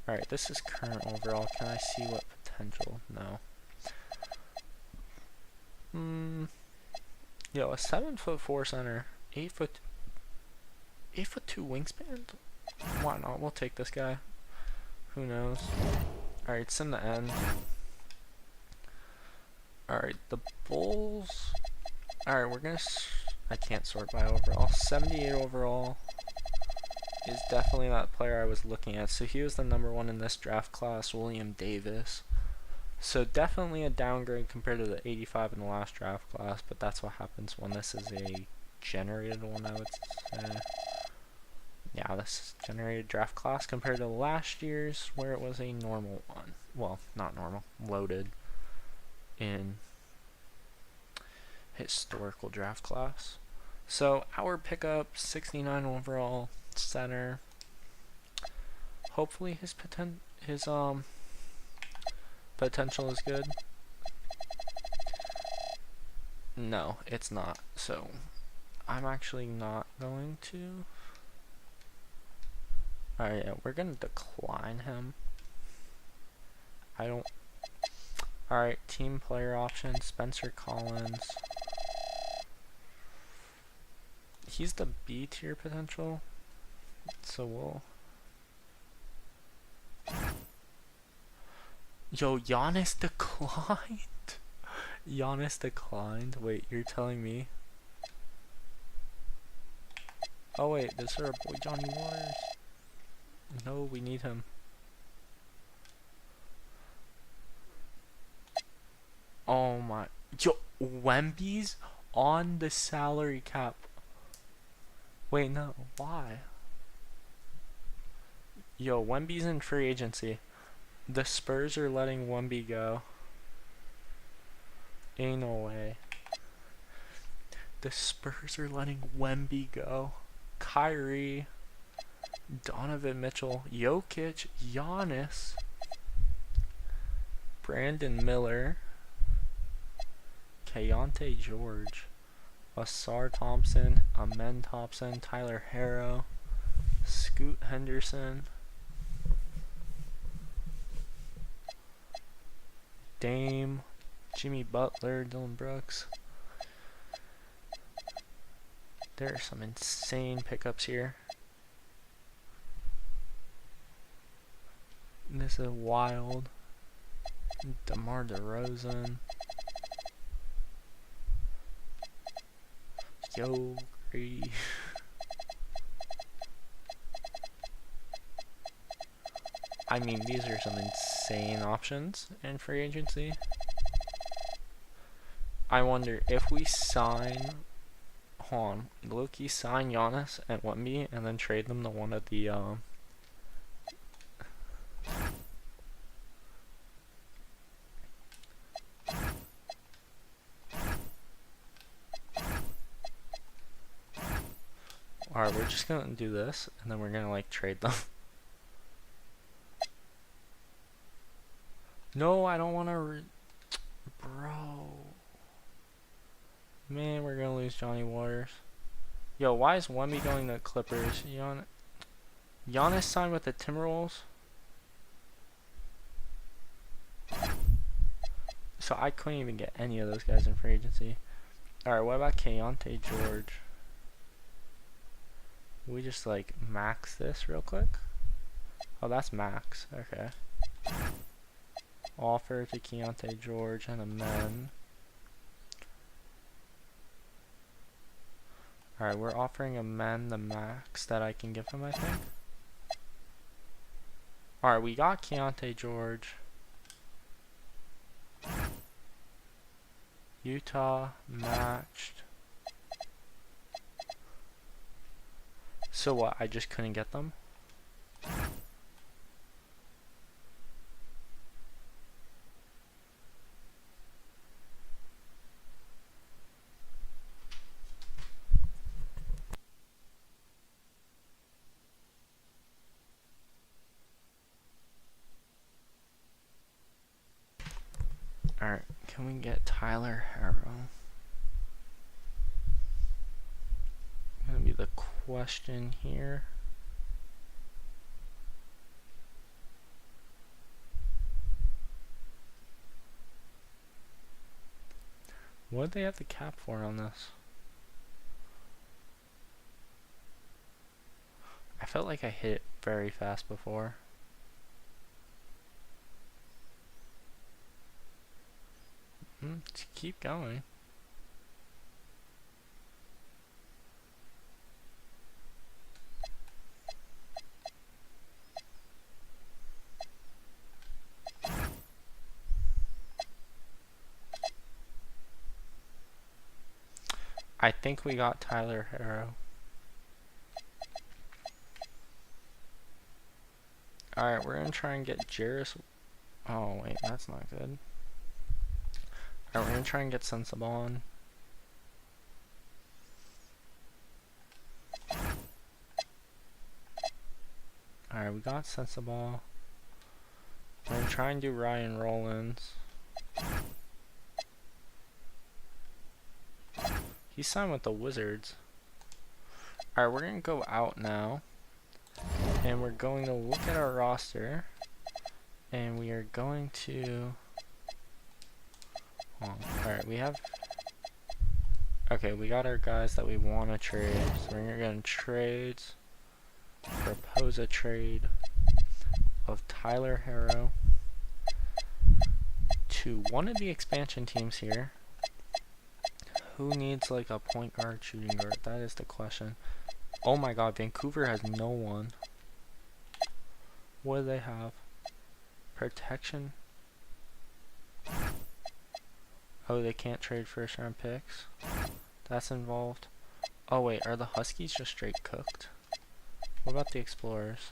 Alright, this is current overall. Can I see what potential? No. Yo, a 7'4" center. 8'2" wingspan? Why not? We'll take this guy. Who knows? Alright, it's in the end. Alright, the Bulls. Alright, we're gonna... I can't sort by overall. 78 overall is definitely that player I was looking at. So he was the #1 in this draft class, William Davis. So definitely a downgrade compared to the 85 in the last draft class, but that's what happens when this is a generated one, I would say. Yeah, this is generated draft class compared to last year's where it was a normal one. Well, not normal, loaded in historical draft class. So our pickup, 69 overall center. Hopefully his potential is good. No, it's not. So I'm actually not going to. Alright, yeah, we're gonna decline him. Alright, team player option, Spencer Collins. He's the B tier potential, so Yo, Giannis declined. Giannis declined. Wait, you're telling me? Oh wait, this is our boy Johnny Waters. No, we need him. Oh my. Yo, Wemby's on the salary cap. Wait, no. Why? Yo, Wemby's in free agency. The Spurs are letting Wemby go. Ain't no way. The Spurs are letting Wemby go. Kyrie, Donovan Mitchell, Jokic, Giannis, Brandon Miller, Keontae George, Asar Thompson, Amen Thompson, Tyler Harrow, Scoot Henderson, Dame, Jimmy Butler, Dylan Brooks. There are some insane pickups here. This is wild. DeMar DeRozan. Yo, Grady. I mean, these are some insane options in free agency. I wonder if we sign, hold on, low-key sign Giannis and Wemby and then trade them to one of the, alright, we're just gonna do this and then we're gonna like trade them. No, I don't wanna bro. Man, we're gonna lose Johnny Waters. Yo, why is Wemby going to Clippers? Giannis signed with the Timberwolves? So I couldn't even get any of those guys in free agency. Alright, what about Keontae George? We just like max this real quick? Oh, that's max. Okay. Offer to Keontae George and Amen. Alright, we're offering Amen the max that I can give him, I think. Alright, we got Keontae George. Utah matched. So what, I just couldn't get them? Alright, can we get Tyler Harrow? Gonna be the question here. What did they have the cap for on this? I felt like I hit it very fast before. Let's keep going. I think we got Tyler Harrow. Alright, we're gonna try and get Jarris. Oh wait, that's not good. Alright, we're gonna try and get Sensabaugh. Alright, we got Sensabaugh. We're gonna try and do Ryan Rollins. He signed with the Wizards. Alright, we're gonna go out now. And we're going to look at our roster. And we are going to... Alright, we have... Okay, we got our guys that we want to trade. So we're going to trade... Propose a trade of Tyler Harrow, to one of the expansion teams here. Who needs like a point guard, shooting guard? That is the question. Oh my god, Vancouver has no one. What do they have? Protection. Oh, they can't trade first round picks. That's involved. Oh wait, are the Huskies just straight cooked? What about the Explorers?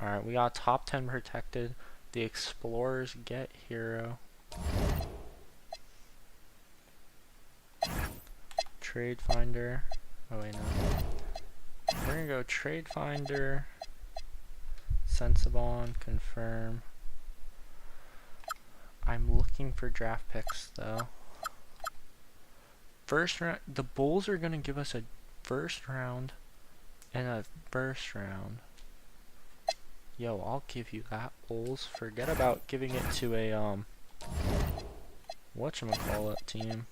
Alright, we got top 10 protected. The Explorers get hero. Trade Finder. Oh wait, no. We're gonna go Trade Finder. Sensibon, confirm. I'm looking for draft picks though. First round, the Bulls are gonna give us a first round and a first round. Yo, I'll give you that, Bulls. Forget about giving it to a whatchamacallit team.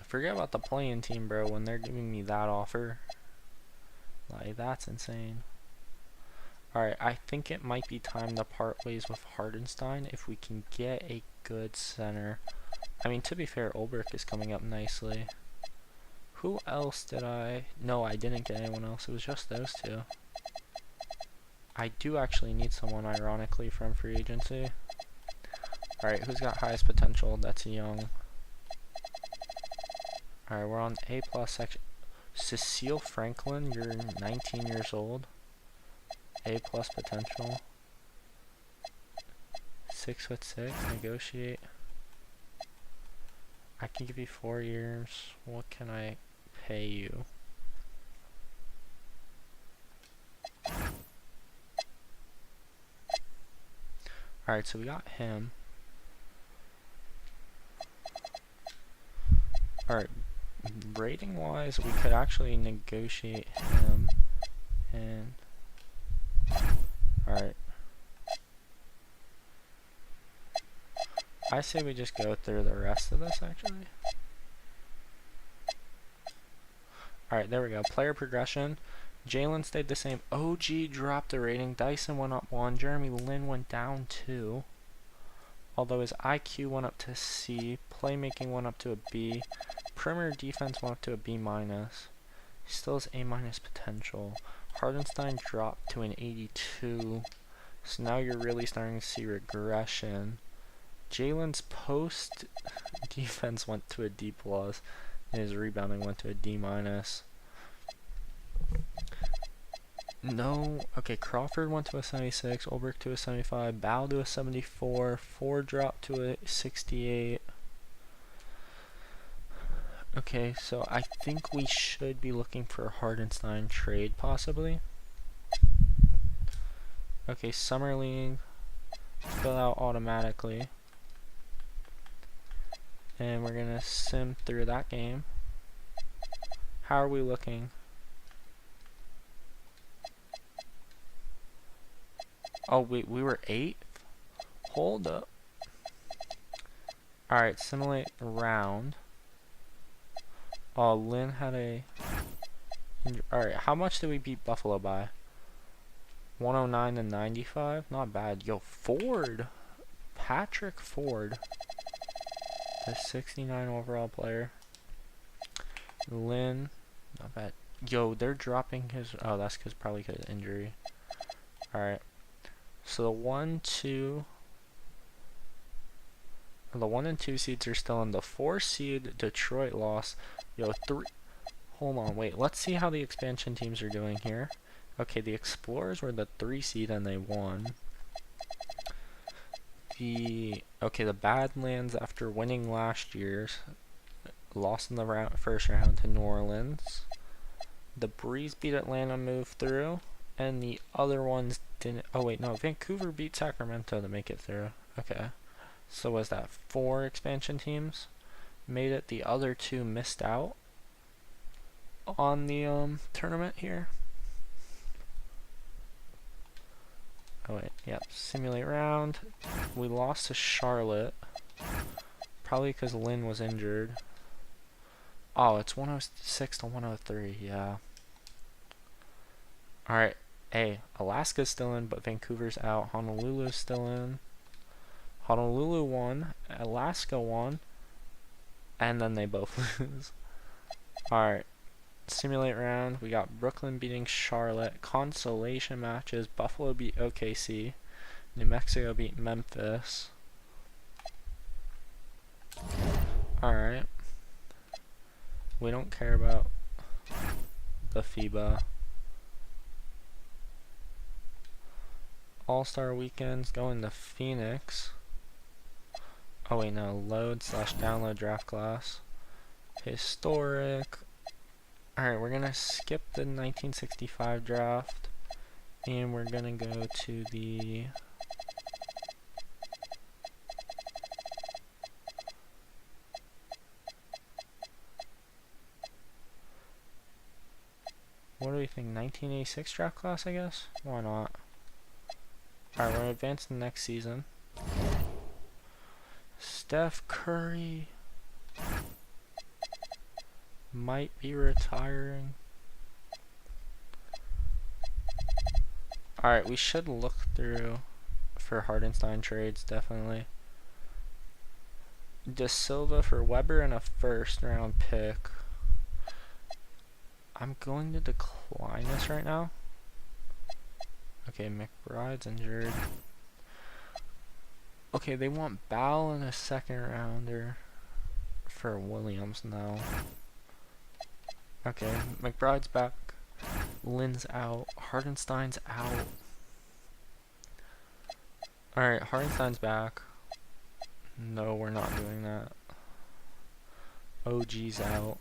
Forget about the playing team, bro, when they're giving me that offer. Like, that's insane. Alright, I think it might be time to part ways with Hardenstein if we can get a good center. I mean, to be fair, Ulbrich is coming up nicely. Who else did I... No, I didn't get anyone else. It was just those two. I do actually need someone, ironically, from free agency. Alright, who's got highest potential? That's Young. Alright, we're on A+ section. Cecile Franklin, you're 19 years old. A+ potential. 6'6", negotiate. I can give you 4 years. What can I pay you? Alright, so we got him. Alright, rating wise, we could actually negotiate him. And alright. I say we just go through the rest of this actually. Alright, there we go. Player progression. Jalen stayed the same. OG dropped a rating. Dyson went up 1. Jeremy Lin went down 2. Although his IQ went up to C. Playmaking went up to a B. Perimeter defense went up to a B-. He still has A- potential. Hardenstein dropped to an 82. So now you're really starting to see regression. Jalen's post defense went to a D+. And his rebounding went to a D-. No, okay, Crawford went to a 76, Ulbrich to a 75, Bow to a 74, Ford dropped to a 68. Okay, so I think we should be looking for a Hardenstein trade, possibly. Okay, Summer League, fill out automatically. And we're gonna sim through that game. How are we looking? Oh, we were 8th? Hold up. Alright, simulate round. Oh, Lynn had a... Alright, how much did we beat Buffalo by? 109 to 95? Not bad. Yo, Ford! Patrick Ford. The 69 overall player. Lynn. Not bad. Yo, they're dropping his... Oh, that's probably because of injury. Alright. So the 1, 2... The 1 and 2 seeds are still in. The 4 seed Detroit lost. Yo, 3... Hold on, wait. Let's see how the expansion teams are doing here. Okay, the Explorers were the 3 seed and they won. Okay, the Badlands, after winning last year's, lost in the first round to New Orleans. The Breeze beat Atlanta, moved through. And the other ones didn't... Oh, wait, no. Vancouver beat Sacramento to make it through. Okay. So was that 4 expansion teams? Made it. The other 2 missed out on the tournament here. Oh, wait. Yep. Simulate round. We lost to Charlotte. Probably because Lynn was injured. Oh, it's 106 to 103. Yeah. Alright, hey, Alaska's still in, but Vancouver's out. Honolulu's still in. Honolulu won, Alaska won, and then they both lose. Alright, simulate round. We got Brooklyn beating Charlotte. Consolation matches. Buffalo beat OKC. New Mexico beat Memphis. Alright. We don't care about the FIBA. All-Star Weekends going to Phoenix. Oh wait, no. Load/download draft class. Historic. Alright, we're gonna skip the 1965 draft. And we're gonna go to the... What do we think? 1986 draft class, I guess? Why not? Alright, we're gonna advance to the next season. Steph Curry might be retiring. Alright, we should look through for Hardenstein trades, definitely. De Silva for Weber and a first round pick. I'm going to decline this right now. Okay, McBride's injured. Okay, they want Ball and a second rounder for Williams now. Okay, McBride's back. Lynn's out. Hardenstein's out. Alright, Hardenstein's back. No, we're not doing that. OG's out.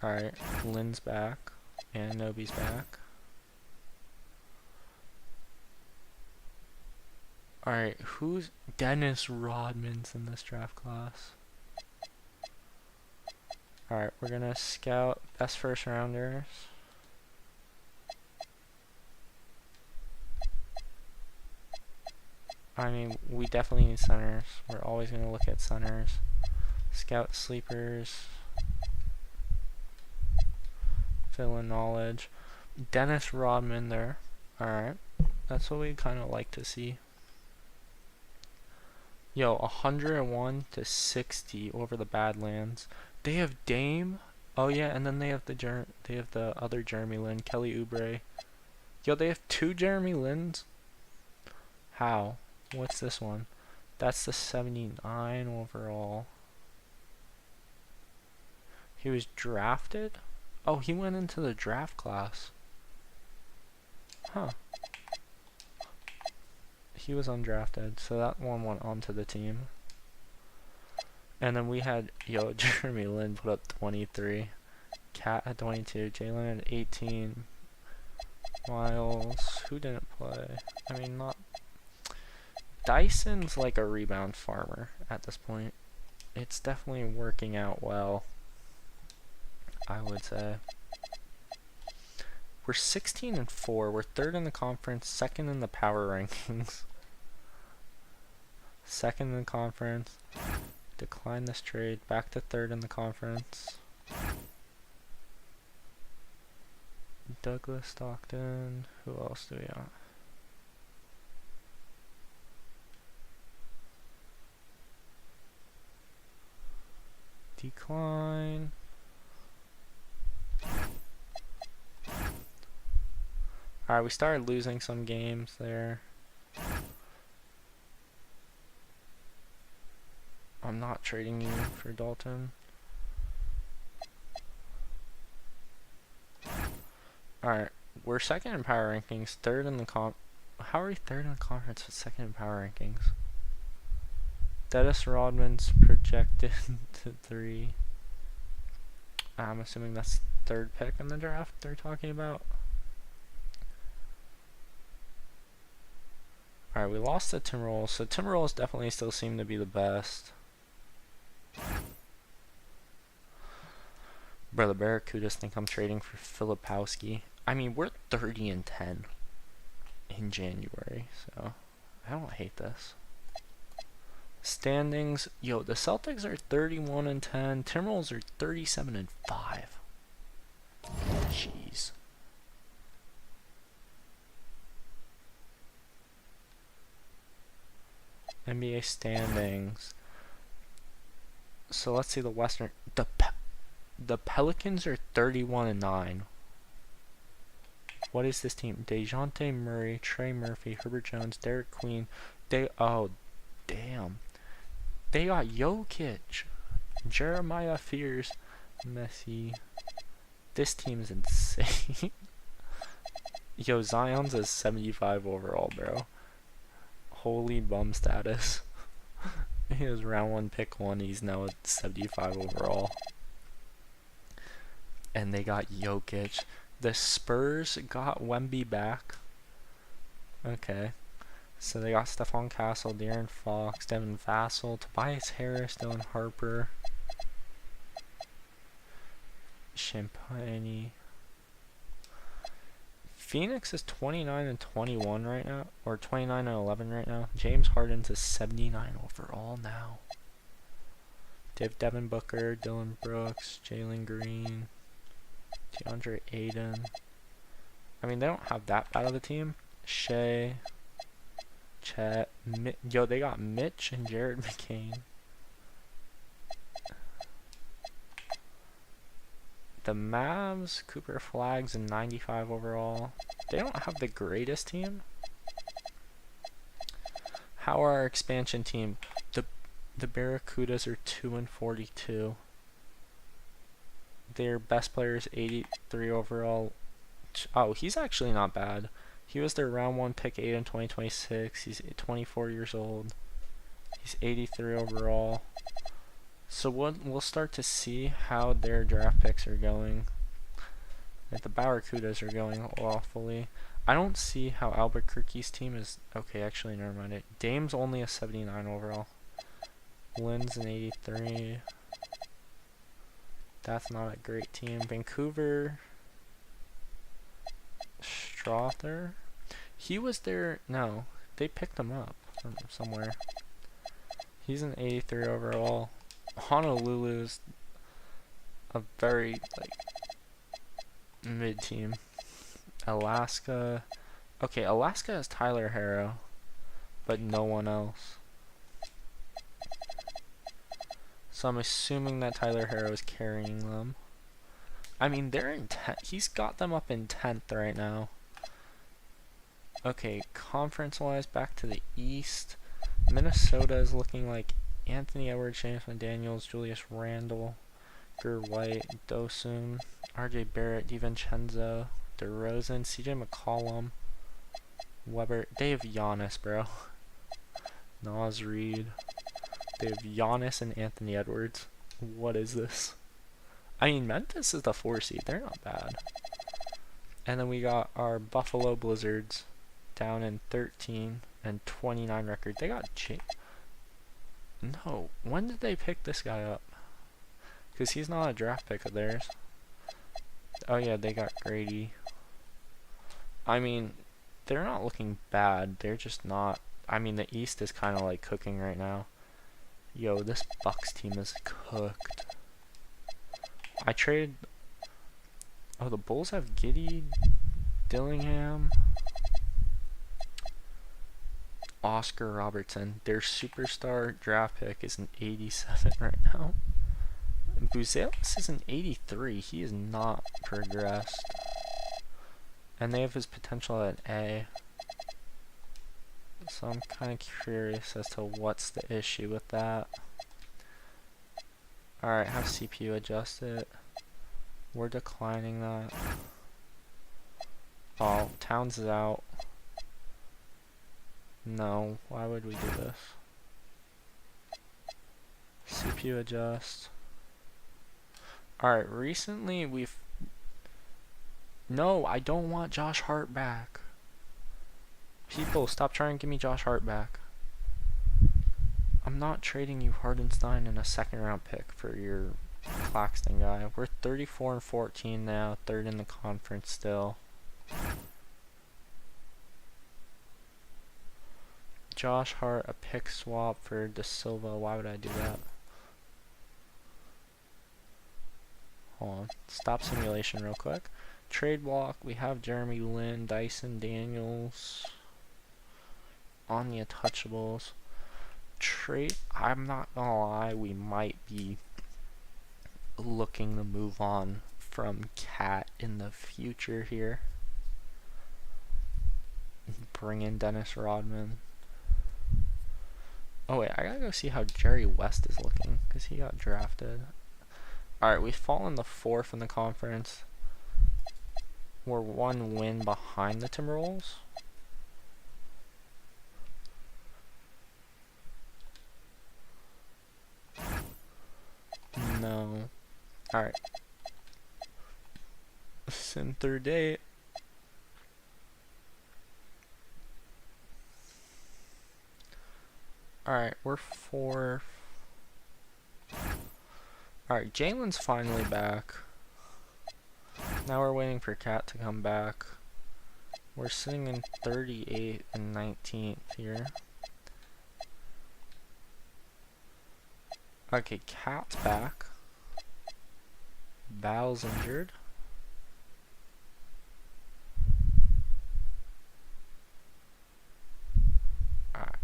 Alright, Lynn's back. And Nobi's back. Alright, who's... Dennis Rodman's in this draft class. Alright, we're gonna scout best first rounders. I mean, we definitely need centers. We're always gonna look at centers. Scout sleepers. Fill in knowledge. Dennis Rodman there. Alright, that's what we kind of like to see. Yo, 101 to 60 over the Badlands. They have Dame. Oh yeah, and then they have the other Jeremy Lin, Kelly Oubre. Yo, they have 2 Jeremy Lins. How? What's this one? That's the 79 overall. He was drafted? Oh, he went into the draft class. Huh. He was undrafted, so that one went onto the team. And then we had, yo, Jeremy Lin put up 23. Cat had 22. Jalen had 18. Miles, who didn't play? I mean, not... Dyson's like a rebound farmer at this point. It's definitely working out well, I would say. We're 16-4. We're 3rd in the conference, 2nd in the power rankings. 2nd in the conference. Decline this trade. Back to 3rd in the conference. Douglas Stockton. Who else do we got? Decline. Alright, we started losing some games there. I'm not trading you for Dalton. Alright, we're 2nd in power rankings, 3rd in the How are we 3rd in the conference with 2nd in power rankings? Dennis Rodman's projected to 3. I'm assuming that's 3rd pick in the draft they're talking about. Alright, we lost to Timberwolves, so Timberwolves definitely still seem to be the best. Bro, the Barracudas think I'm trading for Filipowski. I mean, we're 30-10 in January, so I don't hate this. Standings, yo, the Celtics are 31-10. Timberwolves are 37-5. Jeez. NBA standings. So let's see the Western. The Pelicans are 31-9. What is this team? DeJounte Murray, Trey Murphy, Herbert Jones, Derek Queen. Oh, damn. They got Jokic, Jeremiah Fears, Messi. This team's insane. Yo, Zion's a 75 overall, bro. Holy bum status. He was round 1, pick 1. He's now at 75 overall. And they got Jokic. The Spurs got Wemby back. Okay. So they got Stephon Castle, De'Aaron Fox, Devin Vassell, Tobias Harris, Dylan Harper, Champagne. Phoenix is 29-21 right now, or 29-11 right now. James Harden's a 79 overall now. Devin Booker, Dylan Brooks, Jalen Green, DeAndre Ayton. I mean, they don't have that bad of a team. Shea, Chet, yo, they got Mitch and Jared McCain. The Mavs, Cooper Flags, and 95 overall. They don't have the greatest team. How are our expansion team? The Barracudas are 2-42. Their best player is 83 overall. Oh, he's actually not bad. He was their round 1 pick 8 in 2026. He's 24 years old. He's 83 overall. So we'll start to see how their draft picks are going. Like the Barracudas are going awfully. I don't see how Albuquerque's team is. Okay, actually, never mind it. Dame's only a 79 overall. Lynn's an 83. That's not a great team. Vancouver. Strother. He was there. No, they picked him up from somewhere. He's an 83 overall. Honolulu's a very mid team. Alaska. Okay, Alaska has Tyler Harrow, but no one else. So I'm assuming that Tyler Harrow is carrying them. I mean, they're in 10th. He's got them up in 10th right now. Okay, conference-wise, back to the East. Minnesota is looking like Anthony Edwards, James McDaniels, Julius Randle, Gur White, Dosun, RJ Barrett, DiVincenzo, DeRozan, CJ McCollum, Weber. They have Giannis, bro. Nas Reed. They have Giannis and Anthony Edwards. What is this? I mean, Memphis is the 4 seed. They're not bad. And then we got our Buffalo Blizzards down in 13 and 29 record. They got No, when did they pick this guy up? Because he's not a draft pick of theirs. Oh yeah, they got Grady. I mean, they're not looking bad. They're just not. I mean, the East is kind of like cooking right now. Yo, this Bucks team is cooked. I traded. Oh, the Bulls have Giddey, Dillingham, Oscar Robertson. Their superstar draft pick is an 87 right now. Buzelis is an 83. He is not progressed. And they have his potential at A. So I'm kind of curious as to what's the issue with that. Alright, have CPU adjust it. We're declining that. Oh, Towns is out. No, why would we do this? CPU adjust. Alright, recently we've... No, I don't want Josh Hart back. People, stop trying to give me Josh Hart back. I'm not trading you Hardenstein and a 2nd round pick for your Claxton guy. We're 34-14 now, 3rd in the conference still. Josh Hart, a pick swap for De Silva. Why would I do that? Hold on. Stop simulation real quick. Trade block. We have Jeremy Lin, Dyson Daniels. On the untouchables. I'm not gonna lie, we might be looking to move on from Cat in the future here. Bring in Dennis Rodman. Oh wait, I gotta go see how Jerry West is looking, because he got drafted. Alright, we've fallen to 4th in the conference. We're 1 win behind the Timberwolves. No. Alright. Sim through date. Alright, we're 4th. Alright, Jalen's finally back. Now we're waiting for Cat to come back. We're sitting in 38th and 19th here. Okay, Cat's back. Bal's injured. Alright.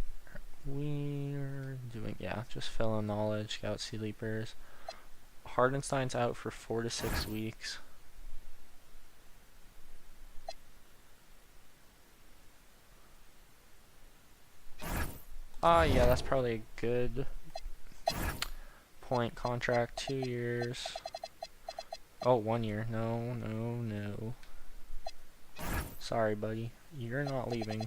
We're doing, yeah, just filling knowledge, scout sleepers. Hardenstein's out for 4 to 6 weeks. Yeah, that's probably a good point. Contract, 2 years. Oh, 1 year. No, no, no. Sorry, buddy. You're not leaving.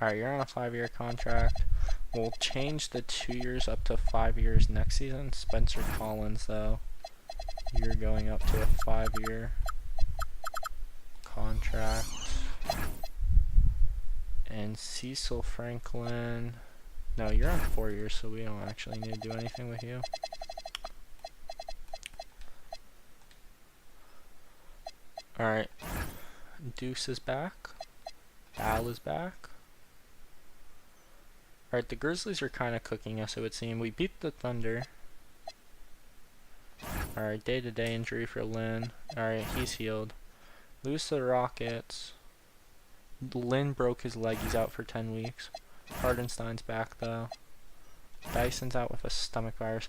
Alright, you're on a 5-year contract. We'll change the 2 years up to 5 years next season. Spencer Collins, though, you're going up to a 5-year contract. And Cecil Franklin, no, you're on 4 years, so we don't actually need to do anything with you. Alright, Deuce is back. Al is back. Alright, the Grizzlies are kind of cooking us, it would seem. We beat the Thunder. Alright, day-to-day injury for Lynn. Alright, he's healed. Lose to the Rockets. Lynn broke his leg, he's out for 10 weeks. Hardenstein's back though. Dyson's out with a stomach virus.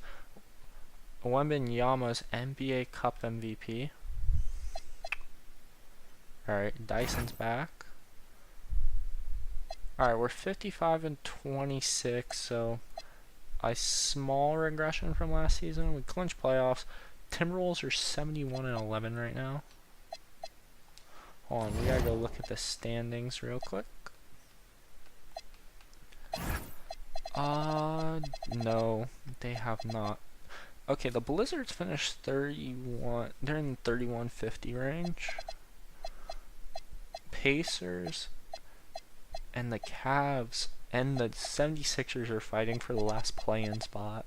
Wembanyama's NBA Cup MVP. Alright, Dyson's back. Alright, we're 55 and 26, so a small regression from last season. We clinched playoffs. Timberwolves are 71 and 11 right now. Hold on, we gotta go look at the standings real quick. No, they have not. Okay, the Blizzards finished 31, they're in the 31-50 range. Pacers and the Cavs and the 76ers are fighting for the last play-in spot.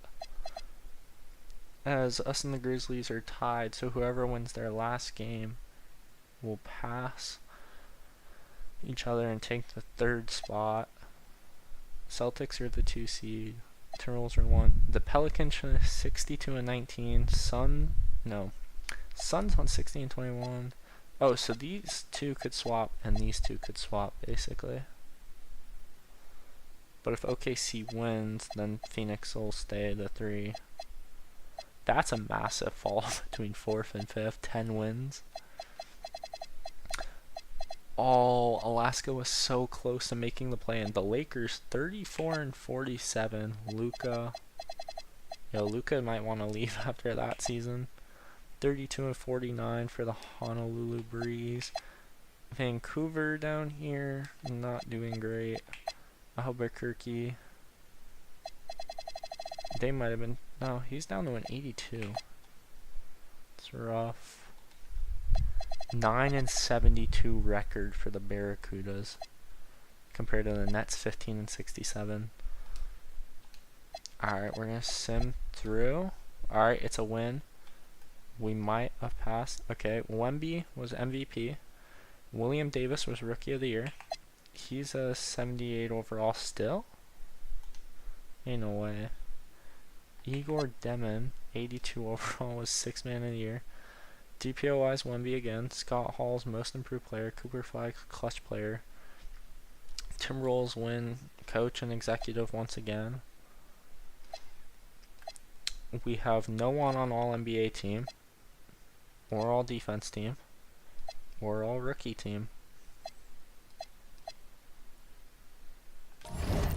As us and the Grizzlies are tied, so whoever wins their last game will pass each other and take the 3rd spot. Celtics are the 2 seed. Timberwolves are 1. The Pelicans are 62 and 19. Suns on 60 and 21. Oh, so these 2 could swap and these 2 could swap basically. But if OKC wins, then Phoenix will stay the 3. That's a massive fall between 4th and 5th. 10 wins. Oh, Alaska was so close to making the play-in. The Lakers 34 and 47. Luka might want to leave after that season. 32 and 49 for the Honolulu Breeze. Vancouver down here, not doing great. Albuquerque, they might have been, no, he's down to an 82. It's rough. 9 and 72 record for the Barracudas compared to the Nets 15 and 67. Alright, we're gonna sim through. Alright, it's a win. We might have passed. Okay, Wemby was MVP. William Davis was Rookie of the Year. He's a 78 overall still? Ain't no way. Igor Demin, 82 overall, was 6th Man of the Year. DPO wise, Wemby again. Scott Hall's most improved player. Cooper Flag's clutch player. Timberwolves win coach and executive once again. We have no one on all NBA team, or all defense team, or all rookie team.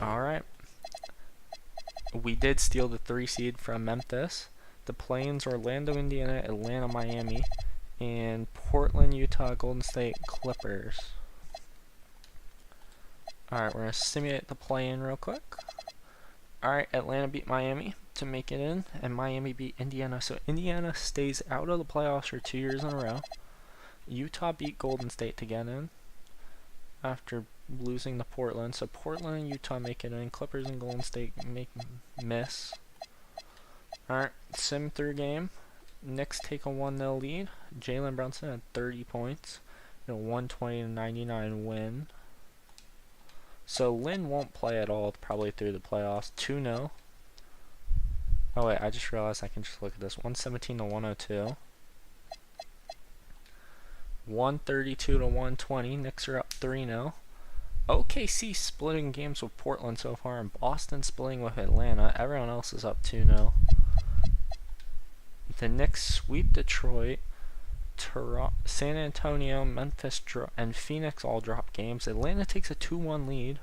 Alright. We did steal the 3 seed from Memphis. The play-ins: Orlando, Indiana, Atlanta, Miami, and Portland, Utah, Golden State, Clippers. Alright, we're going to simulate the play-in real quick. Alright, Atlanta beat Miami to make it in, and Miami beat Indiana. So Indiana stays out of the playoffs for 2 years in a row. Utah beat Golden State to get in after losing to Portland. So Portland and Utah make it in. Clippers and Golden State miss. Alright, sim through game. Knicks take a 1-0 lead. Jalen Brunson had 30 points in a 120-99 win. So Lynn won't play at all probably through the playoffs. 2-0. Oh wait, I just realized I can just look at this. 117-102. 132-120. Knicks are up 3-0. OKC splitting games with Portland so far, and Boston splitting with Atlanta. Everyone else is up 2-0. The Knicks sweep Detroit. San Antonio, Memphis, and Phoenix all drop games. Atlanta takes a 2-1 lead.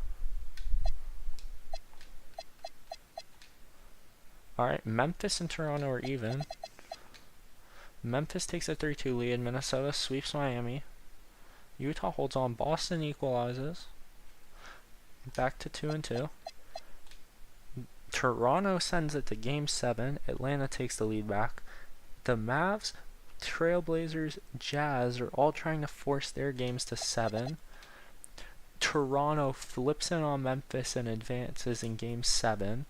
Alright, Memphis and Toronto are even. Memphis takes a 3-2 lead. Minnesota sweeps Miami. Utah holds on. Boston equalizes. Back to 2-2. Toronto sends it to Game 7. Atlanta takes the lead back. The Mavs, Trailblazers, Jazz are all trying to force their games to 7. Toronto flips in on Memphis and advances in Game 7.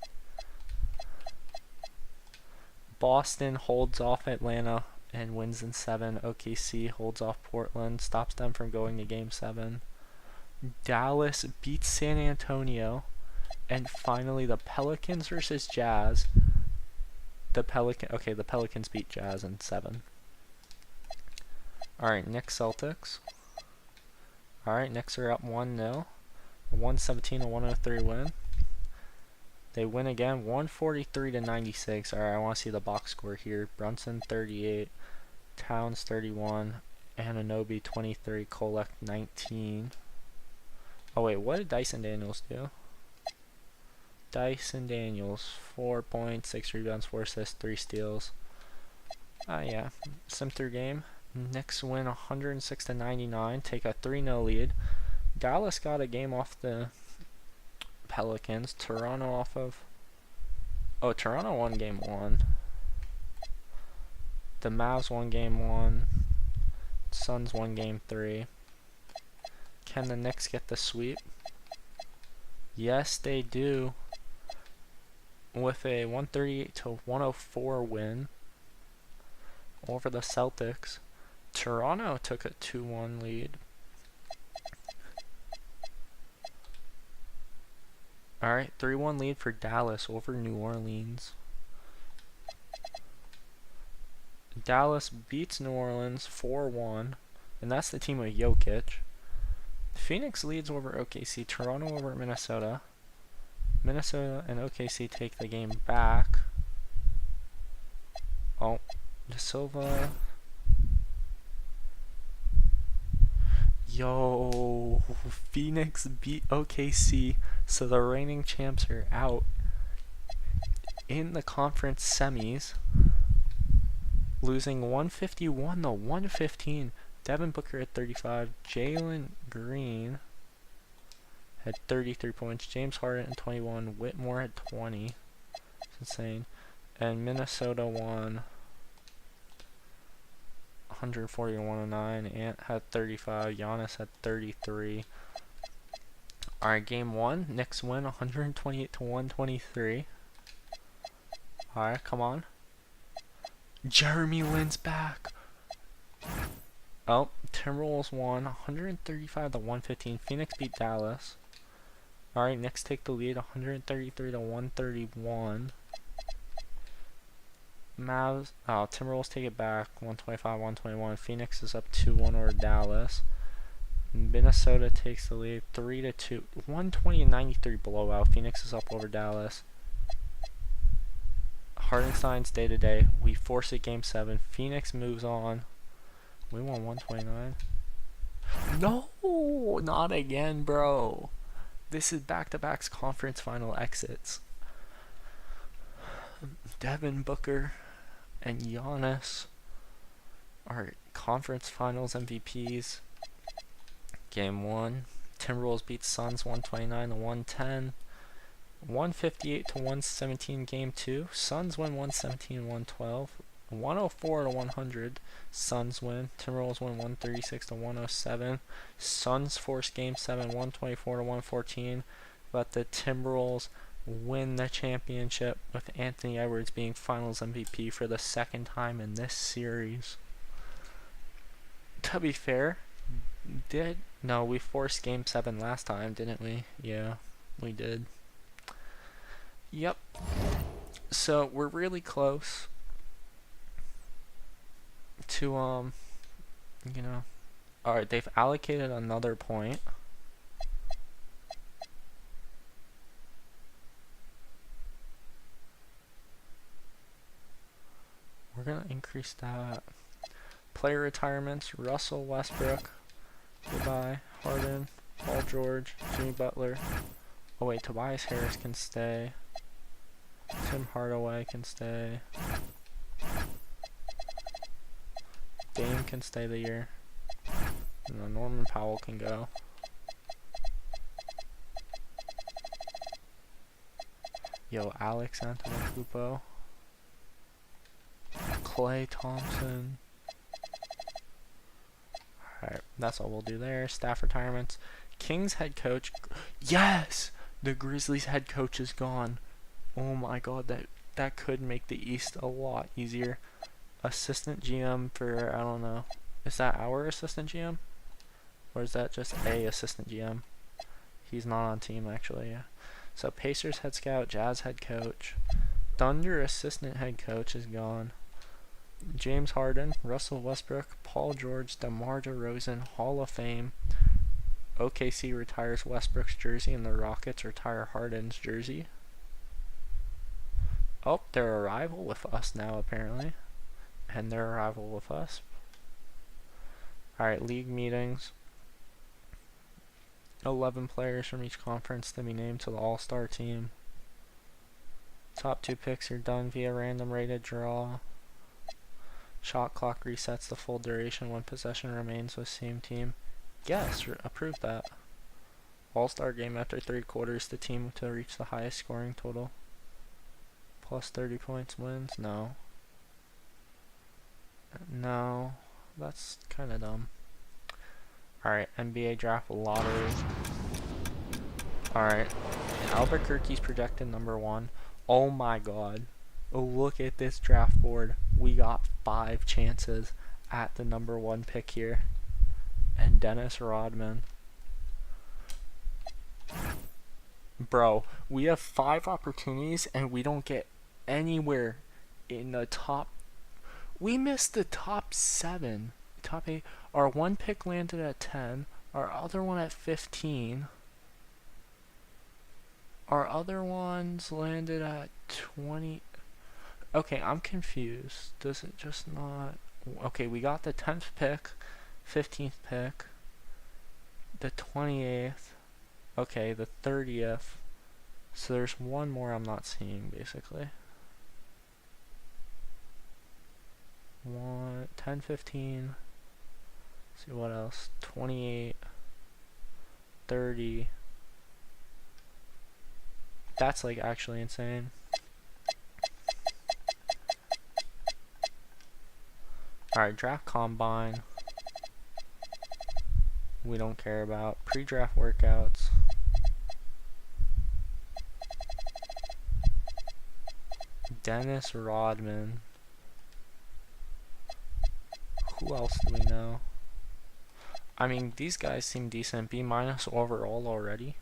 Boston holds off Atlanta and wins in 7. OKC holds off Portland, stops them from going to Game 7. Dallas beats San Antonio. And finally, the Pelicans versus Jazz. The Pelicans beat Jazz in 7. Alright, Knicks Celtics. Alright, Knicks are up 1-0. A 117-103 win. They win again, 143-96. Alright, I want to see the box score here. Brunson 38, Towns 31, Anunoby 23, Kolek 19. Oh wait, what did Dyson Daniels do? Dyson Daniels, 4 points, 6 rebounds, 4 assists, 3 steals. Yeah, sim through game. Knicks win 106-99, take a 3-0 lead. Dallas got a game off the Pelicans. Toronto off of... Oh, Toronto won game 1. The Mavs won game 1. Suns won game 3. Can the Knicks get the sweep? Yes, they do. With a 138-104 win over the Celtics. Toronto took a 2-1 lead. Alright, 3-1 lead for Dallas over New Orleans. Dallas beats New Orleans 4-1, and that's the team with Jokic. Phoenix leads over OKC. Toronto over Minnesota. Minnesota and OKC take the game back. Oh, De Silva. Yo, Phoenix beat OKC, so the reigning champs are out in the conference semis, losing 151-115. Devin Booker had 35. Jalen Green had 33 points. James Harden had 21. Whitmore had 20. It's insane. And Minnesota won 140-109. Ant had 35. Giannis had 33. Alright, game 1. Knicks win 128-123. Alright, come on. Jeremy Lin's back. Oh, Timberwolves won 135-115. Phoenix beat Dallas. Alright, Knicks take the lead 133-131. Timberwolves take it back, 125-121. Phoenix is up 2-1 over Dallas. Minnesota takes the lead, 3-2. 120-93 blowout. Phoenix is up over Dallas. Hardenstein's day to day. We force it game 7. Phoenix moves on. We won 129. No, not again, bro. This is back-to-back conference final exits. Devin Booker and Giannis are conference finals MVPs. Game 1, Timberwolves beat Suns 129-110. 158-117 game 2. Suns win 117-112. 104-100. Suns win. Timberwolves win 136-107. Suns force game 7 124-114. But the Timberwolves win the championship with Anthony Edwards being finals MVP for the second time in this series. To be fair, we forced game 7 last time, didn't we? Yeah, we did. Yep. So we're really close to alright, they've allocated another point. We're gonna increase that. Player retirements: Russell Westbrook, goodbye. Harden, Paul George, Jimmy Butler. Oh wait, Tobias Harris can stay. Tim Hardaway can stay. Dame can stay the year. No, Norman Powell can go. Yo, Alex Antetokounmpo. Klay Thompson. Alright, that's all we'll do there. Staff retirements. Kings head coach. Yes! The Grizzlies head coach is gone. Oh my god, that could make the East a lot easier. Assistant GM for, I don't know. Is that our assistant GM? Or is that just a assistant GM? He's not on team actually, yeah. So Pacers head scout, Jazz head coach. Thunder assistant head coach is gone. James Harden, Russell Westbrook, Paul George, DeMar DeRozan, Hall of Fame. OKC retires Westbrook's jersey and the Rockets retire Harden's jersey. Oh, they're a rival with us now apparently. And they're a rival with us. Alright, league meetings. 11 players from each conference to be named to the All-Star team. Top 2 picks are done via random rated draw. Shot clock resets the full duration when possession remains with same team. Yes, approve that. All-Star game after 3 quarters, the team to reach the highest scoring total. Plus 30 points wins? No. No, that's kind of dumb. Alright, NBA draft lottery. Alright, Albuquerque's projected number 1. Oh my god. Oh, look at this draft board. We got 5 chances at the number 1 pick here. And Dennis Rodman. Bro, we have 5 opportunities and we don't get anywhere in the top. We missed the top 7. Top 8. Our 1 pick landed at 10. Our other one at 15. Our other ones landed at 20. Okay, I'm confused. Does it just not... Okay, we got the 10th pick, 15th pick, the 28th, okay, the 30th. So there's one more I'm not seeing, basically. 10, 15. See what else? 28, 30. That's like actually insane. Alright, draft combine. We don't care about. Pre-draft workouts. Dennis Rodman. Who else do we know? I mean, these guys seem decent. B- overall already.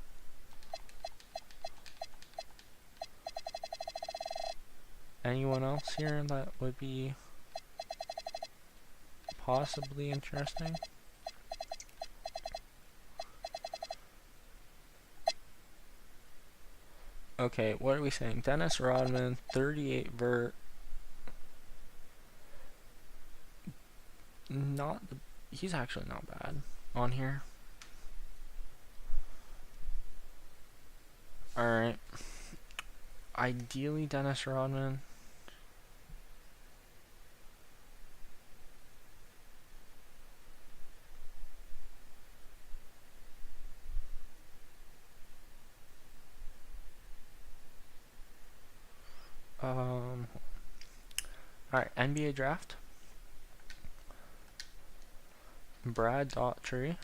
Anyone else here that would be possibly interesting? Okay, what are we saying? Dennis Rodman, 38 vert. He's actually not bad on here. Alright. Ideally, Dennis Rodman. Alright, NBA draft. Brad Daughtry.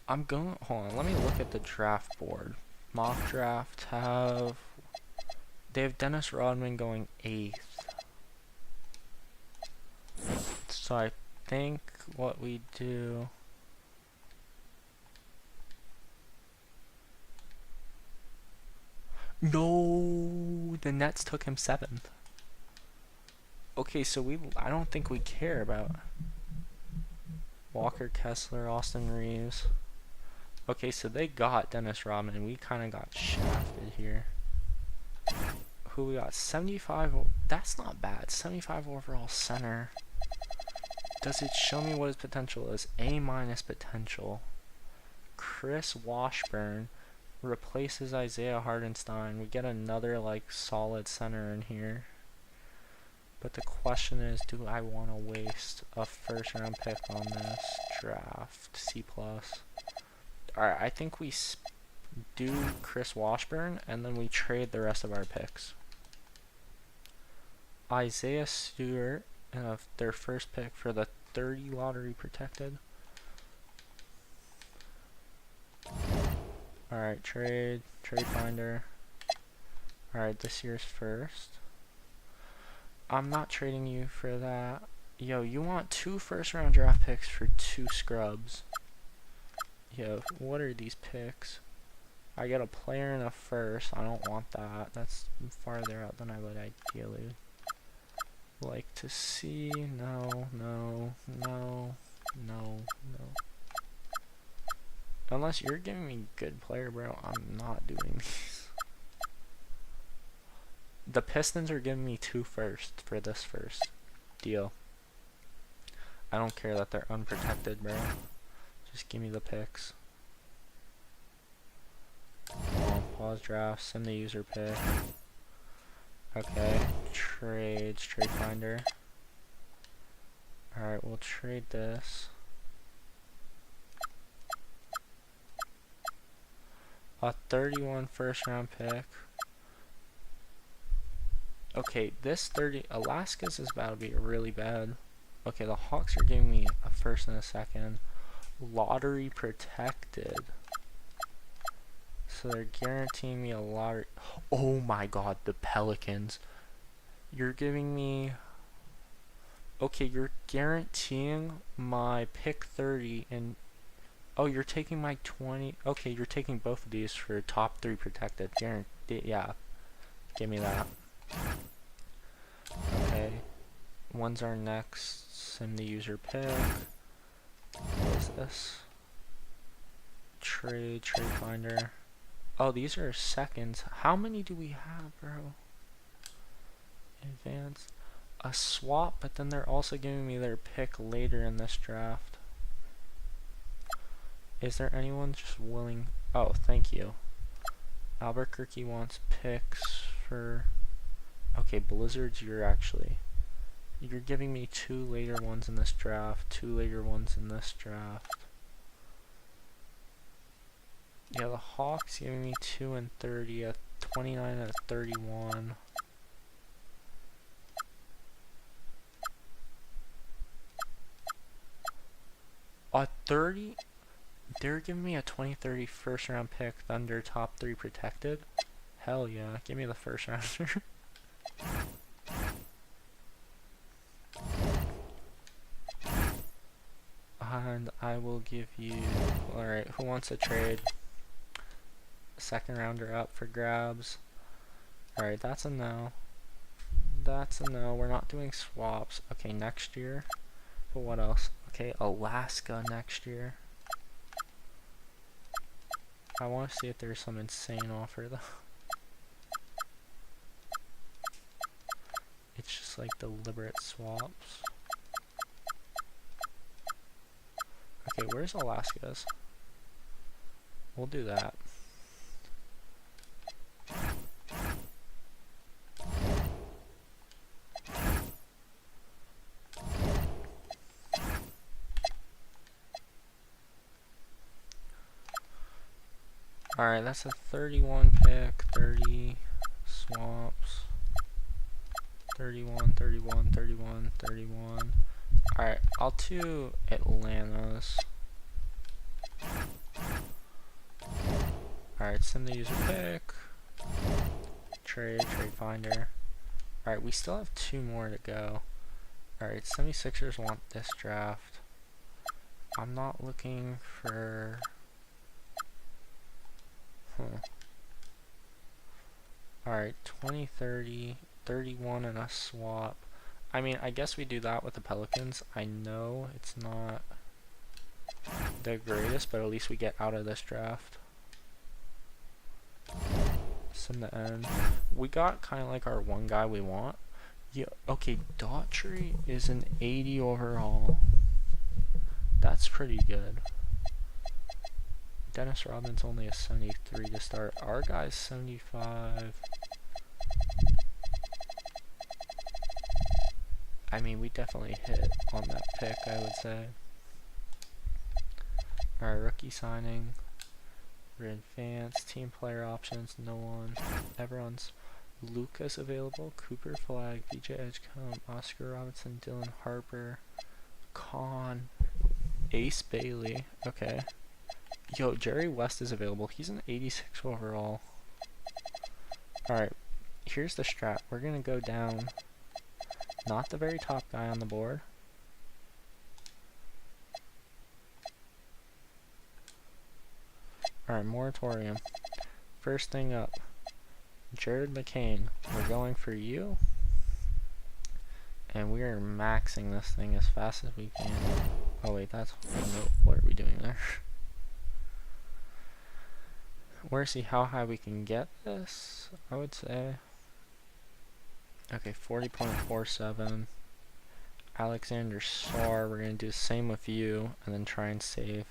Hold on, let me look at the draft board. Mock draft they have Dennis Rodman going 8th. So I think what we do, no, the Nets took him 7th. Okay, so I don't think we care about Walker Kessler, Austin Reeves. Okay, so they got Dennis Rodman, and we kind of got shafted here. Who we got? 75. That's not bad. 75 overall center. Does it show me what his potential is? A- potential. Chris Washburn replaces Isaiah Hardenstein. We get another like solid center in here. But the question is, do I want to waste a first round pick on this draft? C+. Alright, I think we do Chris Washburn and then we trade the rest of our picks. Isaiah Stewart, their first pick for the 30 lottery protected. Alright, trade finder. Alright, this year's first. I'm not trading you for that. Yo, you want 2 first round draft picks for 2 scrubs. Yo, what are these picks? I get a player and a first. I don't want that. That's farther out than I would ideally like to see. No. Unless you're giving me good player, bro, I'm not doing these. The Pistons are giving me 2 firsts for this first. Deal. I don't care that they're unprotected, bro. Just give me the picks. Pause draft, send the user pick. Okay, trade finder. Alright, we'll trade this. A 31 first round pick. Okay, this 30, Alaska's is about to be really bad. Okay, the Hawks are giving me a first and a second. Lottery protected. So they're guaranteeing me a lottery. Oh my god, the Pelicans. You're giving me... Okay, you're guaranteeing my pick 30 and... Oh, you're taking my 20... Okay, you're taking both of these for top 3 protected. Guaranteed, yeah. Give me that. Okay. One's our next. Send the user pick. What is this? Trade finder. Oh, these are seconds. How many do we have, bro? Advance. A swap, but then they're also giving me their pick later in this draft. Is there anyone just willing? Oh, thank you. Albuquerque wants picks for... Okay, Blizzards, you're giving me 2 later ones in this draft, 2 later ones in this draft. Yeah, the Hawks giving me 2 and 30, a 29 and a 31. A 30? They're giving me a 2030 first round pick, Thunder top 3 protected. Hell yeah, give me the first rounder. And I will give you... Alright, who wants a trade? Second rounder up for grabs. Alright, that's a no. That's a no. We're not doing swaps. Okay, next year. But what else? Okay, Alaska next year. I want to see if there's some insane offer though. It's just like deliberate swaps. Okay, where's Alaska's? We'll do that. Alright, that's a 31 pick, 30 swaps. 31, 31, 31, 31. Alright, I'll do Atlanta's. Alright, send the user pick. Trade finder. Alright, we still have 2 more to go. Alright, 76ers want this draft. I'm not looking for... Alright, 20, 30, 31 and a swap. I mean, I guess we do that with the Pelicans. I know it's not the greatest, but at least we get out of this draft. Send the end. We got kind of like our one guy we want. Yeah, okay, Daughtry is an 80 overall. That's pretty good. Dennis Rodman's only a 73 to start. Our guy's 75. I mean, we definitely hit on that pick, I would say. Alright, rookie signing. We're advanced. Team player options, no one. Everyone's Lucas available. Cooper Flag, BJ Edgecombe, Oscar Robinson, Dylan Harper, Con, Ace Bailey. Okay. Yo, Jerry West is available. He's an 86 overall. Alright, here's the strat. We're gonna go down. Not the very top guy on the board. Alright, moratorium. First thing up. Jared McCain. We're going for you. And we are maxing this thing as fast as we can. Oh wait, that's... No, what are we doing there? We're see how high we can get this, I would say. Okay, 40.47. Alexander Sarr, we're going to do the same with you, and then try and save.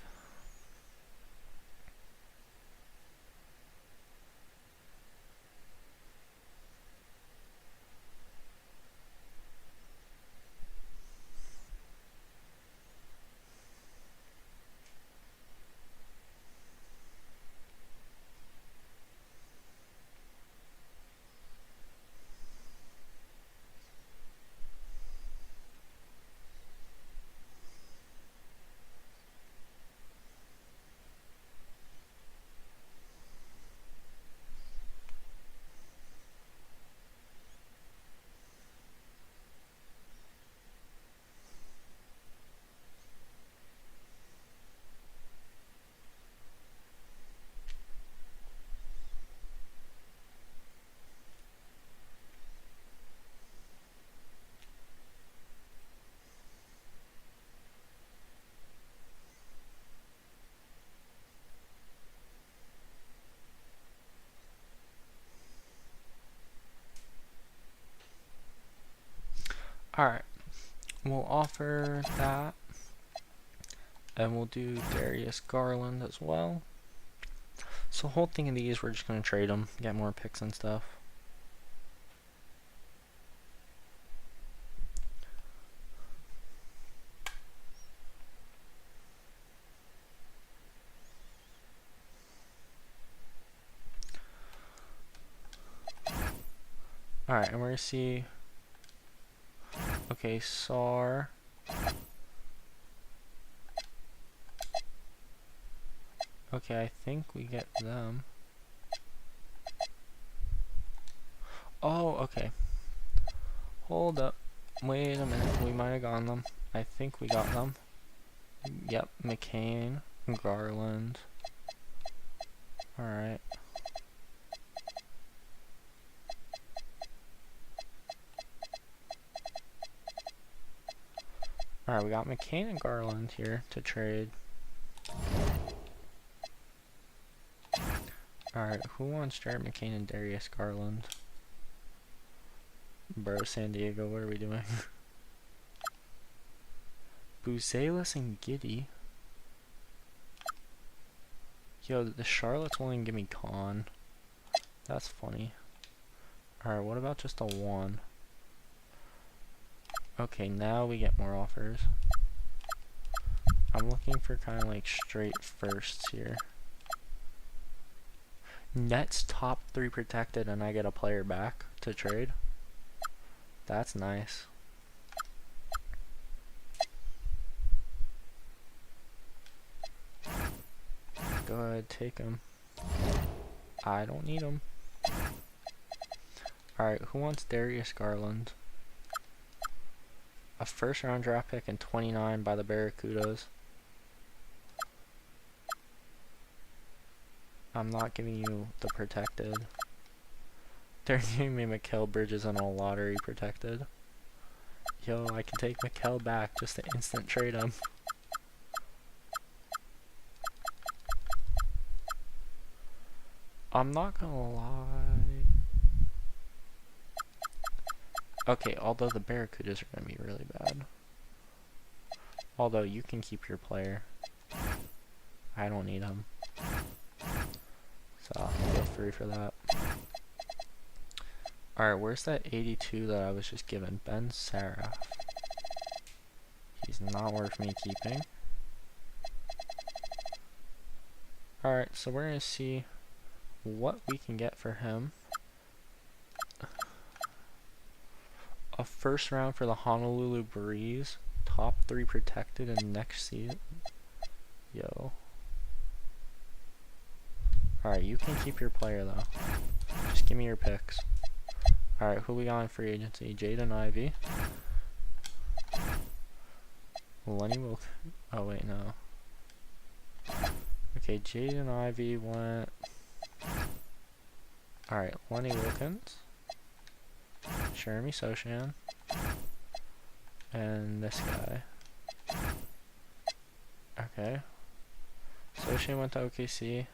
Alright, we'll offer that, and we'll do Darius Garland as well. So the whole thing of these, we're just going to trade them, get more picks and stuff. Alright, and we're going to see... Okay, Sarr. Okay, I think we get them. Oh, okay. Hold up. Wait a minute. We might have gotten them. I think we got them. Yep, McCain, Garland. Alright. Alright, we got McCain and Garland here to trade. Alright, who wants Jared McCain and Darius Garland? Bro, San Diego, what are we doing? Buzelis and Giddy. Yo, the Charlotte's willing to give me Con. That's funny. Alright, what about just a 1? Okay, now we get more offers. I'm looking for kind of like straight firsts here. Nets top 3 protected and I get a player back to trade. That's nice. Go ahead, take him. I don't need him. Alright, who wants Darius Garland? A first round draft pick and 29 by the Barracudas. I'm not giving you the protected. They're giving me Mikal Bridges and a lottery protected. Yo, I can take Mikal back just to instant trade him. I'm not gonna lie. Okay, although the Barracudas are gonna be really bad. Although you can keep your player. I don't need him. So feel free for that. Alright, where's that 82 that I was just given? Ben Sarah. He's not worth me keeping. Alright, so we're gonna see what we can get for him. A first round for the Honolulu Breeze. Top 3 protected in next season. Yo. Alright, you can keep your player though. Just give me your picks. Alright, who we got in free agency? Jaden Ivey. Lenny will. Oh wait, no. Okay, Jaden Ivey went. Alright, Lenny Wilkins. Jeremy Sochan. And this guy. Okay. Sochan went to OKC.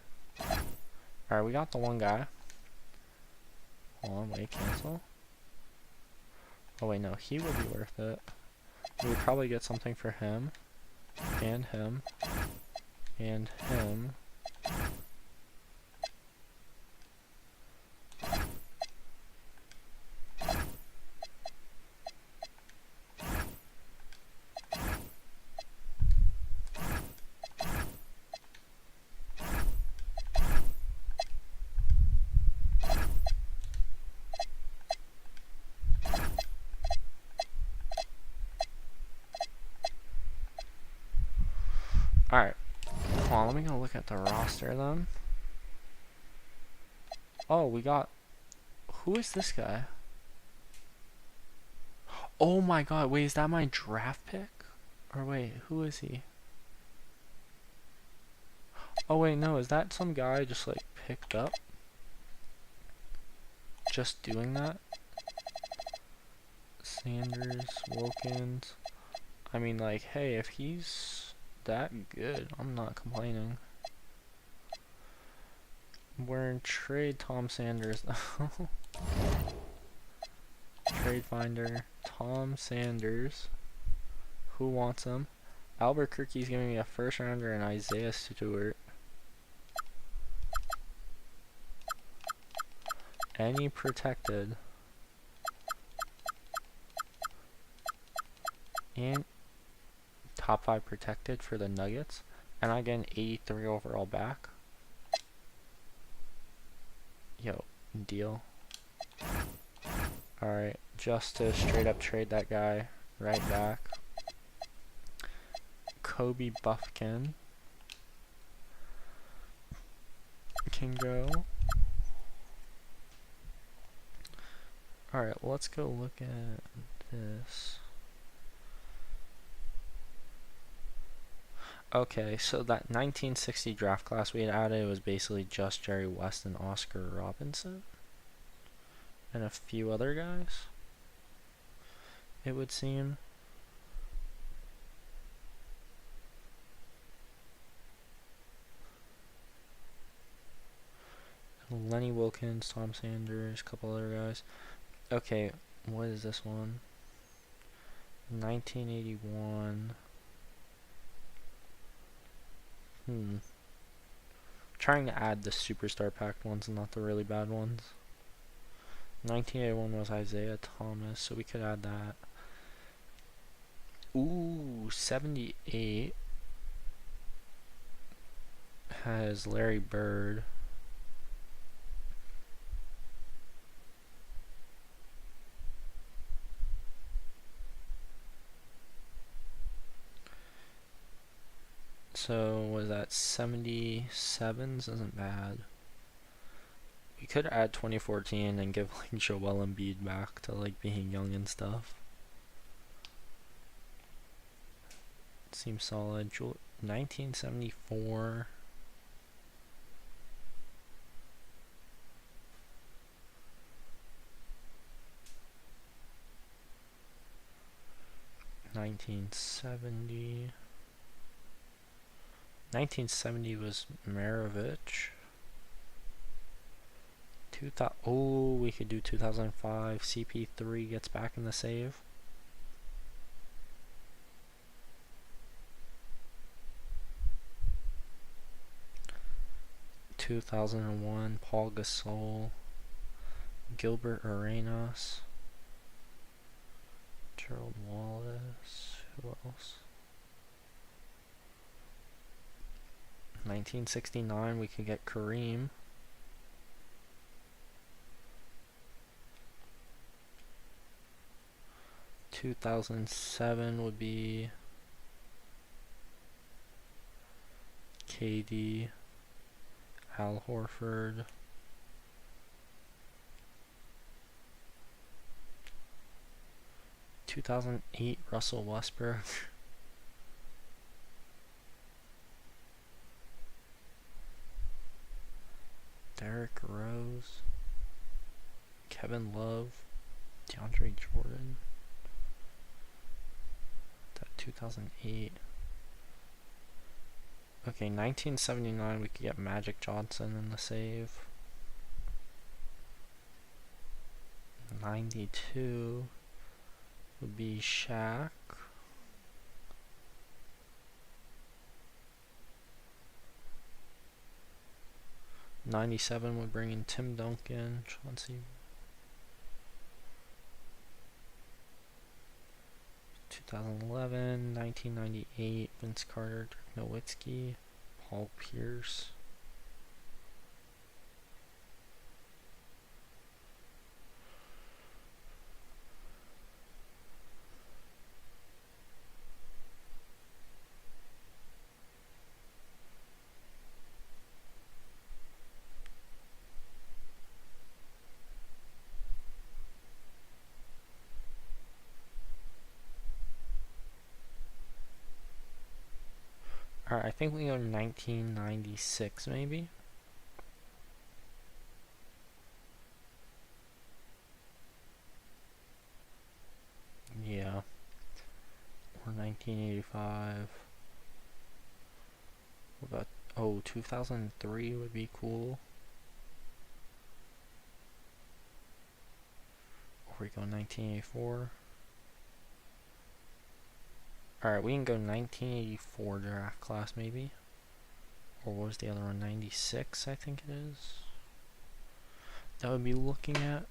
Alright, we got the one guy. Hold on, wait, cancel. Oh wait, no, he would be worth it. We would probably get something for him. And him. And him. Alright, hold on, let me go look at the roster then. Oh, we got... Who is this guy? Oh my god, wait, is that my draft pick? Or wait, who is he? Oh wait, no, is that some guy just like picked up? Just doing that? Sanders, Wilkins... I mean like, hey, if he's that good, I'm not complaining. We're in trade Tom Sanders. Trade finder, Tom Sanders. Who wants him? Albuquerque's giving me a first rounder and Isaiah Stewart. Any protected. And top 5 protected for the Nuggets. And I get an 83 overall back. Yo, deal. Alright, just to straight up trade that guy right back. Kobe Buffkin can go. Alright, let's go look at this. Okay, so that 1960 draft class we had added was basically just Jerry West and Oscar Robinson. And a few other guys, it would seem. Lenny Wilkins, Tom Sanders, a couple other guys. Okay, what is this one? 1981. Trying to add the superstar packed ones and not the really bad ones. 1981 was Isaiah Thomas, so we could add that. Ooh, 78 has Larry Bird. So, was that 77s? Isn't bad. We could add 2014 and give like Joel Embiid back to like being young and stuff. Seems solid. 1974. $1970 was Maravich. Oh, we could do 2005. CP3 gets back in the save. (2001) Paul Gasol, Gilbert Arenas, Gerald Wallace. Who else? 1969, we could get Kareem. (2007) would be KD, Al Horford. 2008 Russell Westbrook. Derrick Rose, Kevin Love, DeAndre Jordan. That 2008. Okay, 1979 we could get Magic Johnson in the save. 92 would be Shaq. '97 would bring in Tim Duncan, Chauncey. 2011, 1998, Vince Carter, Dirk Nowitzki, Paul Pierce. Alright, I think we go 1996 maybe. Yeah. Or 1985. What about, oh, 2003 would be cool. Or we go 1984. Alright, we can go 1984 draft class maybe. Or what was the other one? 96, I think it is. That would be looking at.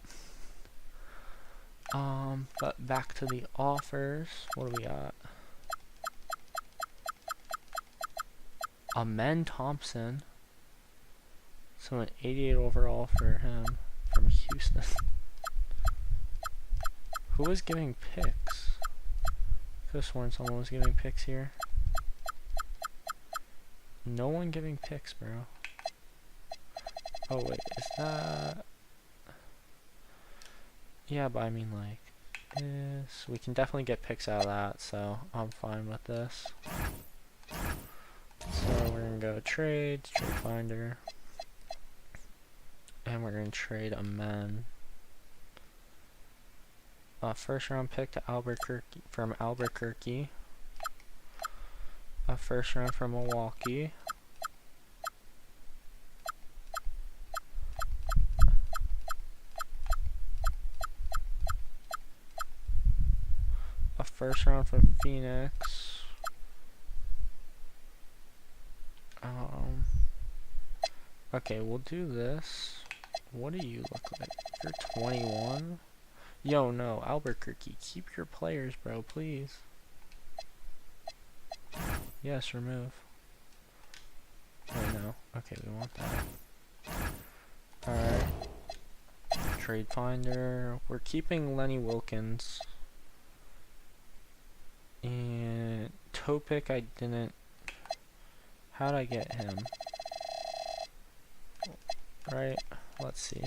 But back to the offers. What do we got? Amen Thompson. So an 88 overall for him from Houston. Who was giving picks? Could have sworn someone was giving picks here. No one giving picks, bro. Oh wait, is that? Yeah, but I mean like this. We can definitely get picks out of that, so I'm fine with this. So we're gonna go trade finder, and we're gonna trade a man. First round pick to Albuquerque from Albuquerque. A first round from Milwaukee. first round from Phoenix. Okay, we'll do this. What do you look like? You're 21? Yo, no, Albuquerque, keep your players, bro, please. Yes, remove. Oh, no. Okay, we want that. Alright. Trade Finder. We're keeping Lenny Wilkins. And Topic, I didn't. How'd I get him? Right, let's see.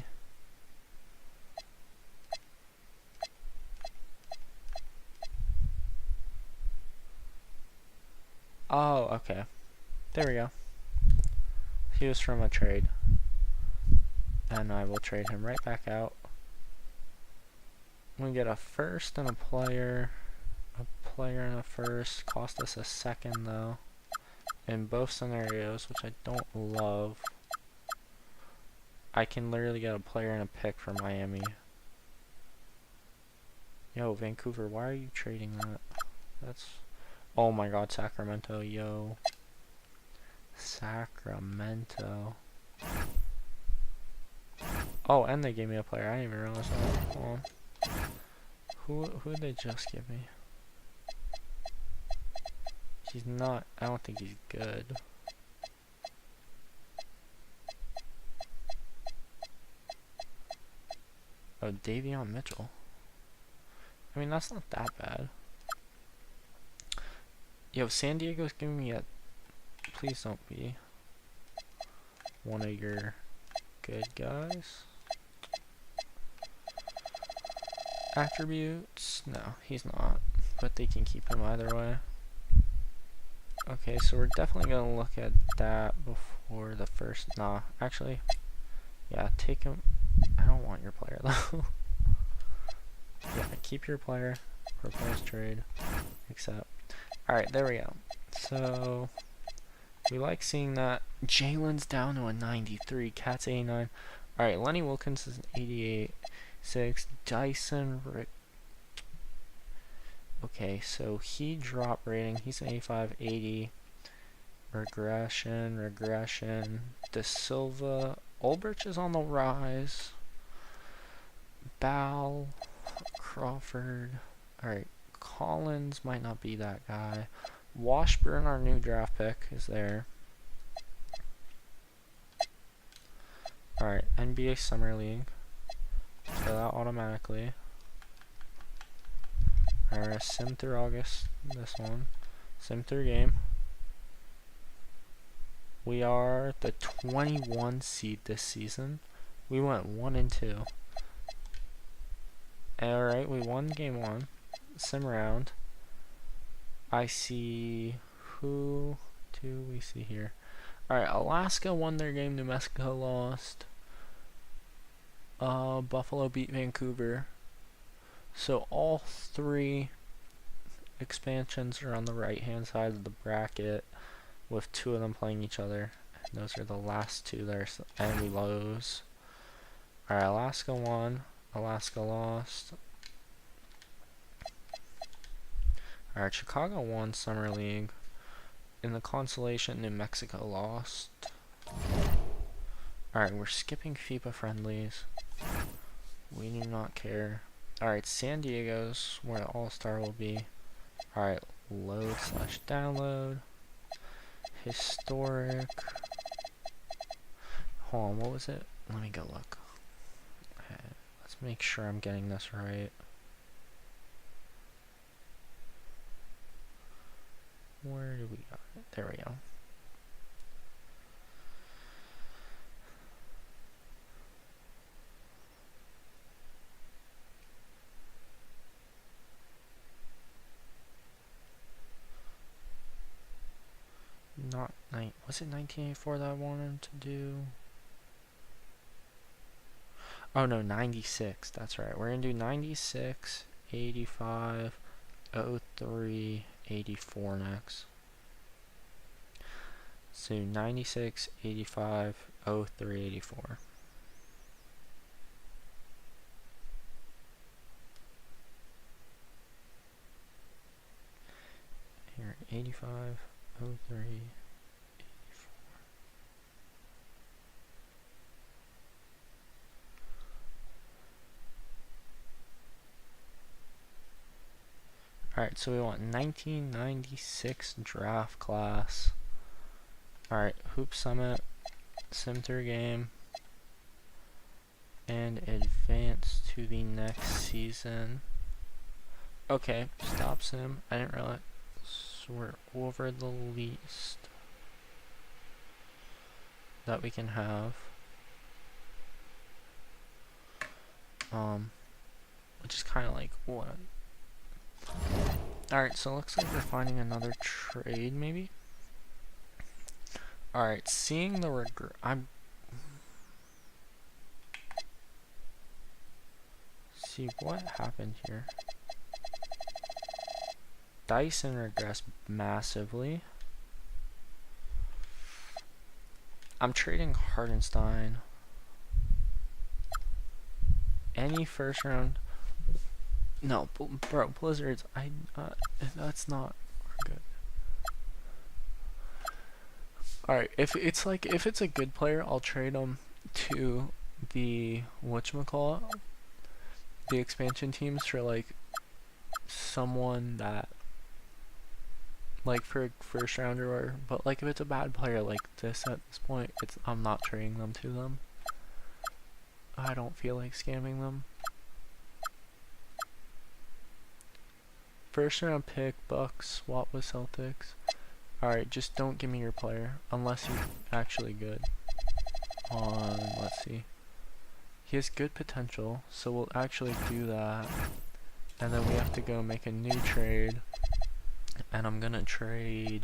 Oh, okay. There we go. He was from a trade. And I will trade him right back out. We get a first and a player. A player and a first. Cost us a second though. In both scenarios, which I don't love. I can literally get a player and a pick for Miami. Yo, Vancouver, why are you trading that? That's... Oh my god, Sacramento, yo. Sacramento. Oh, and they gave me a player. I didn't even realize that. Hold on. Who did they just give me? He's not... I don't think he's good. Oh, Davion Mitchell. I mean, that's not that bad. Yo, San Diego's giving me a... Please don't be one of your good guys. Attributes? No, he's not. But they can keep him either way. Okay, so we're definitely going to look at that before the first... Nah, actually... Yeah, take him... I don't want your player, though. Yeah, keep your player. Propose trade. Accept. Alright, there we go. So... We like seeing that. Jalen's down to a 93. Cat's 89. Alright, Lenny Wilkins is an 88. 6. Dyson Rick. Okay, so he dropped rating. He's an 85, 80. Regression. De Silva. Ulbrich is on the rise. Ball. Crawford. Alright, Collins might not be that guy. Washburn, our new draft pick, is there. Alright, NBA Summer League. So that automatically. Alright, sim through August. This one. Sim through game. We are the 21 seed this season. We went 1-2. Alright, we won game 1. Sim round. I see... Who do we see here? Alright, Alaska won their game. New Mexico lost. Buffalo beat Vancouver. So all 3 expansions are on the right hand side of the bracket, with 2 of them playing each other. And those are the last 2 that are enemy lows. Alright, Alaska won. Alaska lost. Alright, Chicago won Summer League. In the consolation, New Mexico lost. Alright, we're skipping FIBA friendlies. We do not care. Alright, San Diego's where the All-Star will be. Alright, load/download. Historic. Hold on, what was it? Let me go look. Okay, let's make sure I'm getting this right. Where do we got it? There we go. Was it 1984 that I wanted to do? Oh no, 96. That's right. We're gonna do 96, 85, 03, 84 next. So 96, 85, 03, 84. 85, 03, 84. Alright, so we want 1996 draft class. Alright, Hoop Summit, Sim 3 game, and advance to the next season. Okay, stop sim. I didn't realize we're over the least that we can have. Which is kind of like what? Alright, so it looks like we're finding another trade, maybe? Alright, seeing the see what happened here. Dyson regressed massively. I'm trading Hardenstein. Any first round. No, bro, Blizzards. That's not good. All right, if it's a good player, I'll trade him to the whatchamacallit, the expansion teams for like someone that like for a first rounder, but like if it's a bad player like this at this point, I'm not trading them to them. I don't feel like scamming them. First round pick, Bucks, swap with Celtics. Alright, just don't give me your player unless he's actually good. Let's see. He has good potential, so we'll actually do that. And then we have to go make a new trade. And I'm gonna trade.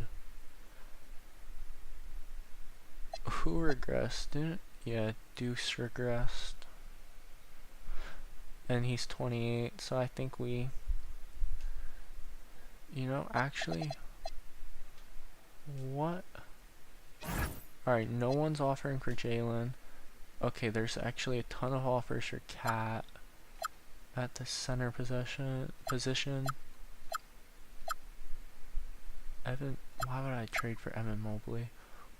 Who regressed? Yeah, Deuce regressed. And he's 28, so I think we. You know, actually. What? Alright, no one's offering for Jalen. Okay, there's actually a ton of offers for Cat at the center position. Evan, why would I trade for Evan Mobley?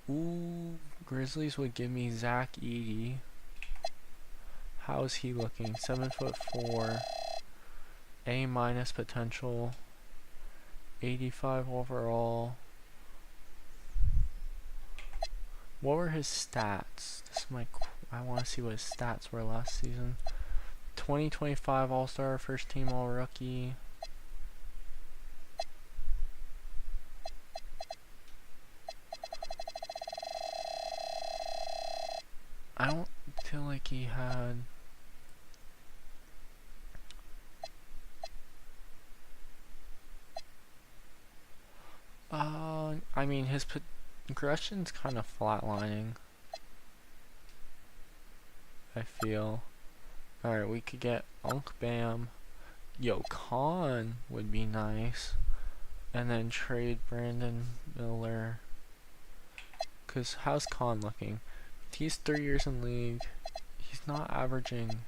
Ooh, Grizzlies would give me Zach Edey. How is he looking? 7'4", A- potential, 85 overall. What were his stats? This is I want to see what his stats were last season. 2025 All-Star, first team All-Rookie. I don't feel like he had. I mean, his progression's kind of flatlining, I feel. Alright, we could get Unk Bam. Yo, Khan would be nice. And then trade Brandon Miller. Cause how's Khan looking? He's 3 years in league. He's not averaging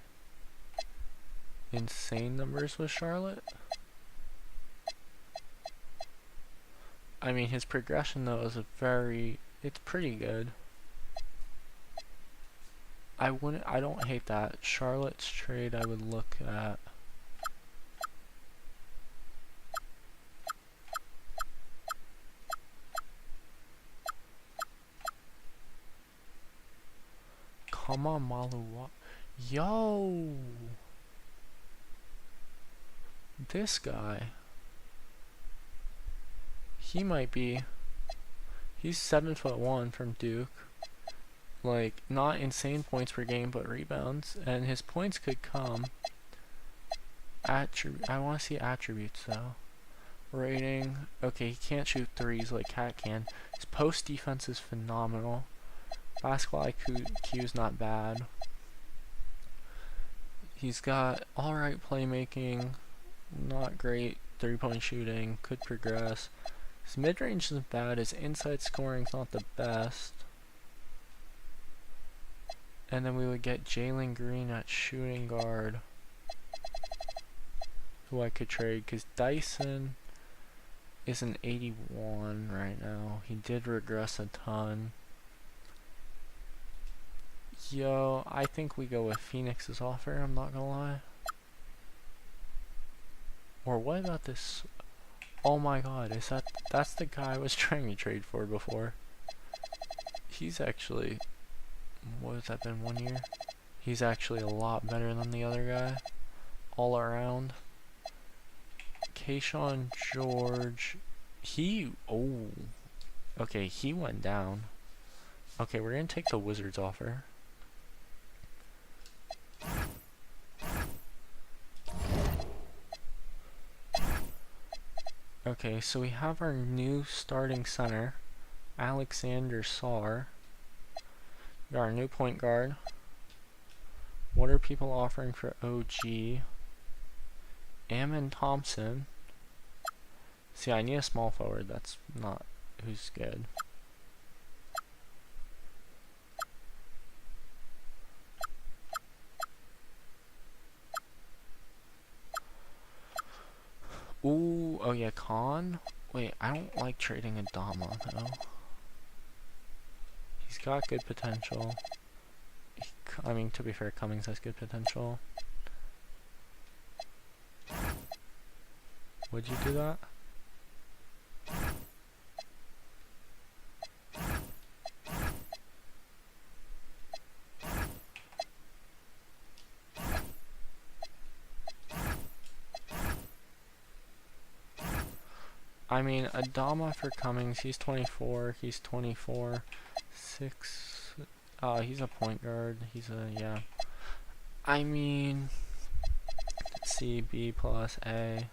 insane numbers with Charlotte. I mean, his progression though is it's pretty good. I don't hate that. Charlotte's trade I would look at. Come on, Malu. Yo! This guy. He might be. He's 7'1" from Duke. Like, not insane points per game, but rebounds. And his points could come. I want to see attributes, though. Rating. Okay, he can't shoot threes like Cat can. His post defense is phenomenal. Basketball IQ is not bad. He's got alright playmaking. Not great three-point shooting. Could progress. His mid-range isn't bad. His inside scoring's not the best. And then we would get Jalen Green at shooting guard, who I could trade, because Dyson is an 81 right now. He did regress a ton. Yo, I think we go with Phoenix's offer, I'm not gonna lie. Or what about this? Oh my god, that's the guy I was trying to trade for before. He's actually, what has that been, 1 year? He's actually a lot better than the other guy, all around. Kayshawn George, okay, he went down. Okay, we're gonna take the Wizards offer. Okay, so we have our new starting center, Alexander Sarr. We got our new point guard. What are people offering for OG? Ammon Thompson. See, I need a small forward. That's not who's good. Ooh, oh yeah, Khan. Wait, I don't like trading Adama though. He's got good potential. I mean, to be fair, Cummings has good potential. Would you do that? I mean, Adama for Cummings, he's 24, he's 24, 6, he's a point guard, yeah. I mean, C, B plus A.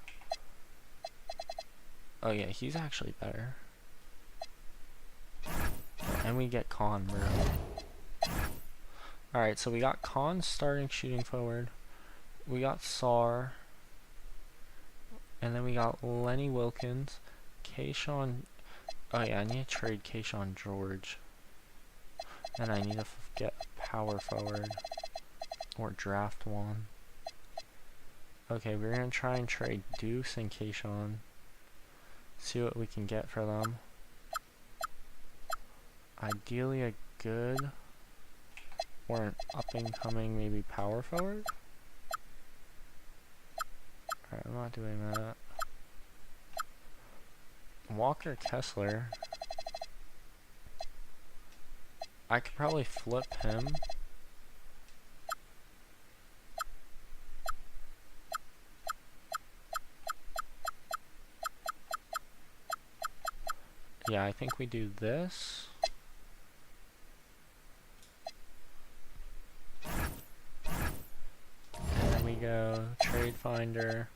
Oh yeah, he's actually better. And we get Khan, bro. Alright, so we got Khan starting shooting forward. We got Sarr. And then we got Lenny Wilkins. Kayshawn. Oh yeah, I need to trade Kayshawn George. And I need to get power forward. Or draft one. Okay, we're gonna try and trade Deuce and Kayshawn. See what we can get for them. Ideally a good or an up and coming maybe power forward. Alright, I'm not doing that. Walker Kessler. I could probably flip him. Yeah, I think we do this. And then we go Trade Finder,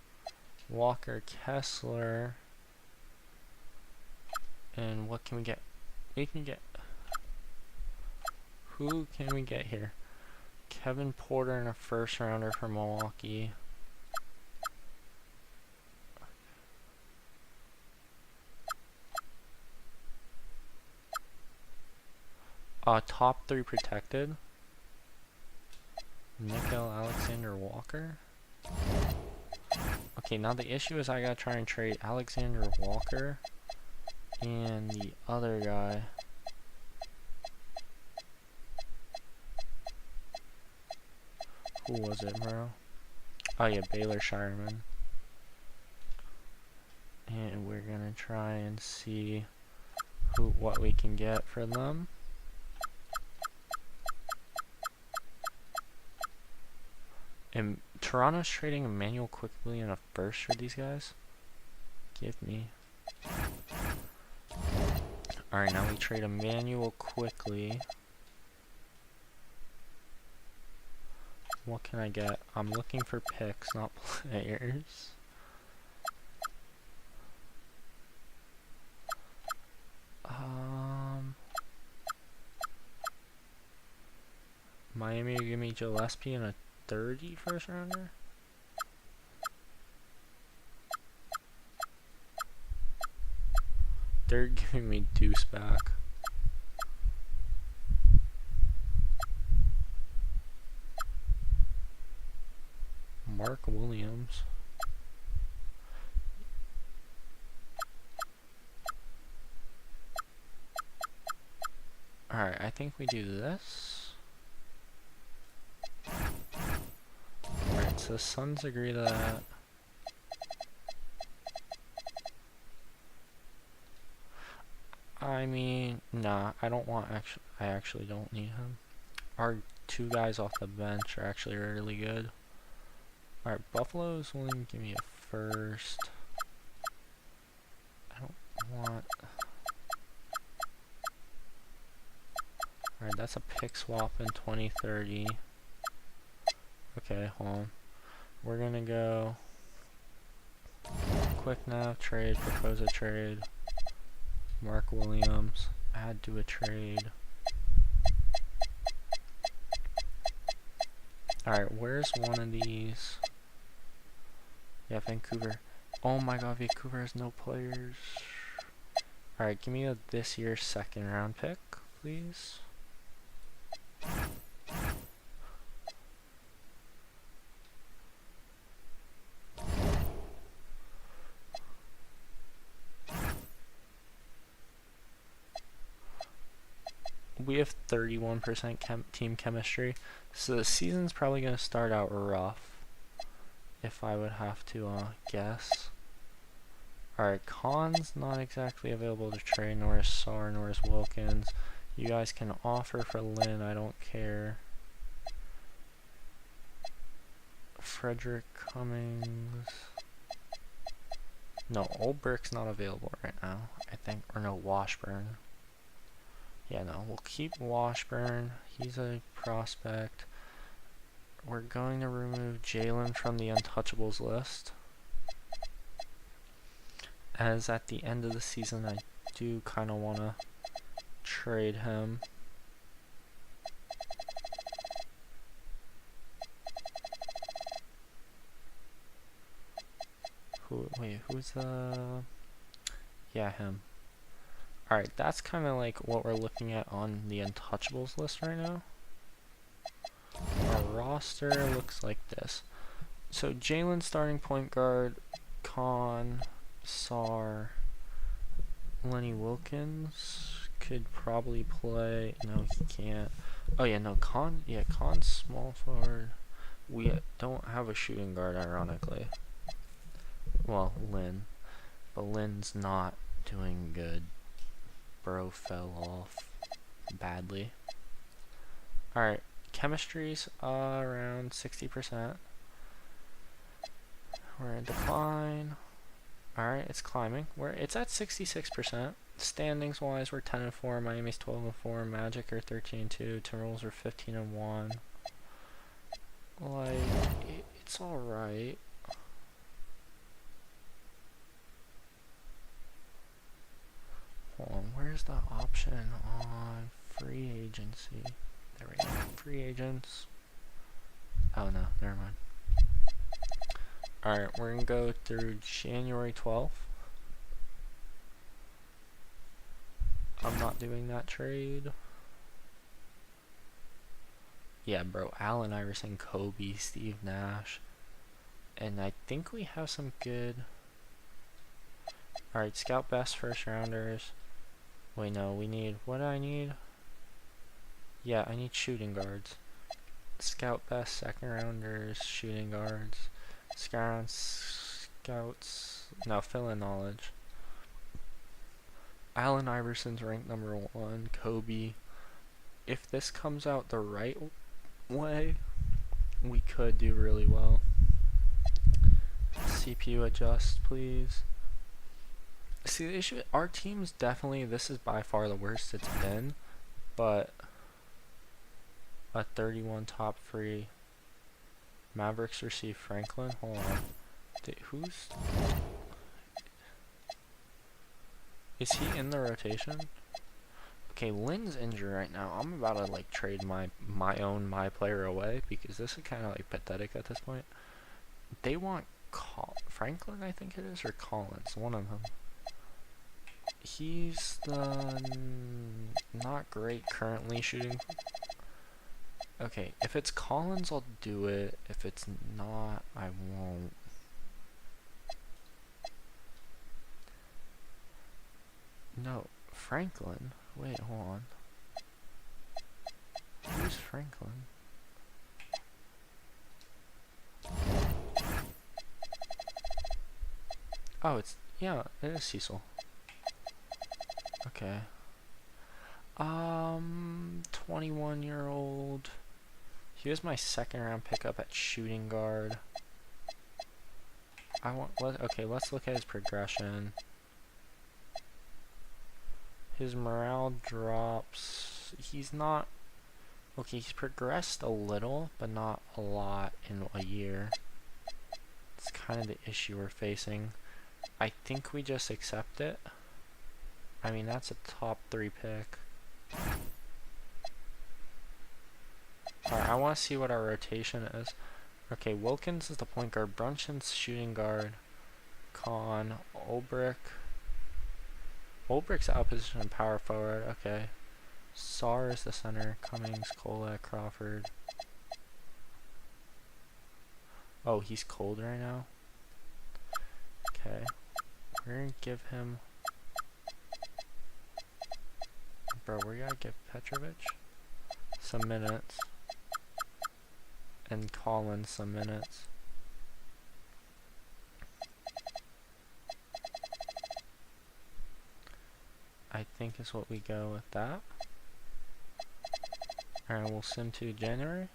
Walker Kessler, and what can we get? We can get, who can we get here? Kevin Porter and a first rounder for Milwaukee. Top 3 protected. Nickel Alexander Walker. Okay, now the issue is I gotta try and trade Alexander Walker and the other guy. Who was it, bro? Oh yeah, Baylor Shireman. And we're gonna try and see what we can get for them. And Toronto's trading Emmanuel Quickly and a first for these guys? Give me. Alright, now we trade Emmanuel Quickly. What can I get? I'm looking for picks, not players. Miami give me Gillespie and a 30 first rounder. They're giving me Deuce back. Mark Williams. Alright, I think we do this. Alright, so the Suns agree to that. I mean, nah, I don't want I actually don't need him. Our 2 guys off the bench are actually really good. Alright, Buffalo's willing to give me a first. I don't want... Alright, that's a pick swap in 2030. Okay, hold on. We're gonna go... Quick now, trade, propose a trade. Mark Williams, add to a trade. Alright, where's one of these? Yeah, Vancouver. Oh my god, Vancouver has no players. Alright, give me this year's 2nd round pick, please. We have 31% team chemistry, so the season's probably going to start out rough, if I would have to guess. Alright, Khan's not exactly available to trade, nor is Sar, nor is Wilkins. You guys can offer for Lynn, I don't care. Frederick Cummings. No, Olbrick's not available right now, I think, or no, Washburn. Yeah, no, we'll keep Washburn. He's a prospect. We're going to remove Jalen from the untouchables list, as at the end of the season I do kind of want to trade him. Wait, who's the... Yeah, him. Alright, that's kind of like what we're looking at on the untouchables list right now. Our roster looks like this. So Jalen starting point guard, Khan, Sar, Lenny Wilkins could probably play. No, he can't. Oh yeah, no, Khan. Yeah, Khan's small forward. We don't have a shooting guard, ironically. Well, Lynn, but Lynn's not doing good. Bro fell off badly. Alright, chemistry's around 60%. We're in decline. Alright, it's climbing. It's at 66%. Standings wise, we're 10-4. Miami's 12-4. Magic are 13-2. Timberwolves are 15-1. Like, it's alright. Hold on, where's the option on free agency? There we go. Free agents. Oh no, never mind. Alright, we're gonna go through January 12th. I'm not doing that trade. Yeah, bro. Allen Iverson, Kobe, Steve Nash. And I think we have some good... Alright, scout best first rounders. Wait, no, we need... What do I need? Yeah, I need shooting guards. Scout best second rounders, shooting guards. Scouts... No, fill in knowledge. Allen Iverson's ranked number 1. Kobe. If this comes out the right way, we could do really well. CPU adjust, please. See, the issue, our team's definitely, this is by far the worst it's been, but a 31 top free. Mavericks receive Franklin. Hold on. Who's... Is he in the rotation? Okay, Lynn's injured right now. I'm about to like trade my player away because this is kind of like pathetic at this point. They want Franklin, I think it is, or Collins, one of them. He's the not great currently shooting. Okay, if it's Collins, I'll do it. If it's not, I won't. No, Franklin. Wait, hold on. Who's Franklin? Oh, yeah, it is Cecil. Okay. 21-year-old. He was my second round pickup at shooting guard. Okay, let's look at his progression. His morale drops. He's not, okay, he's progressed a little, but not a lot in a year. It's kind of the issue we're facing. I think we just accept it. I mean, that's a top 3 pick. Alright, I want to see what our rotation is. Okay, Wilkins is the point guard, Brunson's shooting guard, Kahn, Ulbrich. Ulbrich's out of position power forward, okay. Sarr is the center, Cummings, Kolek, Crawford. Oh, he's cold right now? Okay. We're gonna give him... Bro, we gotta give Petrovic some minutes. And Collins some minutes. I think is what we go with that. Alright, we'll sim to January.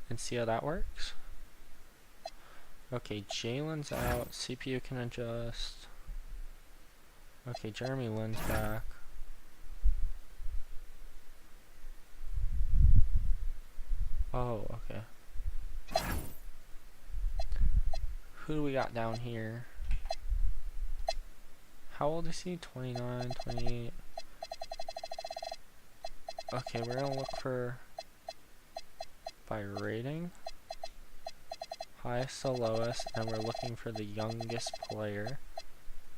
And see how that works. Okay, Jalen's out. CPU can adjust. Okay, Jeremy Lin's back. Oh, okay. Who do we got down here? How old is he? 29, 28. Okay, we're gonna look for by rating. Highest to lowest, and we're looking for the youngest player.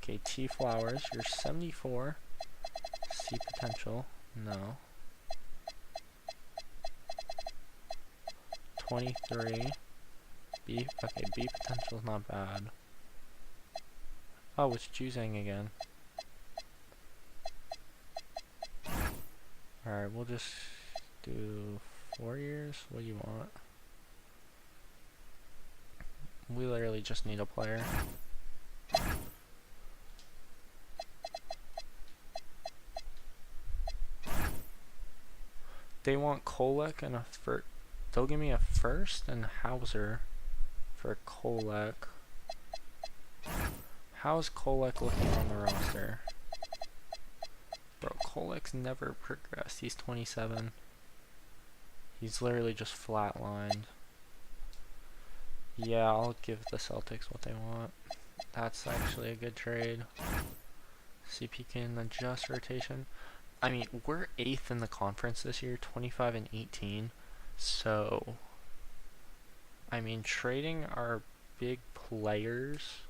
Okay, T Flowers, you're 74. C potential, no. 23. B, okay, B potential's not bad. Oh, it's Juzang again. Alright, we'll just do 4 years. What do you want? We literally just need a player. They want Kolek and a first. They'll give me a first and Hauser for Kolek. How's Kolek looking on the roster? Bro, Kolek's never progressed. He's 27. He's literally just flatlined. Yeah, I'll give the Celtics what they want. That's actually a good trade. CP can adjust rotation. I mean, we're 8th in the conference this year, 25 and 18. So, I mean, trading our big players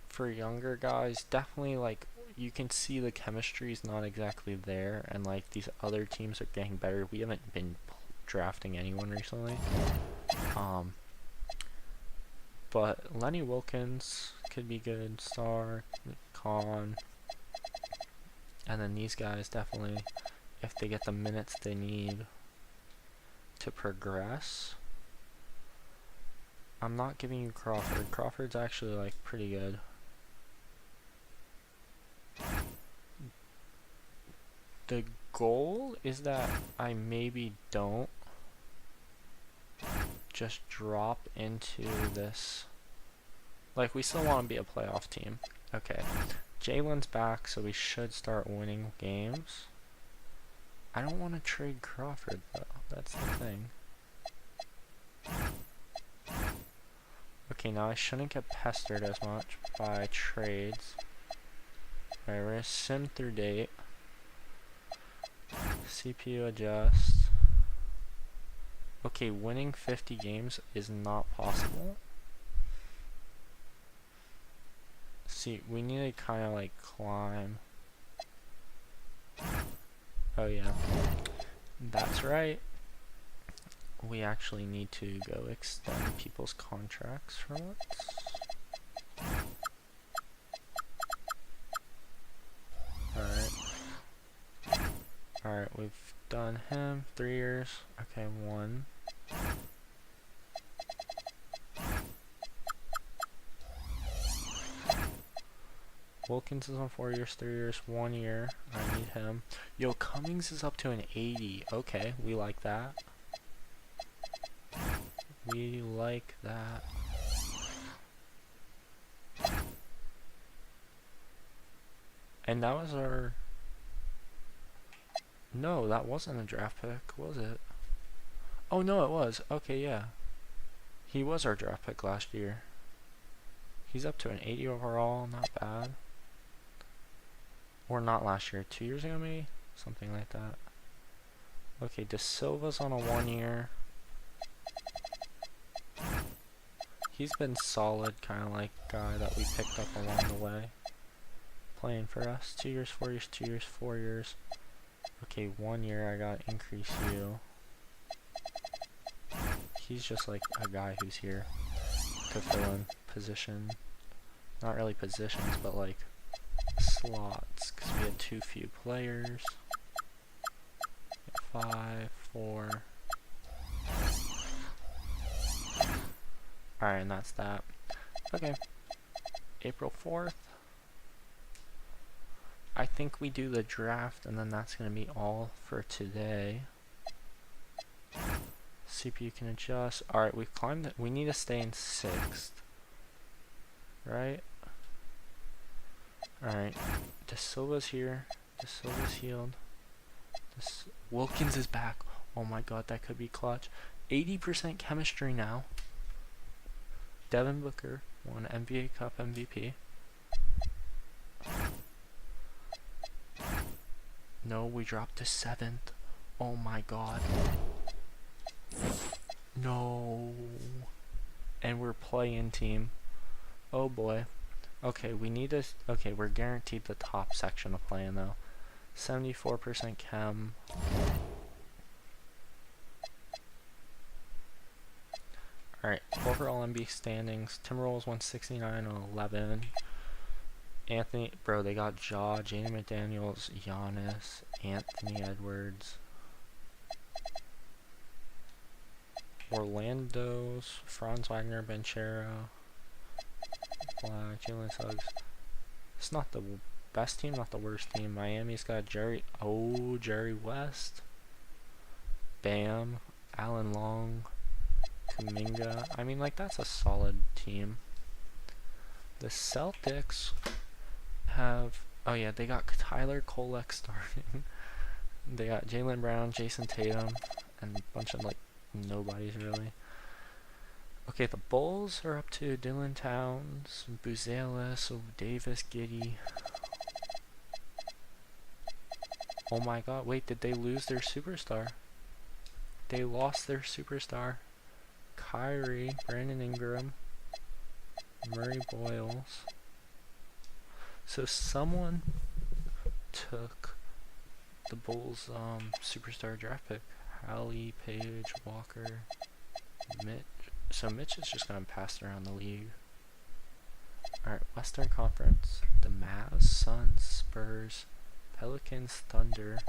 for younger guys, definitely, like, you can see the chemistry is not exactly there, and, like, these other teams are getting better. We haven't been drafting anyone recently. But Lenny Wilkins could be good, Star, Khan, and then these guys definitely, if they get the minutes they need to progress. I'm not giving you Crawford. Crawford's actually, like, pretty good. The goal is that I maybe don't just drop into this. Like, we still want to be a playoff team. Okay. Jalen's back, so we should start winning games. I don't want to trade Crawford, though. That's the thing. Okay, now I shouldn't get pestered as much by trades. Alright, we're gonna sim through date. CPU adjust. Okay, winning 50 games is not possible. See, we need to kind of like climb. Oh yeah, that's right. We actually need to go extend people's contracts for once. Alright. Alright, we've Done him. 3 years. Okay, 1. Wilkins is on 4 years, 3 years, 1 year. I need him. Yo, Cummings is up to an 80. Okay, we like that. We like that. And that was our... No, that wasn't a draft pick, was it? Oh, no, it was. Okay, yeah. He was our draft pick last year. He's up to an 80 overall, not bad. Or not last year, 2 years ago maybe? Something like that. Okay, De Silva's on a 1 year. He's been solid, kind of like guy that we picked up along the way. Playing for us. 2 years, 4 years, 2 years, 4 years. Okay, 1 year I got increase you. He's just like a guy who's here to fill in position. Not really positions, but like slots, because we had too few players. 5, 4. Alright, and that's that. Okay. April 4th. I think we do the draft, and then that's going to be all for today. CPU can adjust. Alright, we've climbed it. We need to stay in 6th. Right? Alright. De Silva's here. De Silva's healed. Wilkins is back. Oh my god, that could be clutch. 80% chemistry now. Devin Booker won NBA Cup MVP. No, we dropped to 7th. Oh my god. No. And we're playing team. Oh boy. Okay, we need to... Okay, we're guaranteed the top section of playing though. 74% chem. Alright, overall NBA standings. Timberwolves 169 on 11. Anthony, bro, they got Ja, Jaden McDaniels, Giannis, Anthony Edwards. Orlando's, Franz Wagner, Benchero, Black, Jalen Suggs. It's not the best team, not the worst team. Miami's got Jerry West, Bam, Allen Long, Kuminga. I mean, like, that's a solid team. The Celtics have, oh yeah, they got Tyler Kolek starting. They got Jaylen Brown, Jason Tatum, and a bunch of like nobodies really. Okay, the Bulls are up to Dylan Towns, Buzelis, Davis, Giddey. Oh my god, wait, did they lose their superstar? They lost their superstar. Kyrie, Brandon Ingram, Murray Boyles. So someone took the Bulls' superstar draft pick. Hallie, Page, Walker, Mitch. So Mitch is just going to pass around the league. Alright, Western Conference. The Mavs, Suns, Spurs, Pelicans, Thunder,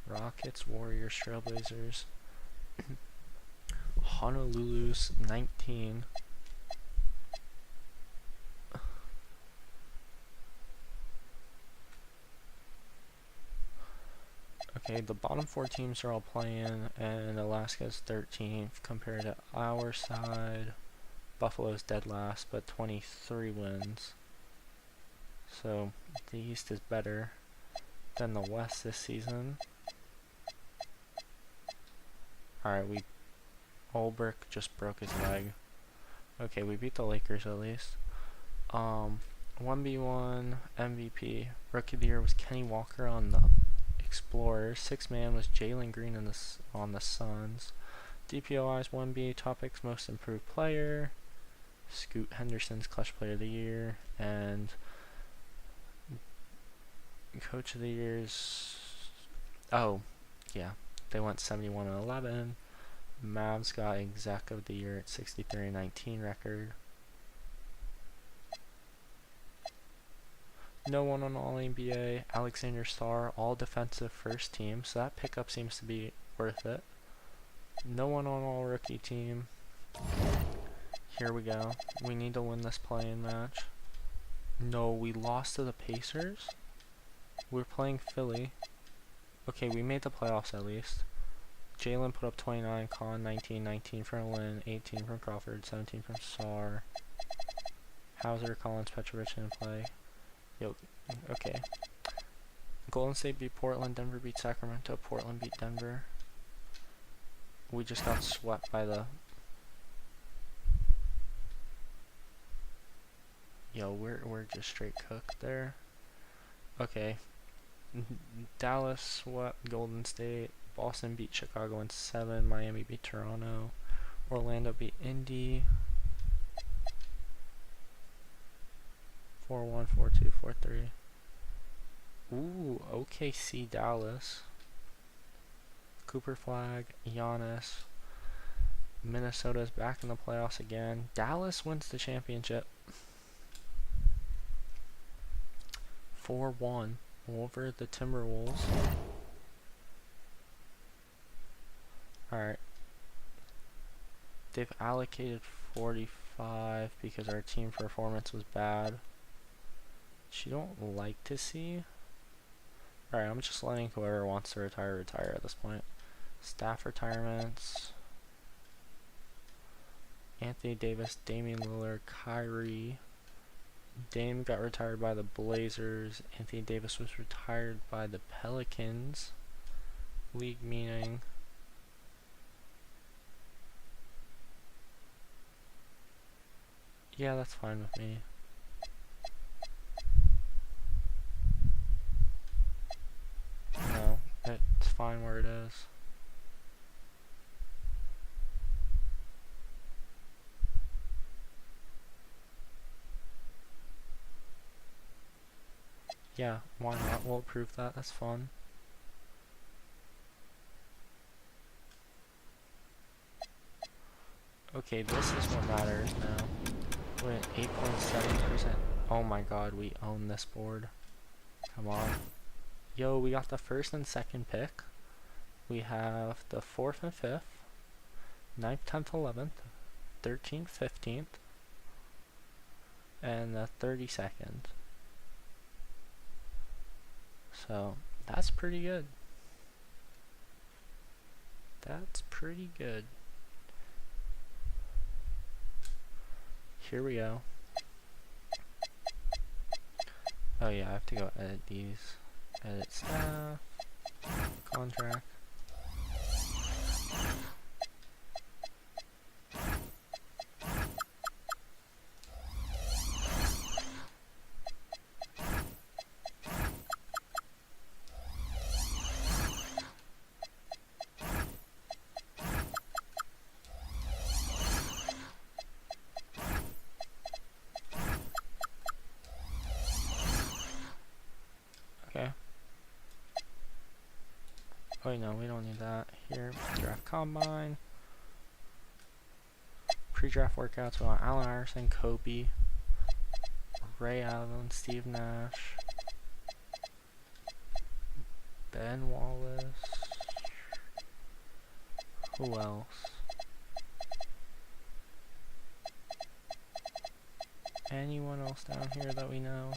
Rockets, Warriors, Trailblazers, Honolulu's 19. Okay, the bottom 4 teams are all playing, and Alaska's 13th compared to our side. Buffalo's dead last, but 23 wins. So the East is better than the West this season. Alright, Ulbrich just broke his leg. Okay, we beat the Lakers at least. 1v1 MVP. Rookie of the Year was Kenny Walker on the Explorers. 6th man was Jalen Green on the Suns. DPOI's 1B Topics Most Improved Player. Scoot Henderson's Clutch Player of the Year. And Coach of the Year's... Oh, yeah. They went 71-11. Mavs got Exec of the Year at 63-19 record. No one on All NBA. Alexander Starr, all defensive first team. So that pickup seems to be worth it. No one on All Rookie team. Here we go. We need to win this play-in match. No, we lost to the Pacers. We're playing Philly. Okay, we made the playoffs at least. Jalen put up 29, Con 19, 19 from Lynn, 18 from Crawford, 17 from Sarr. Hauser, Collins, Petrovic in play. Yo, okay. Golden State beat Portland, Denver beat Sacramento, Portland beat Denver. We just got swept by the... Yo, we're just straight cooked there. Okay. Dallas swept Golden State. Boston beat Chicago in 7. Miami beat Toronto. Orlando beat Indy. 4-1, 4-2, 4-3. Ooh, OKC Dallas. Cooper Flag, Giannis. Minnesota's back in the playoffs again. Dallas wins the championship. 4-1 over the Timberwolves. Alright. They've allocated 45 because our team performance was bad. Which you don't like to see. Alright, I'm just letting whoever wants to retire at this point. Staff retirements. Anthony Davis, Damian Lillard, Kyrie. Dame got retired by the Blazers. Anthony Davis was retired by the Pelicans. League meeting. Yeah, that's fine with me. No, it's fine where it is. Yeah, why not? We'll approve that. That's fun. Okay, this is what matters now. We're at 8.7%. Oh my god, we own this board. Come on. Yo, we got the first and second pick. We have the 4th and 5th. 9th, 10th, 11th. 13th, 15th. And the 32nd. So, that's pretty good. That's pretty good. Here we go. Oh yeah, I have to go edit these. Edit staff. Contract. Okay. Oh no, we don't need that. Here, draft combine. Pre-draft workouts, we want Allen Iverson, Kobe, Ray Allen, Steve Nash, Ben Wallace. Who else? Anyone else down here that we know?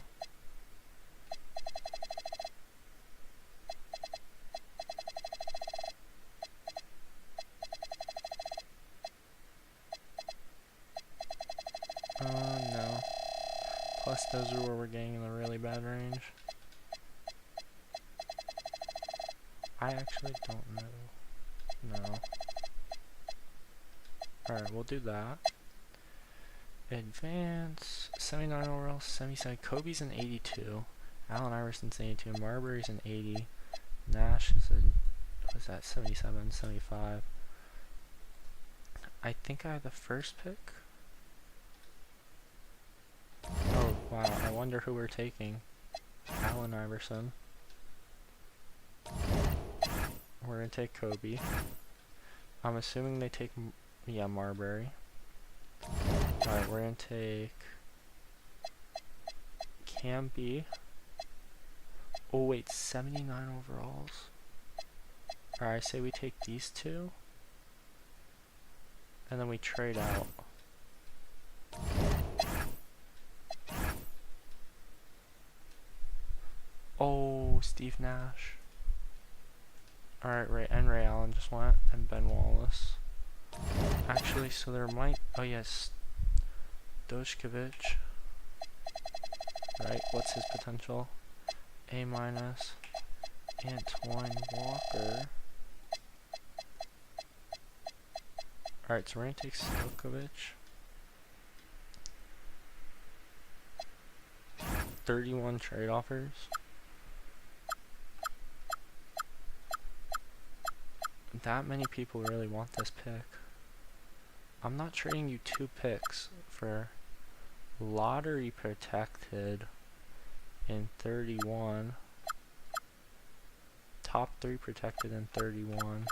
No. Plus those are where we're getting in a really bad range. I actually don't know. No. Alright, we'll do that. Advance. 79 overall, 77. Kobe's an 82. Allen Iverson's an 82. Marbury's an 80. Nash is a, what is that, 77, 75. I think I have the first pick. Oh, wow. I wonder who we're taking. Allen Iverson. We're gonna take Kobe. I'm assuming they take, yeah, Marbury. Alright, we're gonna take Cam B. Oh wait, 79 overalls. Alright, I say we take these two. And then we trade out. Oh, Steve Nash. Alright, and Ray Allen just went, and Ben Wallace. Actually, so there might... Oh yes. Dojkovic. Right, what's his potential? A-. Antoine Walker. Alright, so we're gonna take Stojkovic. 31 trade offers. That many people really want this pick. I'm not trading you 2 picks for lottery protected in 31. Top 3 protected in 31.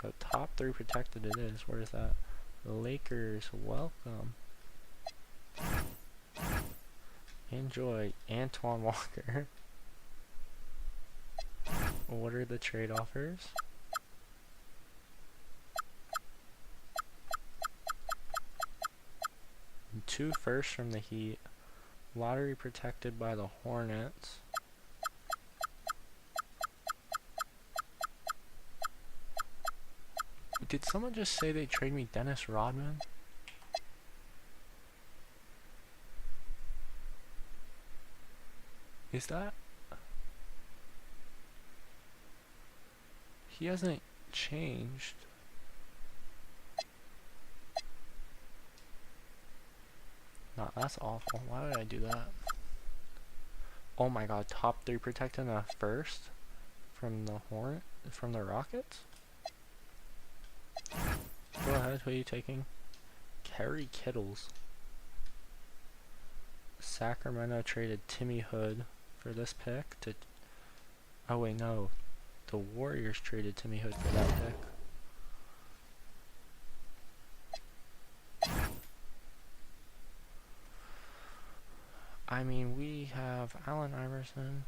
So top 3 protected it is. Where is that? The Lakers, welcome. Enjoy. Antoine Walker. What are the trade offers? Two firsts from the Heat. Lottery protected by the Hornets. Did someone just say they trade me Dennis Rodman? Is that? He hasn't changed. Nah, that's awful. Why would I do that? Oh my god, top 3 protected and a first from the Rockets? Go ahead, who are you taking? Kerry Kittles. Sacramento traded Timmy Hood for this pick to... Oh wait, no. The Warriors traded Timmy Hood for that pick. I mean, we have Allen Iverson.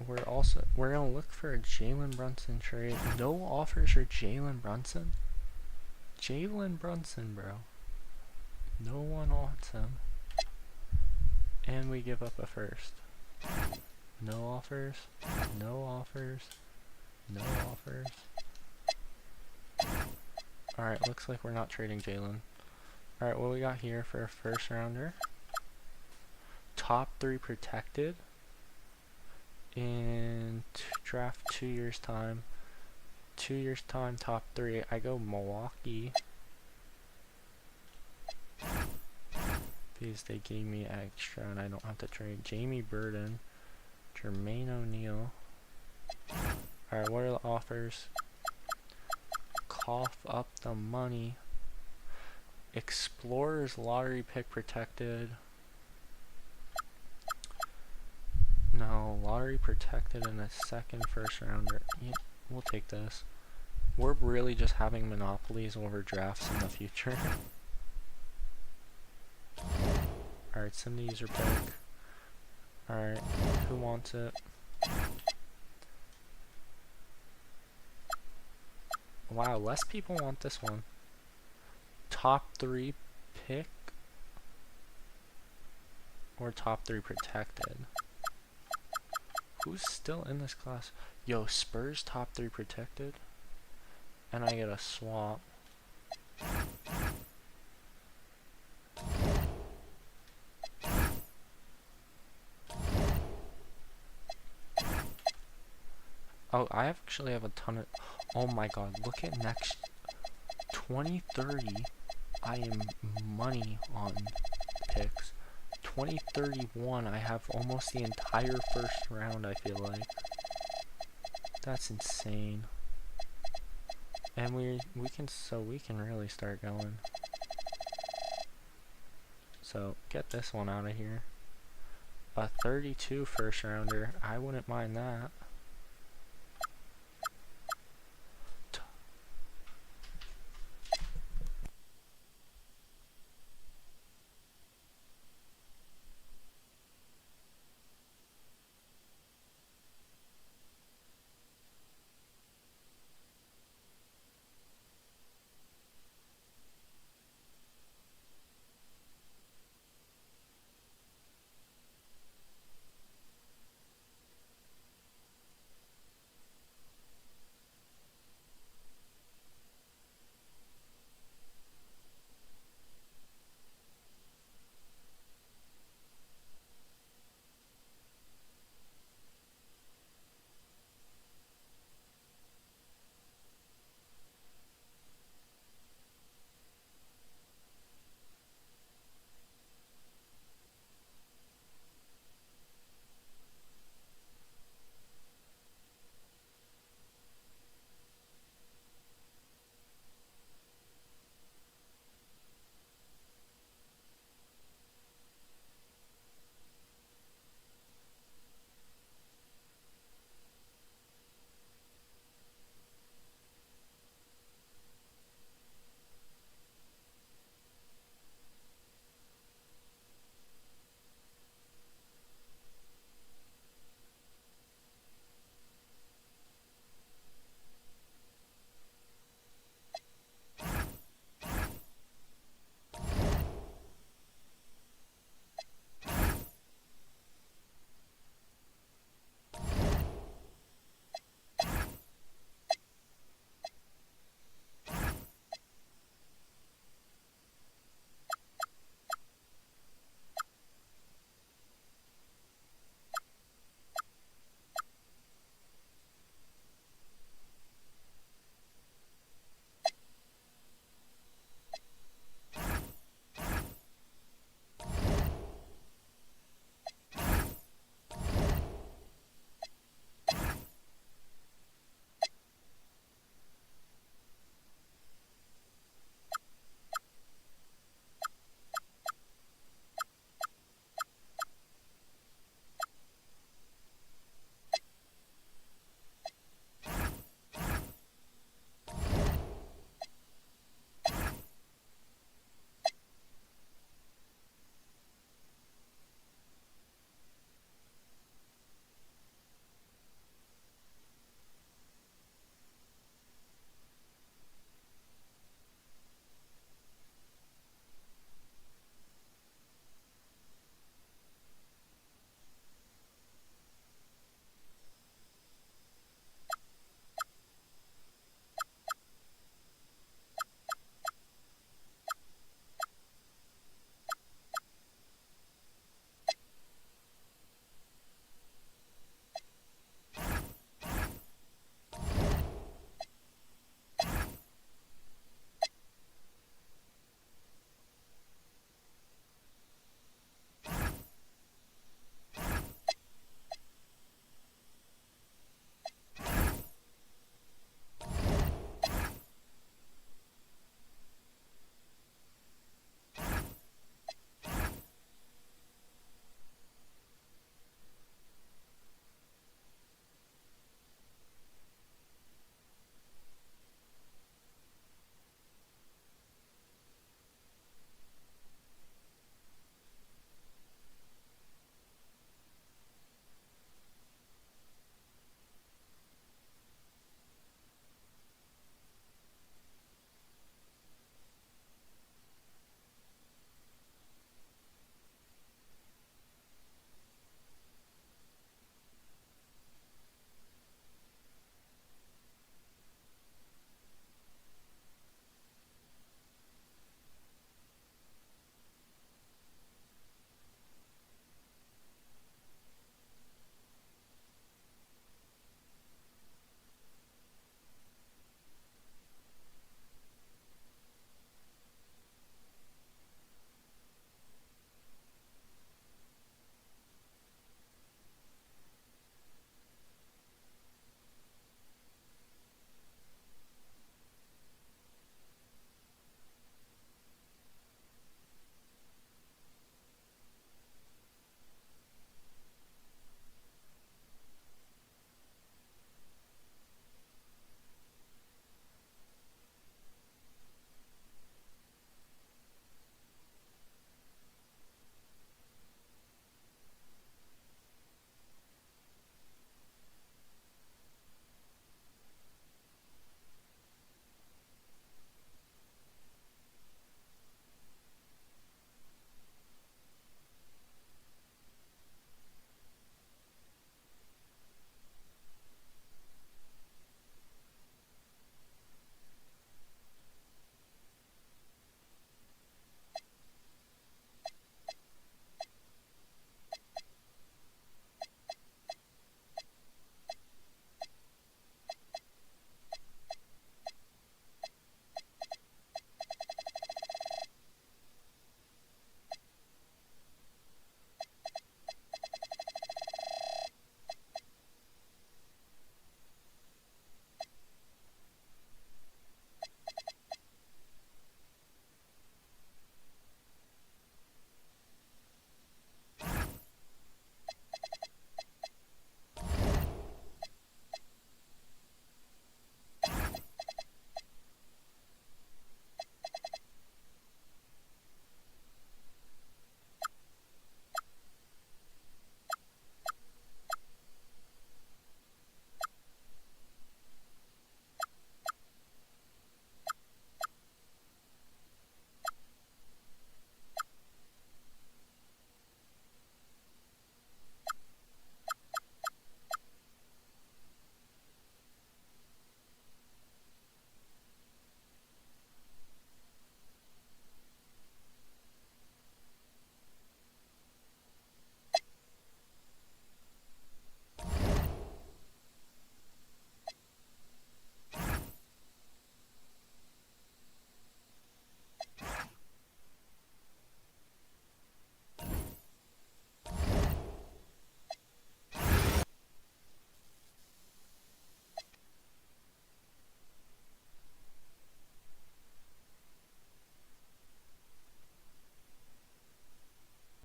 We're gonna look for a Jalen Brunson trade. No offers for Jalen Brunson? Jalen Brunson, bro. No one wants him. And we give up a first. No offers. No offers. No offers. Alright, looks like we're not trading Jalen. Alright, what we got here for a first rounder? Top 3 protected. In draft 2 years time. 2 years time, top 3. I go Milwaukee. Because they gave me extra and I don't have to trade. Jamie Burden. Jermaine O'Neal. Alright, what are the offers? Cough up the money. Explorers lottery pick protected. No, lottery protected in a second first rounder. Yeah, we'll take this. We're really just having monopolies over drafts in the future. Alright, send the user pick. Alright, who wants it? Wow, less people want this one. Top 3 pick or top 3 protected? Who's still in this class? Yo, Spurs top 3 protected. And I get a swap. Oh, I actually have a ton of... Oh my god, look at next... 2030, I am money on picks. 2031, I have almost the entire first round, I feel like. That's insane. And we can really start going. So, get this one out of here. A 32 first rounder, I wouldn't mind that.